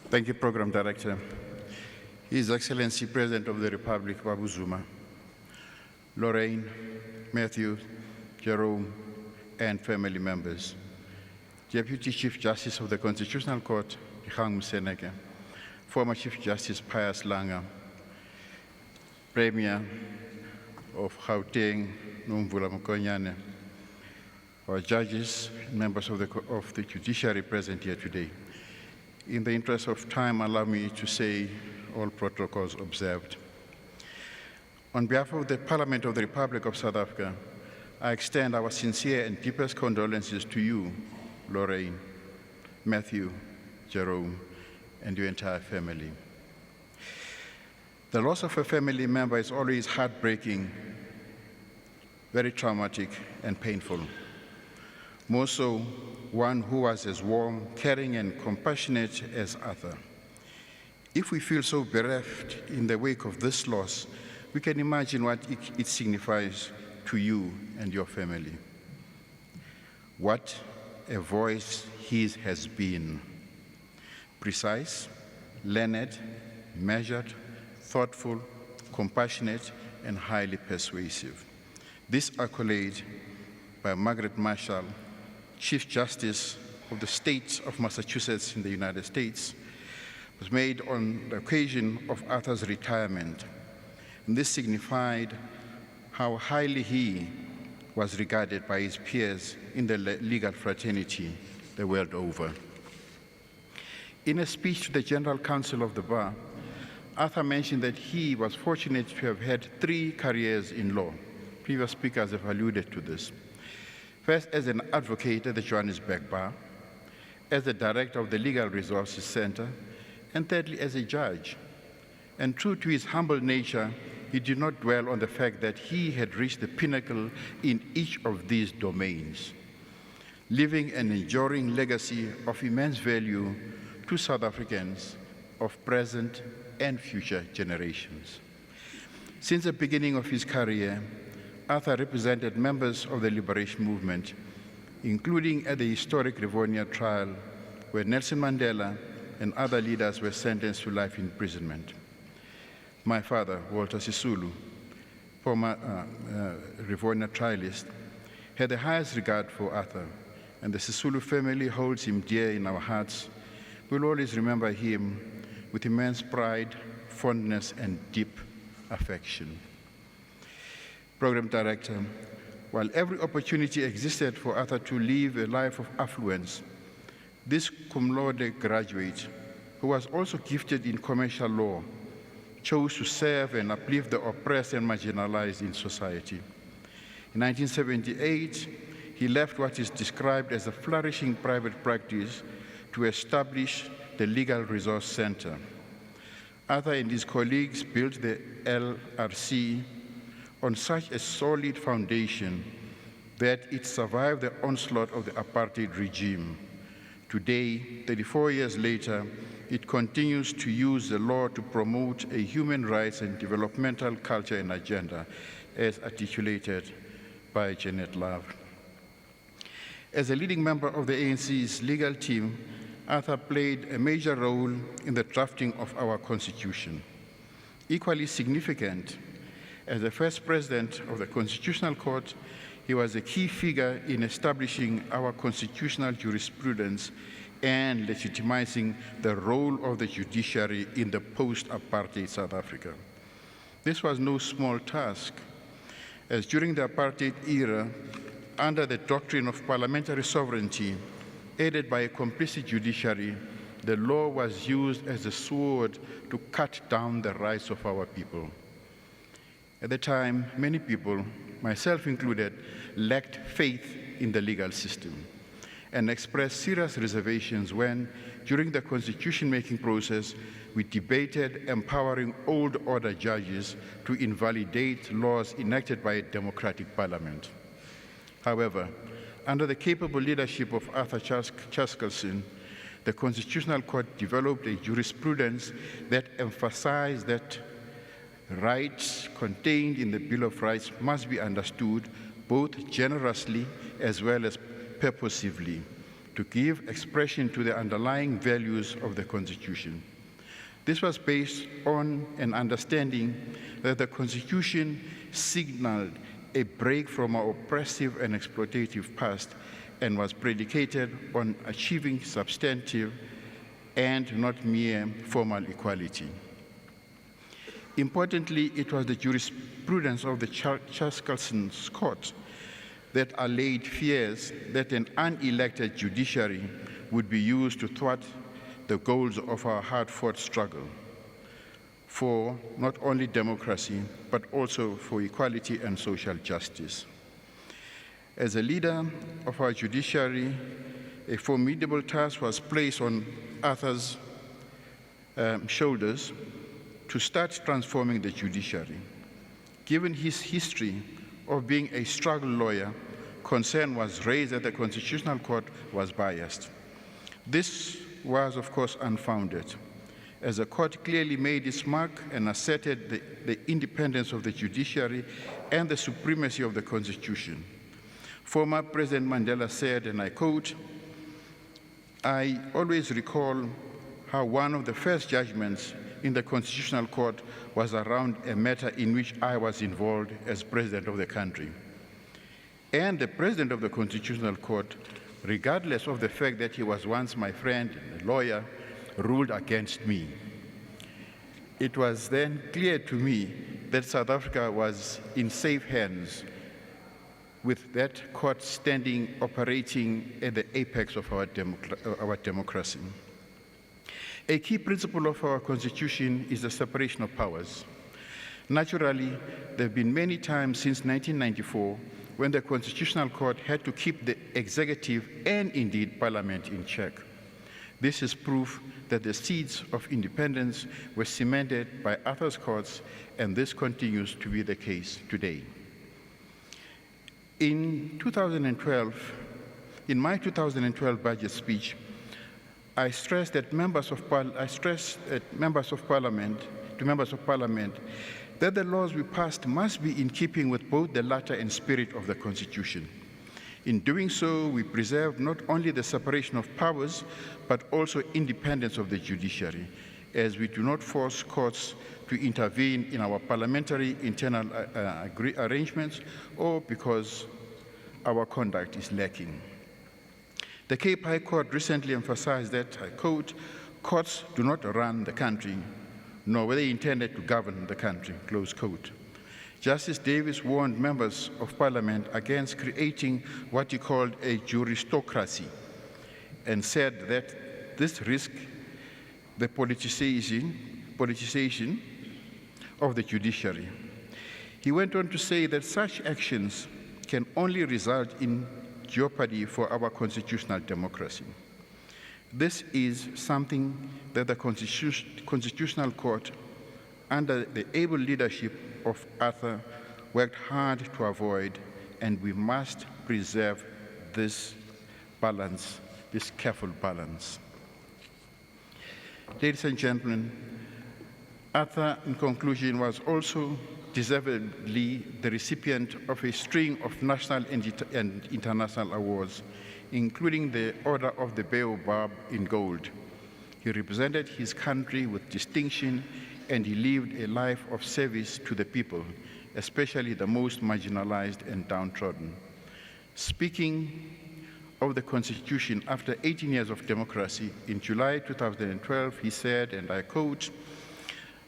Thank you, Program Director. His Excellency President of the Republic, Babu Zuma, Lorraine, Matthew, Jerome, and family members, Deputy Chief Justice of the Constitutional Court, Dikgang Moseneke, former Chief Justice Pius Langa, Premier of Gauteng, Mokonyane, our judges, members of the judiciary present here today. In the interest of time, allow me to say all protocols observed. On behalf of the Parliament of the Republic of South Africa, I extend our sincere and deepest condolences to you, Lorraine, Matthew, Jerome, and your entire family. The loss of a family member is always heartbreaking, very traumatic, and painful. More so, one who was as warm, caring, and compassionate as Arthur. If we feel so bereft in the wake of this loss, we can imagine what it signifies to you and your family. What a voice his has been. Precise, learned, measured, thoughtful, compassionate, and highly persuasive. This accolade by Margaret Marshall, Chief Justice of the State of Massachusetts in the United States, was made on the occasion of Arthur's retirement. And this signified how highly he was regarded by his peers in the legal fraternity the world over. In a speech to the General Counsel of the Bar, Arthur mentioned that he was fortunate to have had 3 careers in law. Previous speakers have alluded to this. First, as an advocate at the Johannesburg Bar, as the director of the Legal Resources Center, and thirdly, as a judge. And true to his humble nature, he did not dwell on the fact that he had reached the pinnacle in each of these domains, leaving an enduring legacy of immense value to South Africans of present and future generations. Since the beginning of his career, Arthur represented members of the liberation movement, including at the historic Rivonia trial, where Nelson Mandela and other leaders were sentenced to life imprisonment. My father, Walter Sisulu, former Rivonia trialist, had the highest regard for Arthur, and the Sisulu family holds him dear in our hearts. We'll always remember him with immense pride, fondness, and deep affection. Program Director, while every opportunity existed for Arthur to live a life of affluence, this cum laude graduate, who was also gifted in commercial law, chose to serve and uplift the oppressed and marginalized in society. In 1978, he left what is described as a flourishing private practice to establish the Legal Resource Center. Arthur and his colleagues built the LRC on such a solid foundation that it survived the onslaught of the apartheid regime. Today, 34 years later, it continues to use the law to promote a human rights and developmental culture and agenda, as articulated by Janet Love. As a leading member of the ANC's legal team, Arthur played a major role in the drafting of our Constitution. Equally significant, as the first president of the Constitutional Court, he was a key figure in establishing our constitutional jurisprudence and legitimizing the role of the judiciary in the post-apartheid South Africa. This was no small task, as during the apartheid era, under the doctrine of parliamentary sovereignty, aided by a complicit judiciary, the law was used as a sword to cut down the rights of our people. At the time, many people, myself included, lacked faith in the legal system and expressed serious reservations when, during the constitution-making process, we debated empowering old order judges to invalidate laws enacted by a democratic parliament. However, under the capable leadership of Arthur Chaskalson, the Constitutional Court developed a jurisprudence that emphasized that rights contained in the Bill of Rights must be understood both generously as well as purposively to give expression to the underlying values of the Constitution. This was based on an understanding that the Constitution signaled a break from our oppressive and exploitative past and was predicated on achieving substantive and not mere formal equality. Importantly, it was the jurisprudence of the Chaskalson's court that allayed fears that an unelected judiciary would be used to thwart the goals of our hard-fought struggle for not only democracy, but also for equality and social justice. As a leader of our judiciary, a formidable task was placed on Arthur's shoulders to start transforming the judiciary. Given his history of being a struggle lawyer, concern was raised that the Constitutional Court was biased. This was, of course, unfounded, as the court clearly made its mark and asserted the independence of the judiciary and the supremacy of the Constitution. Former President Mandela said, and I quote, "I always recall how one of the first judgments in the Constitutional Court was around a matter in which I was involved as president of the country. And the president of the Constitutional Court, regardless of the fact that he was once my friend and a lawyer, ruled against me. It was then clear to me that South Africa was in safe hands with that court operating at the apex of our democracy. A key principle of our Constitution is the separation of powers. Naturally, there have been many times since 1994 when the Constitutional Court had to keep the executive and indeed Parliament in check. This is proof that the seeds of independence were cemented by Arthur's courts, and this continues to be the case today. In my 2012 budget speech, I stressed that members of Parliament that the laws we passed must be in keeping with both the letter and spirit of the Constitution. In doing so, we preserve not only the separation of powers, but also independence of the judiciary, as we do not force courts to intervene in our parliamentary internal arrangements or because our conduct is lacking. The Cape High Court recently emphasized that, I quote, "Courts do not run the country, nor were they intended to govern the country," close quote. Justice Davis warned members of parliament against creating what he called a juristocracy and said that this risked the politicization of the judiciary. He went on to say that such actions can only result in jeopardy for our constitutional democracy. This is something that the Constitutional Court, under the able leadership of Arthur, worked hard to avoid, and we must preserve this balance, this careful balance. Ladies and gentlemen, Arthur, in conclusion, was also deservedly the recipient of a string of national and international awards, including the Order of the Baobab in gold. He represented his country with distinction, and he lived a life of service to the people, especially the most marginalized and downtrodden. Speaking of the Constitution after 18 years of democracy, in July 2012, he said, and I quote,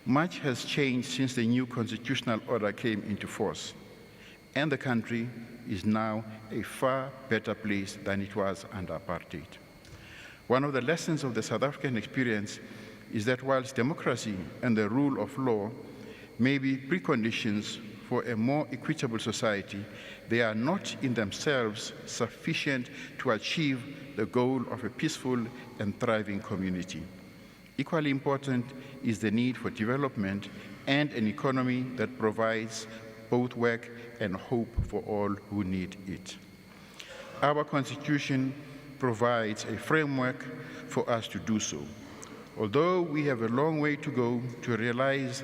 "Much has changed since the new constitutional order came into force, and the country is now a far better place than it was under apartheid." One of the lessons of the South African experience is that whilst democracy and the rule of law may be preconditions for a more equitable society, they are not in themselves sufficient to achieve the goal of a peaceful and thriving community. Equally important is the need for development and an economy that provides both work and hope for all who need it. Our Constitution provides a framework for us to do so. Although we have a long way to go to realize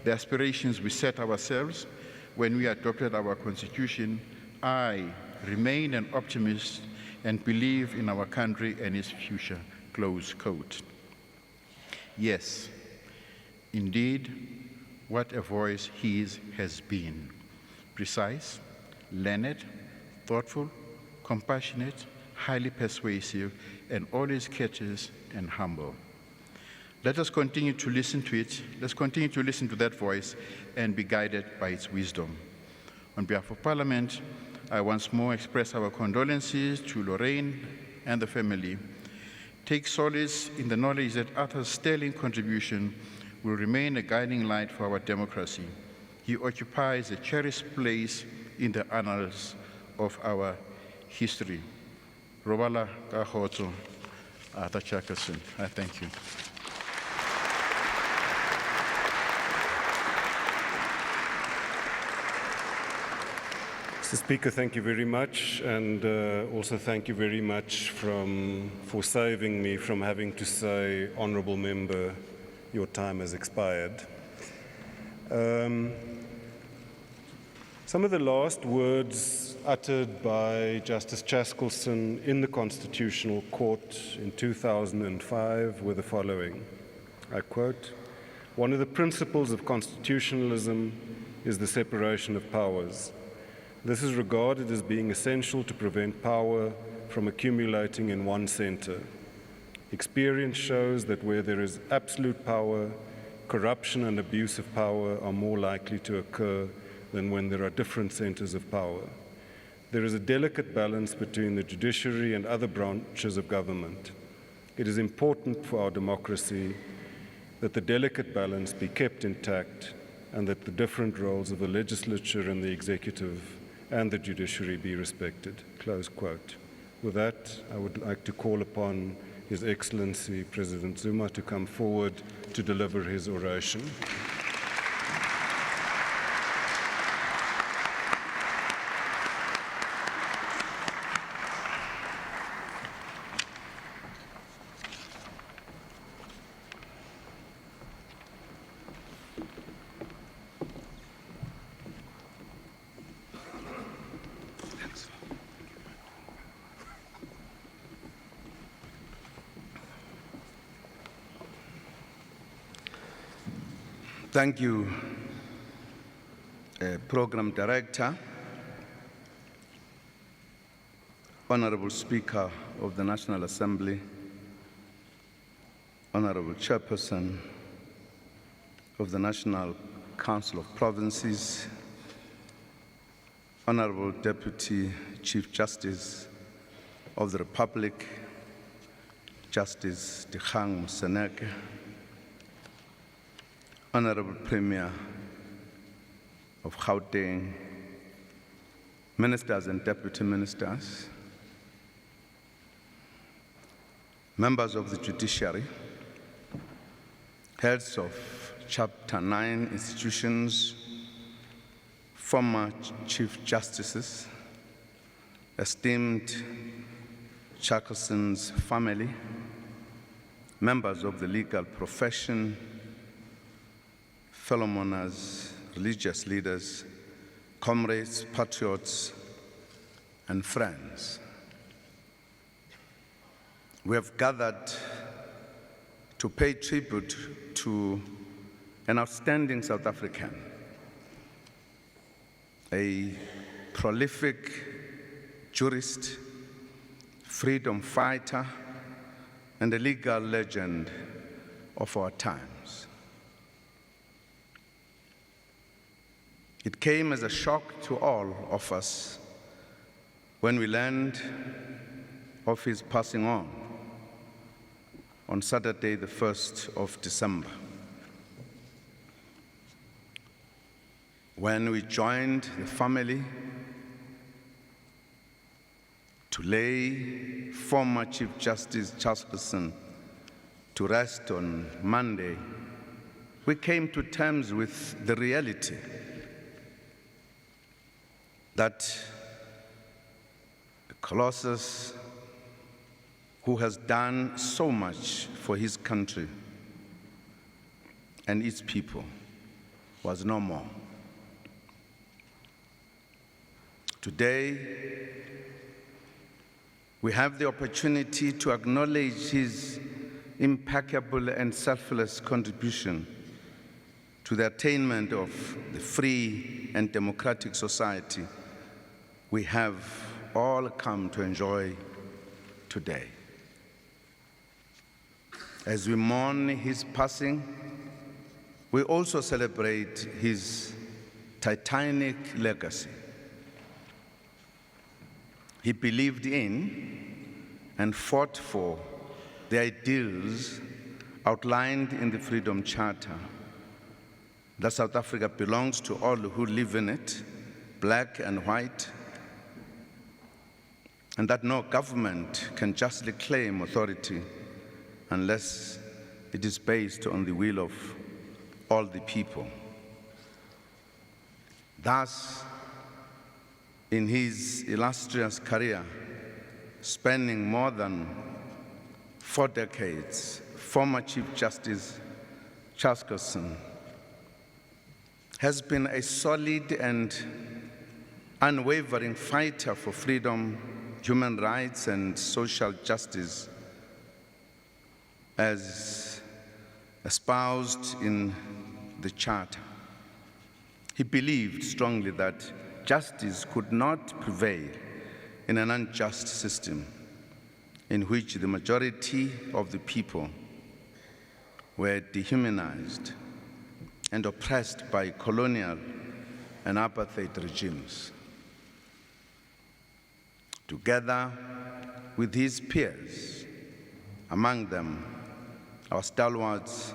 the aspirations we set ourselves when we adopted our Constitution, I remain an optimist and believe in our country and its future, close quote. Yes, indeed, what a voice his has been. Precise, learned, thoughtful, compassionate, highly persuasive, and always courteous and humble. Let us continue to listen to it. Let's continue to listen to that voice and be guided by its wisdom. On behalf of Parliament, I once more express our condolences to Lorraine and the family. Take solace in the knowledge that Arthur's sterling contribution will remain a guiding light for our democracy. He occupies a cherished place in the annals of our history. Robala Kahoto, Arthur Chaskalson. I thank you. Mr. Speaker, thank you very much, and also thank you very much for saving me from having to say, Honourable Member, your time has expired. Some of the last words uttered by Justice Chaskalson in the Constitutional Court in 2005 were the following. I quote, "One of the principles of constitutionalism is the separation of powers. This is regarded as being essential to prevent power from accumulating in one center. Experience shows that where there is absolute power, corruption and abuse of power are more likely to occur than when there are different centers of power. There is a delicate balance between the judiciary and other branches of government. It is important for our democracy that the delicate balance be kept intact and that the different roles of the legislature and the executive and the judiciary be respected." Close quote. With that, I would like to call upon His Excellency President Zuma to come forward to deliver his oration. Thank you, Program Director, Honorable Speaker of the National Assembly, Honorable Chairperson of the National Council of Provinces, Honorable Deputy Chief Justice of the Republic, Justice Dikgang Moseneke, Honorable Premier of Gauteng, Ministers and Deputy Ministers, members of the judiciary, heads of Chapter 9 institutions, former Chief Justices, esteemed Chaskalson's family, members of the legal profession, fellow mourners, religious leaders, comrades, patriots, and friends. We have gathered to pay tribute to an outstanding South African, a prolific jurist, freedom fighter, and a legal legend of our times. It came as a shock to all of us when we learned of his passing on Saturday, the 1st of December. When we joined the family to lay former Chief Justice Chaskalson to rest on Monday, we came to terms with the reality that the Colossus, who has done so much for his country and its people, was no more. Today, we have the opportunity to acknowledge his impeccable and selfless contribution to the attainment of the free and democratic society we have all come to enjoy today. As we mourn his passing, we also celebrate his titanic legacy. He believed in and fought for the ideals outlined in the Freedom Charter, that South Africa belongs to all who live in it, black and white, and that no government can justly claim authority unless it is based on the will of all the people. Thus, in his illustrious career, spanning more than 4 decades, former Chief Justice Chaskalson has been a solid and unwavering fighter for freedom, human rights, and social justice, as espoused in the Charter. He believed strongly that justice could not prevail in an unjust system in which the majority of the people were dehumanized and oppressed by colonial and apartheid regimes. Together with his peers, among them our stalwarts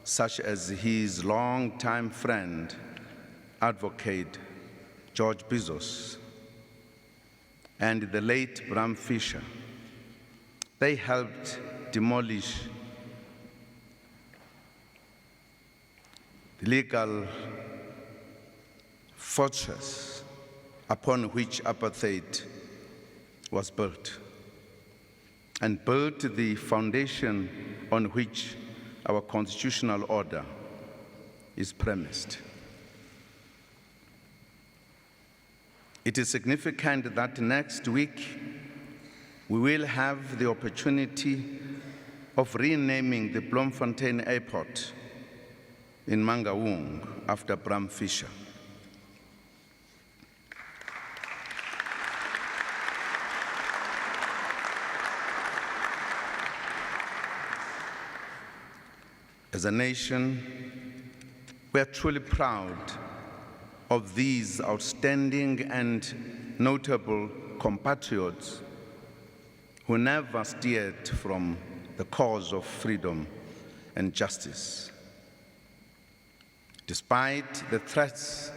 such as his longtime friend, Advocate George Bizos, and the late Bram Fischer, they helped demolish the legal fortress upon which apartheid was built, and built the foundation on which our constitutional order is premised. It is significant that next week we will have the opportunity of renaming the Bloemfontein Airport in Mangaung after Bram Fischer. As a nation, we are truly proud of these outstanding and notable compatriots who never steered from the cause of freedom and justice. Despite the threats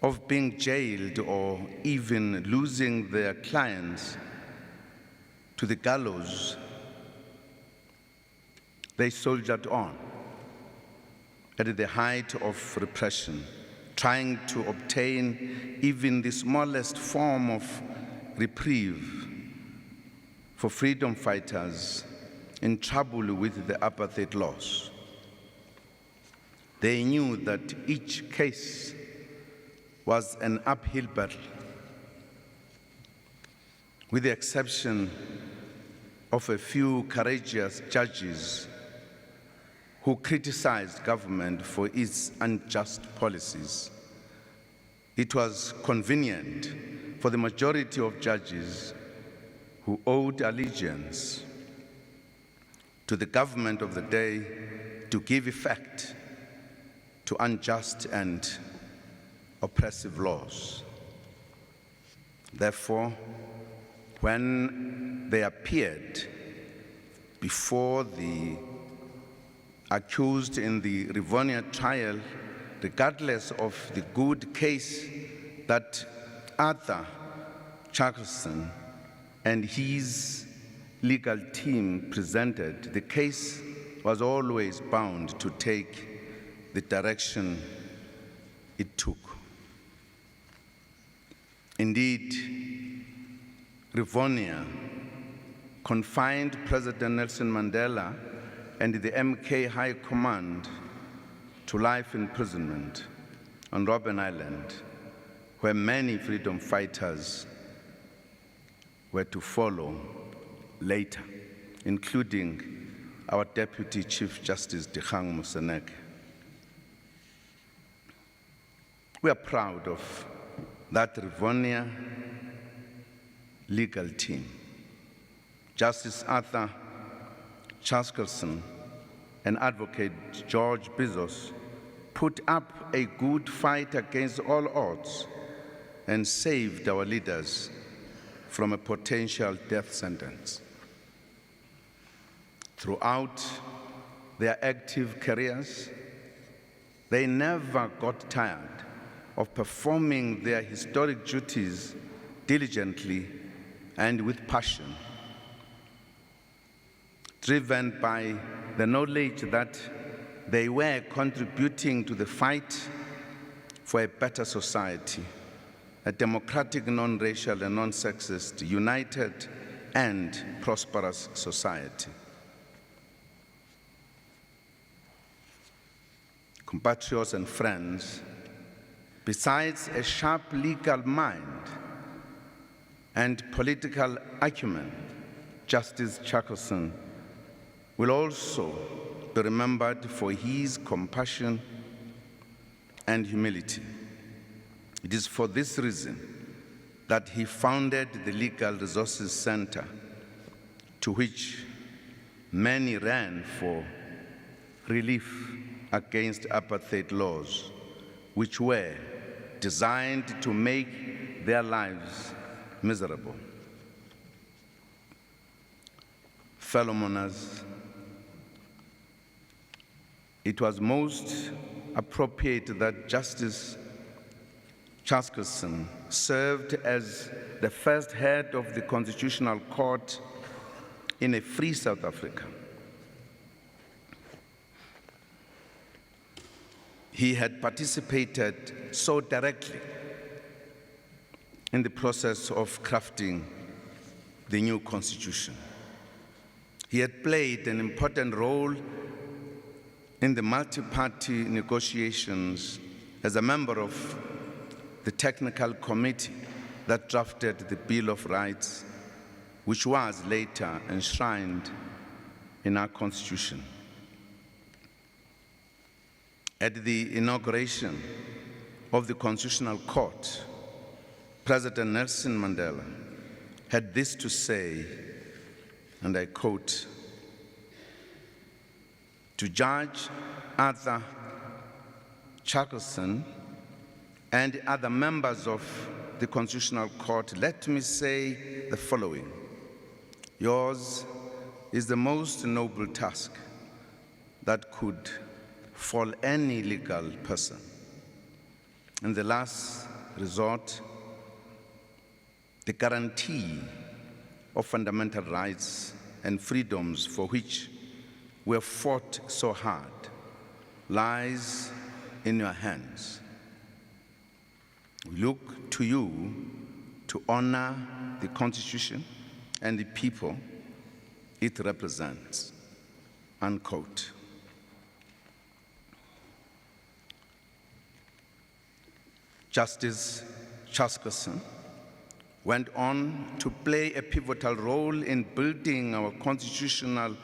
of being jailed or even losing their clients to the gallows, they soldiered on at the height of repression, trying to obtain even the smallest form of reprieve for freedom fighters in trouble with the apartheid laws. They knew that each case was an uphill battle, with the exception of a few courageous judges who criticized government for its unjust policies. It was convenient for the majority of judges who owed allegiance to the government of the day to give effect to unjust and oppressive laws. Therefore, when they appeared before the accused in the Rivonia trial, regardless of the good case that Arthur Chaskalson and his legal team presented, the case was always bound to take the direction it took. Indeed, Rivonia confined President Nelson Mandela and the MK High Command to life imprisonment on Robben Island, where many freedom fighters were to follow later, including our Deputy Chief Justice Dikgang Moseneke. We are proud of that Rivonia legal team. Justice Arthur Chaskalson and Advocate George Bizos put up a good fight against all odds and saved our leaders from a potential death sentence. Throughout their active careers, they never got tired of performing their historic duties diligently and with passion, driven by the knowledge that they were contributing to the fight for a better society, a democratic, non-racial and non-sexist, united and prosperous society. Compatriots and friends, besides a sharp legal mind and political acumen, Justice Chaskalson will also be remembered for his compassion and humility. It is for this reason that he founded the Legal Resources Center, to which many ran for relief against apartheid laws, which were designed to make their lives miserable. Fellow mourners, it was most appropriate that Justice Chaskalson served as the first head of the Constitutional Court in a free South Africa. He had participated so directly in the process of crafting the new Constitution. He had played an important role in the multi-party negotiations as a member of the technical committee that drafted the Bill of Rights, which was later enshrined in our Constitution. At the inauguration of the Constitutional Court, President Nelson Mandela had this to say, and I quote, "To Judge Arthur Chaskalson and other members of the Constitutional Court, let me say the following. Yours is the most noble task that could fall any legal person. In the last resort, the guarantee of fundamental rights and freedoms for which we have fought so hard lies in your hands. We look to you to honor the Constitution and the people it represents," unquote. Justice Chaskalson went on to play a pivotal role in building our constitutional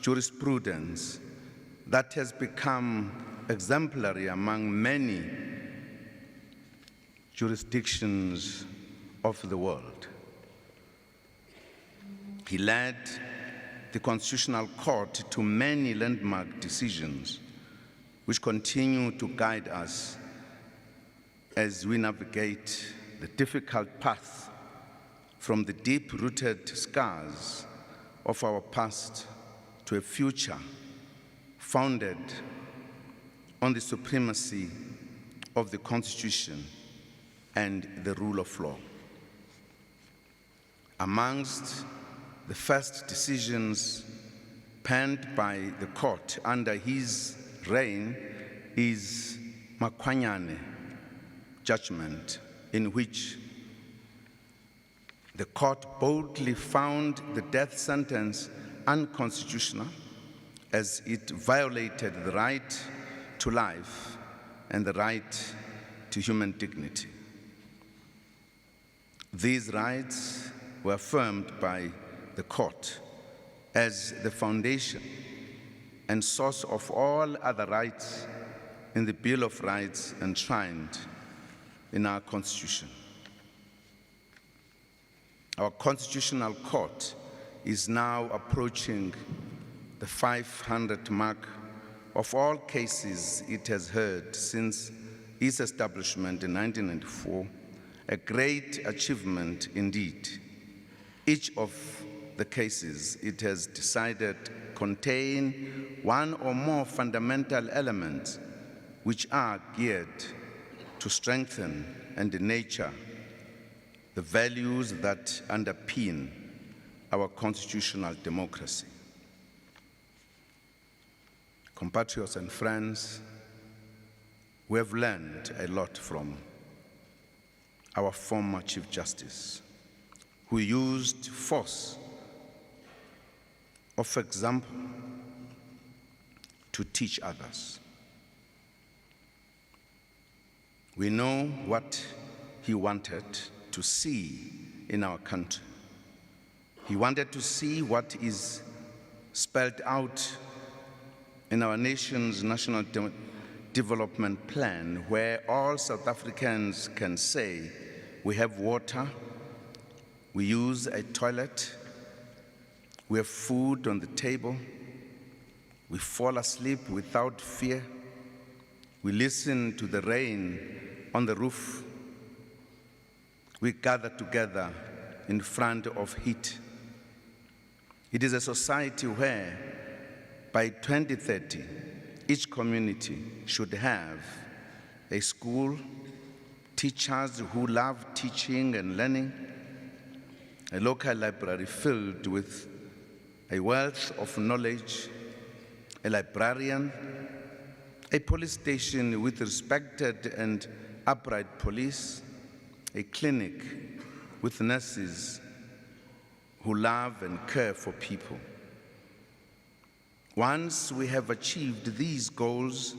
jurisprudence that has become exemplary among many jurisdictions of the world. He led the Constitutional Court to many landmark decisions which continue to guide us as we navigate the difficult path from the deep-rooted scars of our past to a future founded on the supremacy of the Constitution and the rule of law. Amongst the first decisions penned by the court under his reign is Mokonyane judgment, in which the court boldly found the death sentence unconstitutional as it violated the right to life and the right to human dignity. These rights were affirmed by the court as the foundation and source of all other rights in the Bill of Rights enshrined in our Constitution. Our Constitutional Court is now approaching the 500 mark of all cases it has heard since its establishment in 1994, a great achievement indeed. Each of the cases it has decided contain one or more fundamental elements which are geared to strengthen and nurture the values that underpin our constitutional democracy. Compatriots and friends, we have learned a lot from our former Chief Justice, who used force of example to teach others. We know what he wanted to see in our country. He wanted to see what is spelled out in our nation's national development plan, where all South Africans can say, we have water, we use a toilet, we have food on the table, we fall asleep without fear, we listen to the rain on the roof, we gather together in front of heat. It is a society where, by 2030, each community should have a school, teachers who love teaching and learning, a local library filled with a wealth of knowledge, a librarian, a police station with respected and upright police, a clinic with nurses who love and care for people. Once we have achieved these goals,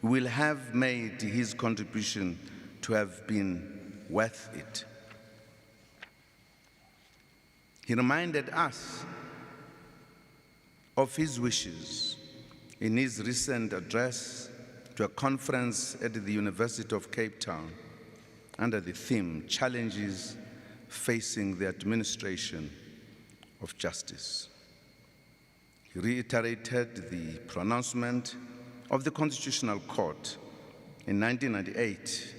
we will have made his contribution to have been worth it. He reminded us of his wishes in his recent address to a conference at the University of Cape Town under the theme, Challenges Facing the Administration of Justice. He reiterated the pronouncement of the Constitutional Court in 1998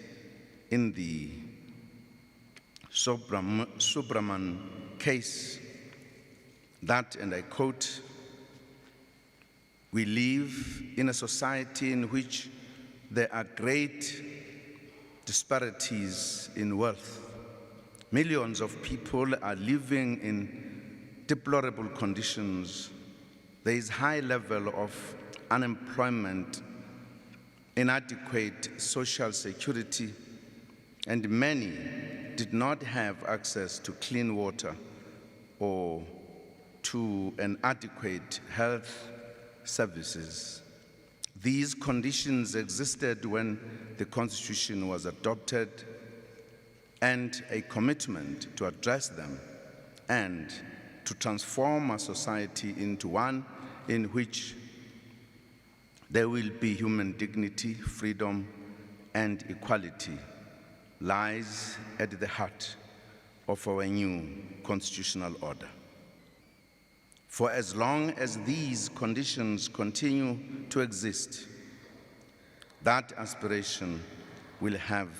in the Subraman case that, and I quote, "We live in a society in which there are great disparities in wealth. Millions of people are living in deplorable conditions. There is high level of unemployment, inadequate social security, and many did not have access to clean water or to an adequate health services. These conditions existed when the Constitution was adopted, and a commitment to address them and to transform our society into one in which there will be human dignity, freedom, and equality lies at the heart of our new constitutional order. For as long as these conditions continue to exist, that aspiration will have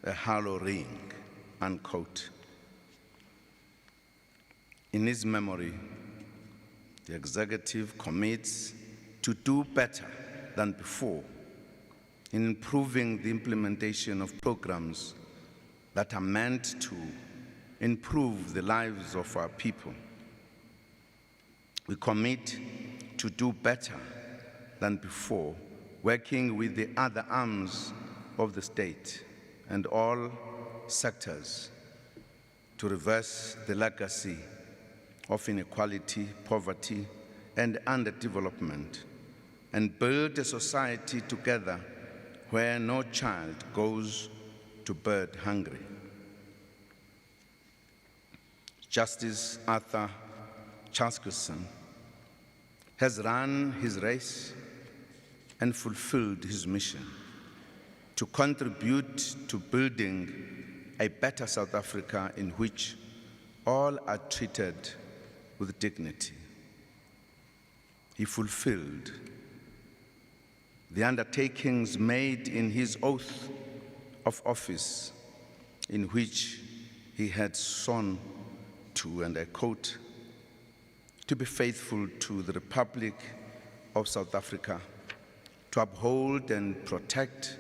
a hollow ring," unquote. In his memory, the executive commits to do better than before in improving the implementation of programs that are meant to improve the lives of our people. We commit to do better than before, working with the other arms of the state and all sectors to reverse the legacy of inequality, poverty, and underdevelopment, and build a society together where no child goes to bed hungry. Justice Arthur Chaskalson has run his race and fulfilled his mission to contribute to building a better South Africa in which all are treated with dignity. He fulfilled the undertakings made in his oath of office, in which he had sworn to, and I quote, "to be faithful to the Republic of South Africa, to uphold and protect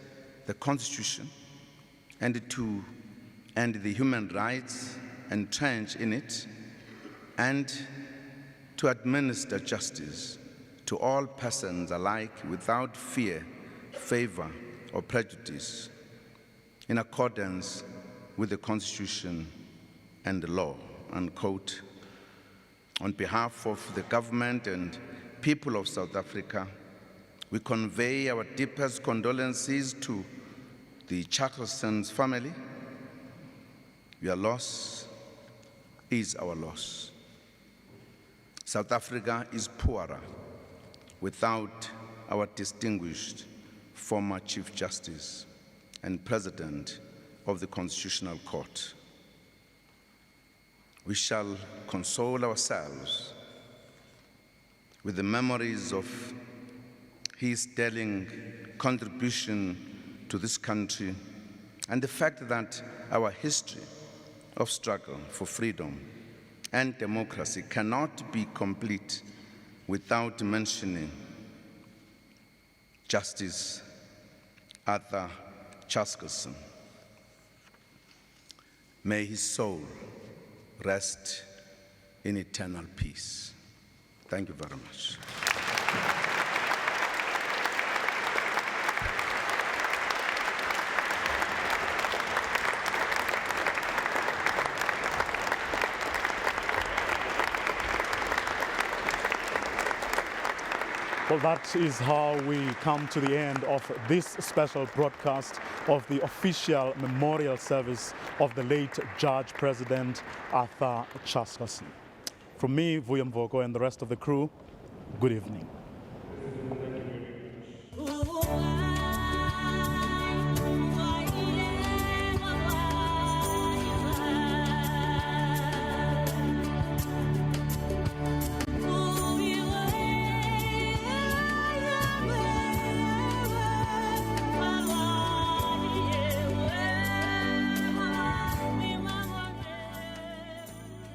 the Constitution, and the human rights entrenched in it, and to administer justice to all persons alike without fear, favor, or prejudice, in accordance with the Constitution and the law," unquote. On behalf of the government and people of South Africa, we convey our deepest condolences to the Chaskalson's family. Your loss is our loss. South Africa is poorer without our distinguished former Chief Justice and President of the Constitutional Court. We shall console ourselves with the memories of his sterling contribution to this country and the fact that our history of struggle for freedom and democracy cannot be complete without mentioning Justice Arthur Chaskalson. May his soul rest in eternal peace. Thank you very much. Well, that is how we come to the end of this special broadcast of the official memorial service of the late Judge President Arthur Chaskalson. From me, Vuyo Mvoko, and the rest of the crew, good evening.